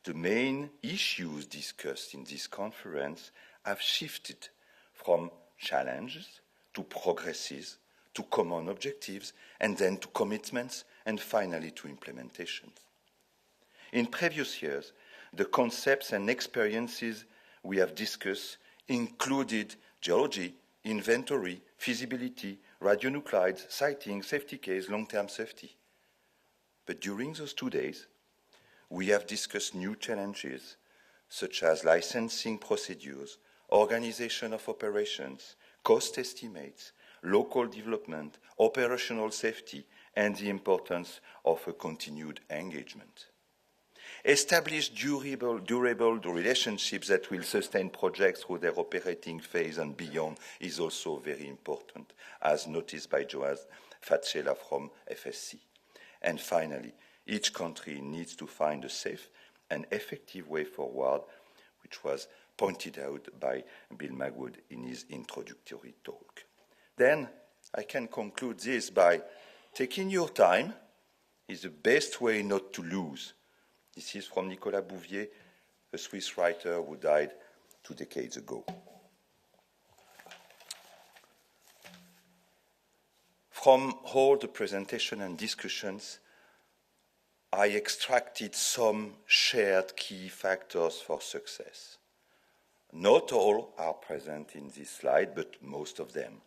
the main issues discussed in this conference have shifted from challenges to progresses, to common objectives, and then to commitments, and finally to implementations. In previous years, the concepts and experiences we have discussed included geology, inventory, feasibility, radionuclides, siting, safety case, long-term safety. But during those 2 days, we have discussed new challenges, such as licensing procedures, organization of operations, cost estimates, local development, operational safety, and the importance of a continued engagement. Establish durable relationships that will sustain projects through their operating phase and beyond is also very important, as noticed by Joaz Fatshela from FSC. And finally, each country needs to find a safe and effective way forward, which was pointed out by Bill Magwood in his introductory talk. Then I can conclude this by taking your time is the best way not to lose. This is from Nicolas Bouvier, a Swiss writer who died 2 decades ago. From all the presentation and discussions, I extracted some shared key factors for success. Not all are present in this slide, but most of them.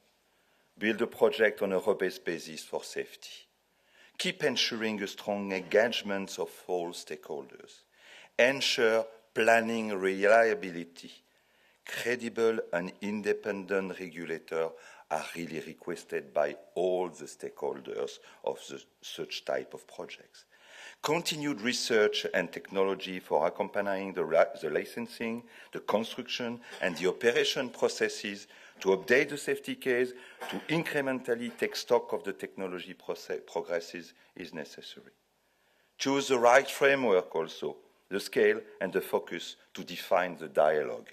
Build a project on a robust basis for safety. Keep ensuring a strong engagement of all stakeholders. Ensure planning reliability. Credible and independent regulators are really requested by all the stakeholders of such type of projects. Continued research and technology for accompanying the licensing, the construction, and the operation processes to update the safety case, to incrementally take stock of the technology progresses is necessary. Choose the right framework also, the scale and the focus to define the dialogue.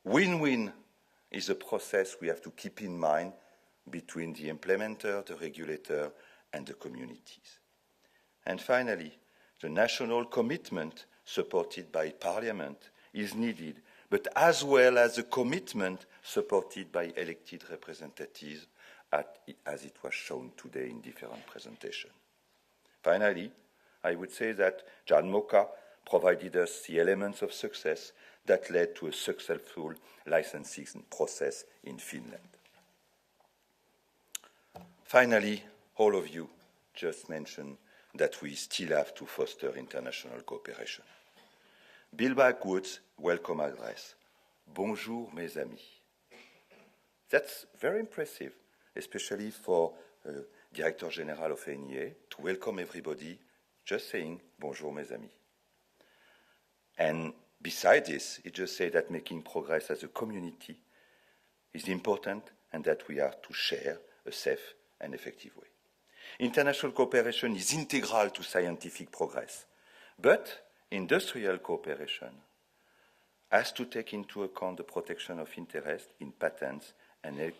Win-win is a process we have to keep in mind between the implementer, the regulator, and the communities. And finally, the national commitment supported by Parliament is needed, but as well as a commitment supported by elected representatives, as it was shown today in different presentations. Finally, I would say that Jan Moka provided us the elements of success that led to a successful licensing process in Finland. Finally, all of you just mentioned that we still have to foster international cooperation. Bill Backwood's welcome address, Bonjour mes amis. That's very impressive, especially for Director General of NEA, to welcome everybody just saying Bonjour mes amis. And beside this, it just says that making progress as a community is important and that we are to share a safe and effective way. International cooperation is integral to scientific progress, but industrial cooperation has to take into account the protection of interest in patents and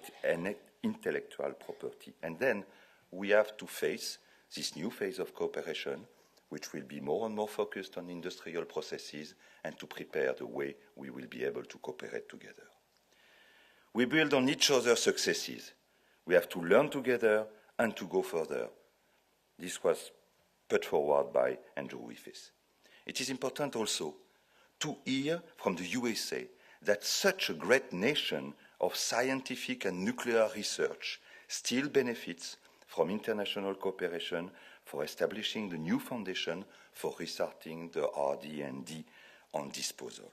intellectual property. And then we have to face this new phase of cooperation, which will be more and more focused on industrial processes and to prepare the way we will be able to cooperate together. We build on each other's successes. We have to learn together and to go further. This was put forward by Andrew Wiffis. It is important also to hear from the USA that such a great nation of scientific and nuclear research still benefits from international cooperation for establishing the new foundation for restarting the RD&D on disposal.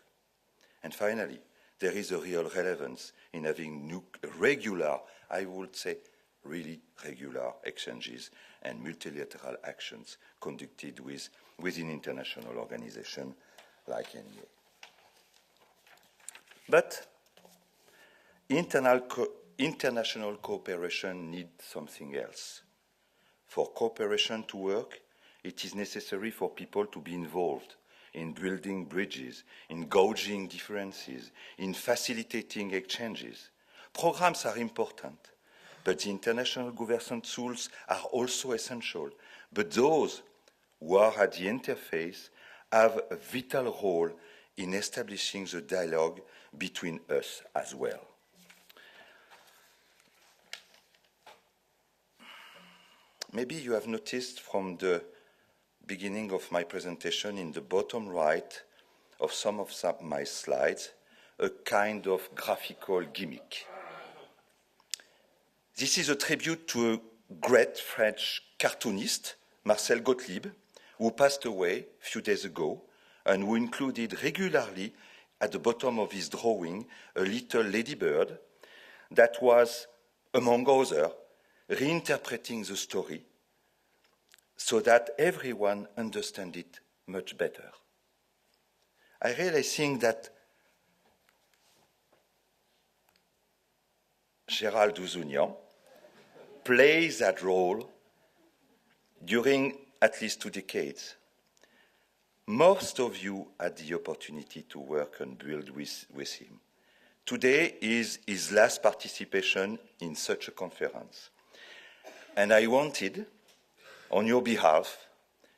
And finally, there is a real relevance in having regular, I would say, really regular exchanges and multilateral actions conducted within international organizations like NEA. But international cooperation needs something else. For cooperation to work, it is necessary for people to be involved in building bridges, in gauging differences, in facilitating exchanges. Programs are important, but the international governance tools are also essential. But those who are at the interface have a vital role in establishing the dialogue between us as well. Maybe you have noticed from the beginning of my presentation in the bottom right of some of my slides a kind of graphical gimmick. This is a tribute to a great French cartoonist, Marcel Gottlieb, who passed away a few days ago and who included regularly at the bottom of his drawing a little ladybird that was, among others, reinterpreting the story so that everyone understands it much better. I really think that Gérald Ouzounian plays that role during at least 2 decades. Most of you had the opportunity to work and build with him. Today is his last participation in such a conference. And I wanted, on your behalf,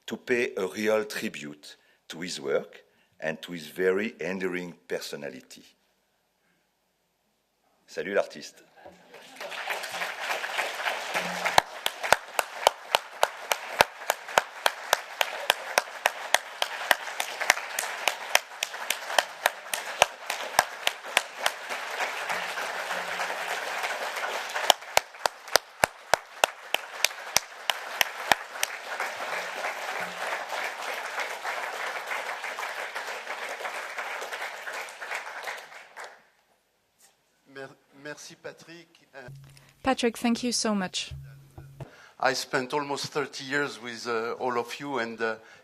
to pay a real tribute to his work and to his very enduring personality. Salut l'artiste. Merci, Patrick. Patrick, thank you so much. I spent almost 30 years with all of you, and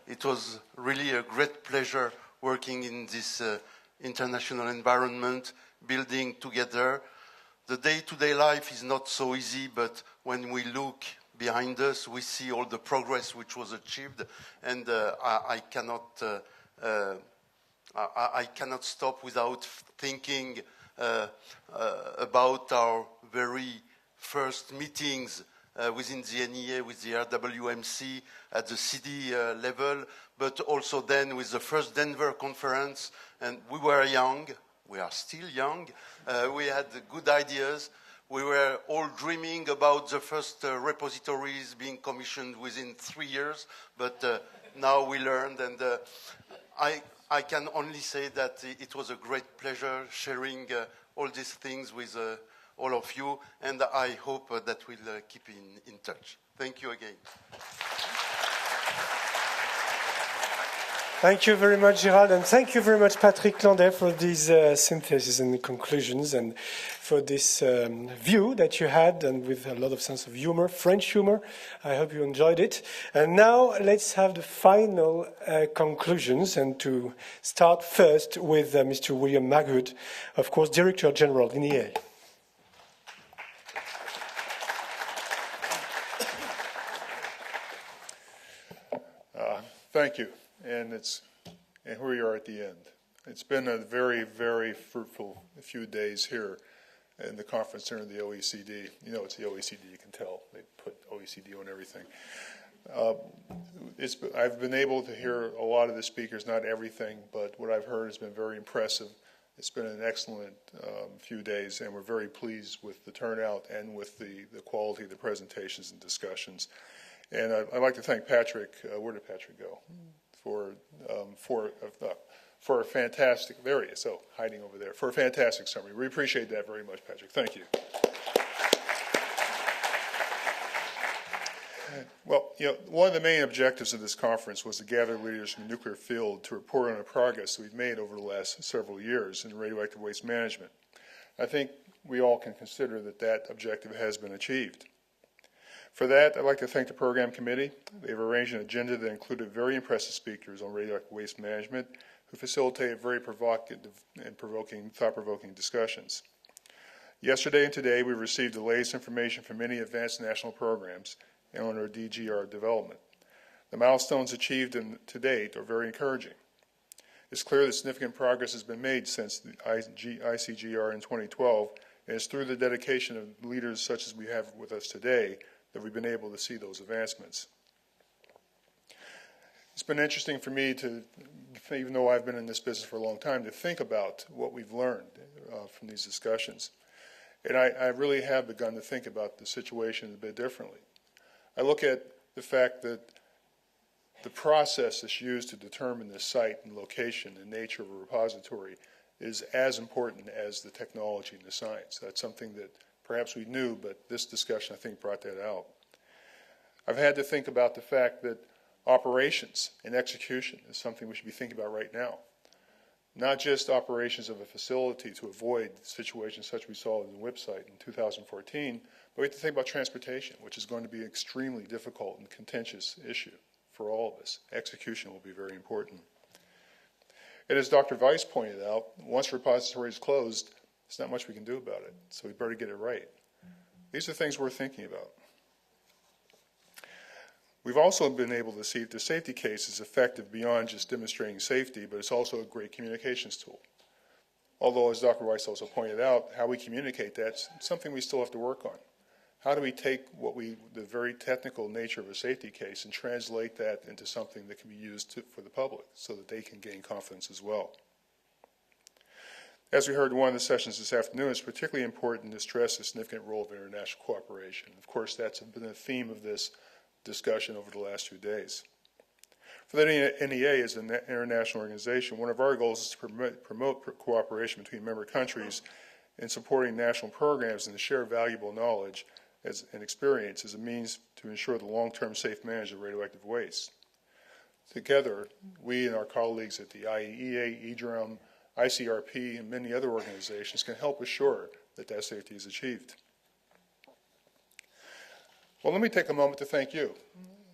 it was really a great pleasure working in this international environment, building together. The day-to-day life is not so easy, but when we look behind us, we see all the progress which was achieved, and I cannot stop without thinking about our very first meetings within the NEA with the RWMC at the CD level, but also then with the first Denver conference. And we were young. We are still young. We had good ideas. We were all dreaming about the first repositories being commissioned within 3 years, but now we learned, and I can only say that it was a great pleasure sharing all these things with all of you, and I hope that we'll keep in touch. Thank you again. Thank you very much, Gerald, and thank you very much, Patrick Landet, for these syntheses and conclusions, and for this view that you had, and with a lot of sense of humor, French humor. I hope you enjoyed it. And now let's have the final conclusions, and to start first with Mr. William Maghood, of course, Director General, NEA. Thank you. And here we are at the end. It's been a very, very fruitful few days here in the conference center of the OECD. You know, it's the OECD, you can tell. They put OECD on everything. I've been able to hear a lot of the speakers, not everything, but what I've heard has been very impressive. It's been an excellent few days, and we're very pleased with the turnout and with the quality of the presentations and discussions. And I'd like to thank Patrick. Where did Patrick go? For a fantastic, there he is, so hiding over there, for a fantastic summary. We appreciate that very much, Patrick. Thank you. Well, you know, one of the main objectives of this conference was to gather leaders from the nuclear field to report on the progress that we've made over the last several years in radioactive waste management. I think we all can consider that that objective has been achieved. For that, I'd like to thank the program committee. They've arranged an agenda that included very impressive speakers on radioactive waste management who facilitated very provocative and thought-provoking discussions. Yesterday and today, we received the latest information from many advanced national programs and on our DGR development. The milestones achieved to date are very encouraging. It's clear that significant progress has been made since the ICGR in 2012, and it's through the dedication of leaders such as we have with us today that we've been able to see those advancements. It's been interesting for me to, even though I've been in this business for a long time, to think about what we've learned from these discussions. And I really have begun to think about the situation a bit differently. I look at the fact that the process that's used to determine the site and location and nature of a repository is as important as the technology and the science. That's something that perhaps we knew, but this discussion, I think, brought that out. I've had to think about the fact that operations and execution is something we should be thinking about right now. Not just operations of a facility to avoid situations such as we saw in the WIP site in 2014, but we have to think about transportation, which is going to be an extremely difficult and contentious issue for all of us. Execution will be very important. And as Dr. Weiss pointed out, once a repository is closed, there's not much we can do about it, so we better get it right. These are things we're thinking about. We've also been able to see that the safety case is effective beyond just demonstrating safety, but it's also a great communications tool. Although, as Dr. Weiss also pointed out, how we communicate that's something we still have to work on. How do we take the very technical nature of a safety case and translate that into something that can be used for the public so that they can gain confidence as well? As we heard in one of the sessions this afternoon, it's particularly important to stress the significant role of international cooperation. Of course, that's been the theme of this discussion over the last few days. For the NEA as an international organization, one of our goals is to promote cooperation between member countries in supporting national programs and to share valuable knowledge and experience as a means to ensure the long-term safe management of radioactive waste. Together, we and our colleagues at the IAEA, EDRUM, ICRP, and many other organizations can help assure that that safety is achieved. Well, let me take a moment to thank you.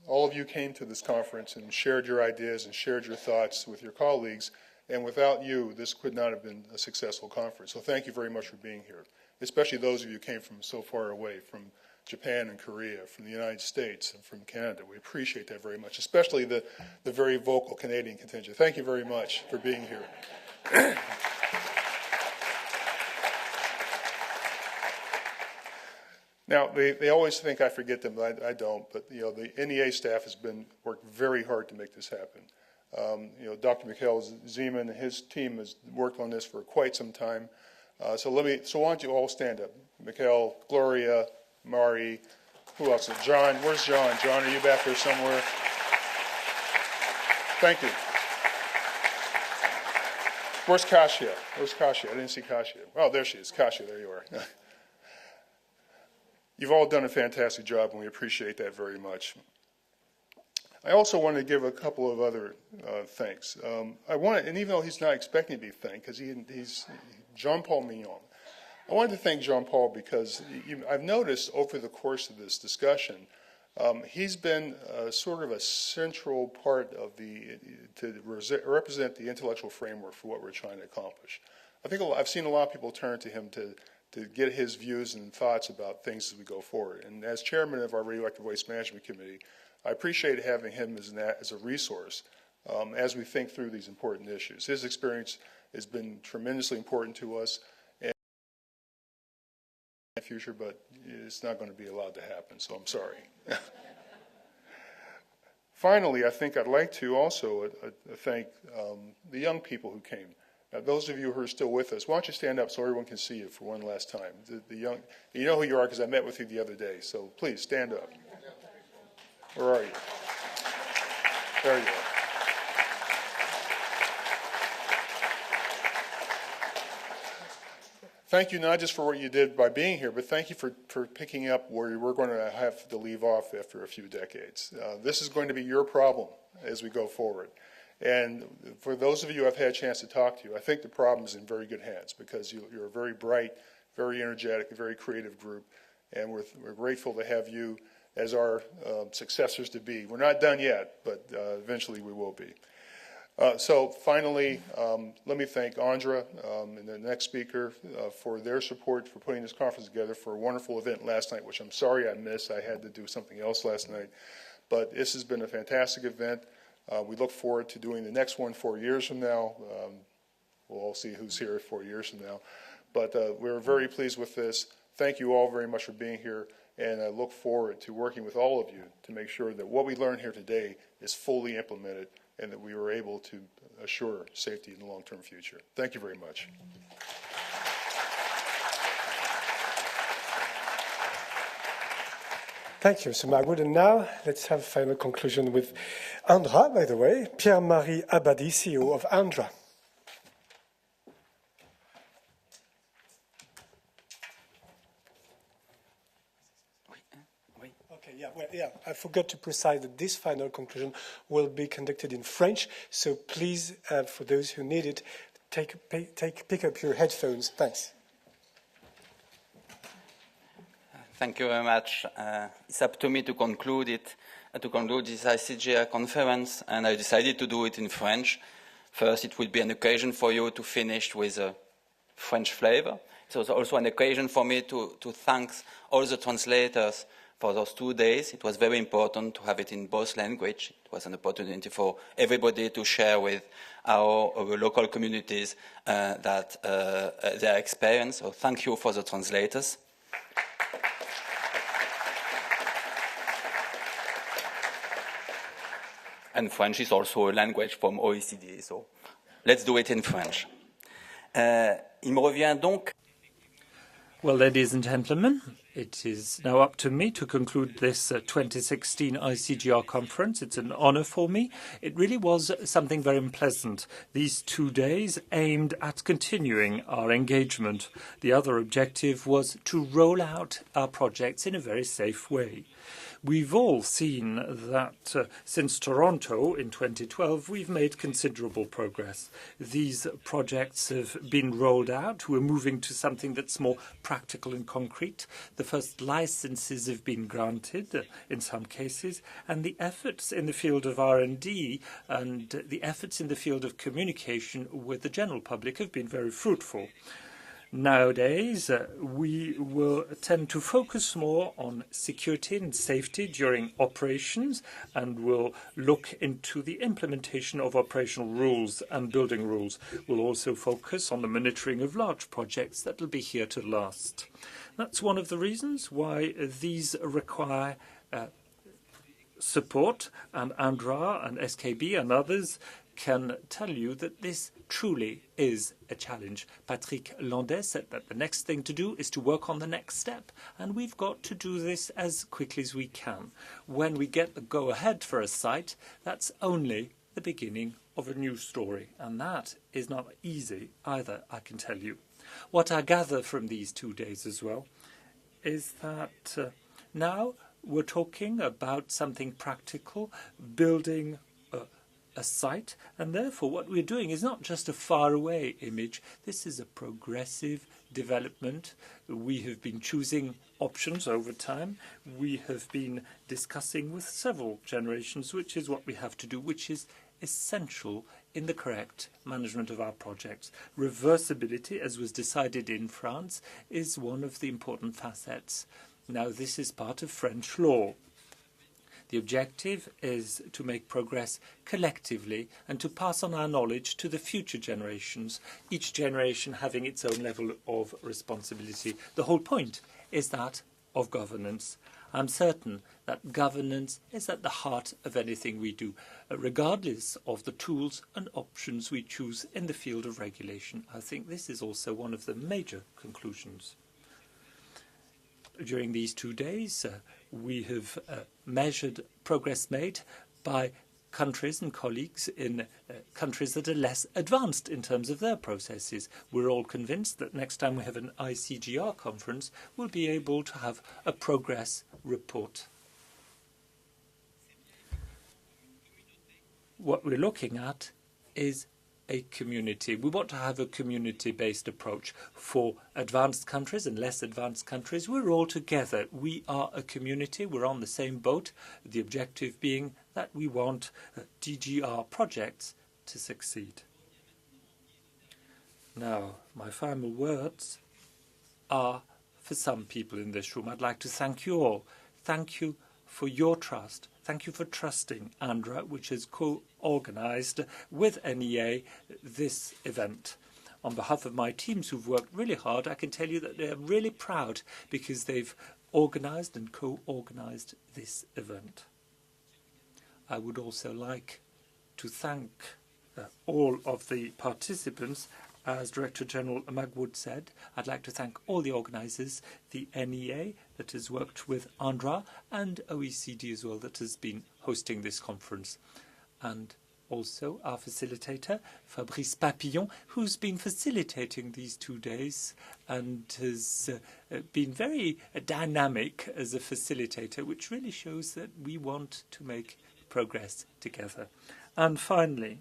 All of you came to this conference and shared your ideas and shared your thoughts with your colleagues, and without you, this could not have been a successful conference. So thank you very much for being here, especially those of you who came from so far away, from Japan and Korea, from the United States, and from Canada. We appreciate that very much, especially the very vocal Canadian contingent. Thank you very much for being here. Now, they always think I forget them, but I don't. But, you know, the NEA staff has worked very hard to make this happen. You know, Dr. Mikhail Zeman and his team has worked on this for quite some time. So why don't you all stand up? Mikhail, Gloria, Mari, who else? John, where's John? John, are you back there somewhere? Thank you. Where's Kasia? Where's Kasia? I didn't see Kasia. Oh, there she is. Kasia, there you are. You've all done a fantastic job, and we appreciate that very much. I also want to give a couple of other thanks. And even though he's not expecting to be thanked, because he's Jean-Paul Mignon. I wanted to thank Jean-Paul because I've noticed over the course of this discussion, he's been sort of a central part of to represent the intellectual framework for what we're trying to accomplish. I think I've seen a lot of people turn to him to get his views and thoughts about things as we go forward. And as chairman of our Radioactive Waste Management Committee, I appreciate having him as a resource as we think through these important issues. His experience has been tremendously important to us in the future, but it's not going to be allowed to happen, so I'm sorry. Finally, I think I'd like to also thank the young people who came. Those of you who are still with us, why don't you stand up so everyone can see you for one last time? You know who you are because I met with you the other day, so please stand up. Where are you? There you are. Thank you not just for what you did by being here, but thank you for picking up where we're going to have to leave off after a few decades. This is going to be your problem as we go forward. And for those of you I've had a chance to talk to, I think the problem is in very good hands because you're a very bright, very energetic, very creative group, and we're grateful to have you as our successors to be. We're not done yet, but eventually we will be. So finally, let me thank Andra and the next speaker for their support for putting this conference together for a wonderful event last night, which I'm sorry I missed. I had to do something else last night. But this has been a fantastic event. We look forward to doing the next one 4 years from now. We'll all see who's here 4 years from now. But we're very pleased with this. Thank you all very much for being here. And I look forward to working with all of you to make sure that what we learned here today is fully implemented and that we were able to assure safety in the long-term future. Thank you very much. Thank you, Sir Magwood. And now let's have a final conclusion with Andra, by the way, Pierre-Marie Abadi, CEO of Andra. I forgot to precise that this final conclusion will be conducted in French. So please, for those who need it, pick up your headphones. Thanks. Thank you very much. It's up to me to conclude it, to conclude this ICGR conference, and I decided to do it in French. First, it will be an occasion for you to finish with a French flavor. It was also an occasion for me to thank all the translators for those 2 days. It was very important to have it in both languages. It was an opportunity for everybody to share with our local communities their experience. So thank you for the translators. And French is also a language from OECD, so let's do it in French. Il me revient donc. Well, ladies and gentlemen, it is now up to me to conclude this 2016 ICGR conference. It's an honor for me. It really was something very pleasant. These 2 days aimed at continuing our engagement. The other objective was to roll out our projects in a very safe way. We've all seen that since Toronto in 2012, we've made considerable progress. These projects have been rolled out. We're moving to something that's more practical and concrete. The first licenses have been granted in some cases, and the efforts in the field of R&D and the efforts in the field of communication with the general public have been very fruitful. Nowadays, we will tend to focus more on security and safety during operations, and will look into the implementation of operational rules and building rules. We'll also focus on the monitoring of large projects that will be here to last. That's one of the reasons why these require support, and Andra and SKB and others can tell you that this truly is a challenge. Patrick Landais said that the next thing to do is to work on the next step, and we've got to do this as quickly as we can. When we get the go-ahead for a site, that's only the beginning of a new story, and that is not easy either, I can tell you. What I gather from these 2 days as well is that now we're talking about something practical, building a site, and therefore what we're doing is not just a faraway image. This is a progressive development. We have been choosing options over time. We have been discussing with several generations, which is what we have to do, which is essential in the correct management of our projects. Reversibility, as was decided in France, is one of the important facets. Now, this is part of French law. The objective is to make progress collectively and to pass on our knowledge to the future generations, each generation having its own level of responsibility. The whole point is that of governance. I'm certain that governance is at the heart of anything we do, regardless of the tools and options we choose in the field of regulation. I think this is also one of the major conclusions. During these 2 days, we have measured progress made by countries and colleagues in countries that are less advanced in terms of their processes. We're all convinced that next time we have an ICGR conference, we'll be able to have a progress report. What we're looking at is a community. We want to have a community-based approach. For advanced countries and less advanced countries, we're all together. We are a community. We're on the same boat. The objective being that we want DGR projects to succeed. Now, my final words are for some people in this room. I'd like to thank you all. Thank you for your trust. Thank you for trusting ANDRA, which has co-organized with NEA this event. On behalf of my teams who've worked really hard, I can tell you that they're really proud because they've organized and co-organized this event. I would also like to thank all of the participants. As Director General Magwood said, I'd like to thank all the organizers, the NEA that has worked with ANDRA, and OECD as well that has been hosting this conference. And also our facilitator, Fabrice Papillon, who's been facilitating these 2 days and has been very dynamic as a facilitator, which really shows that we want to make progress together. And finally,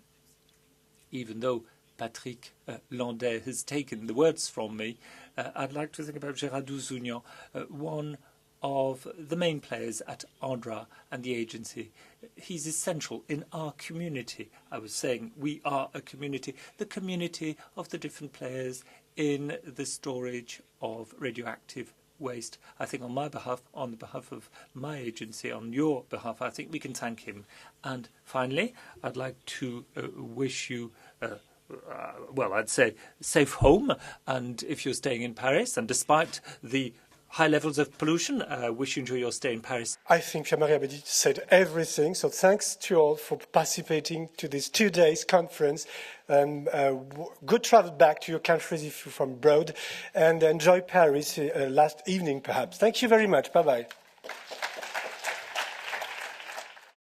even though Patrick Landais has taken the words from me, I'd like to think about Gérard Douzunian, one of the main players at ANDRA and the agency. He's essential in our community. I was saying we are a community, the community of the different players in the storage of radioactive waste. I think on my behalf, on the behalf of my agency, on your behalf, I think we can thank him. And finally, I'd like to wish you well, I'd say safe home, and if you're staying in Paris, and despite the high levels of pollution, wish you enjoy your stay in Paris. I think Pierre-Marie Abadi said everything, so thanks to you all for participating to this 2 days conference. Good travel back to your countries if you're from abroad, and enjoy Paris last evening perhaps. Thank you very much. Bye-bye.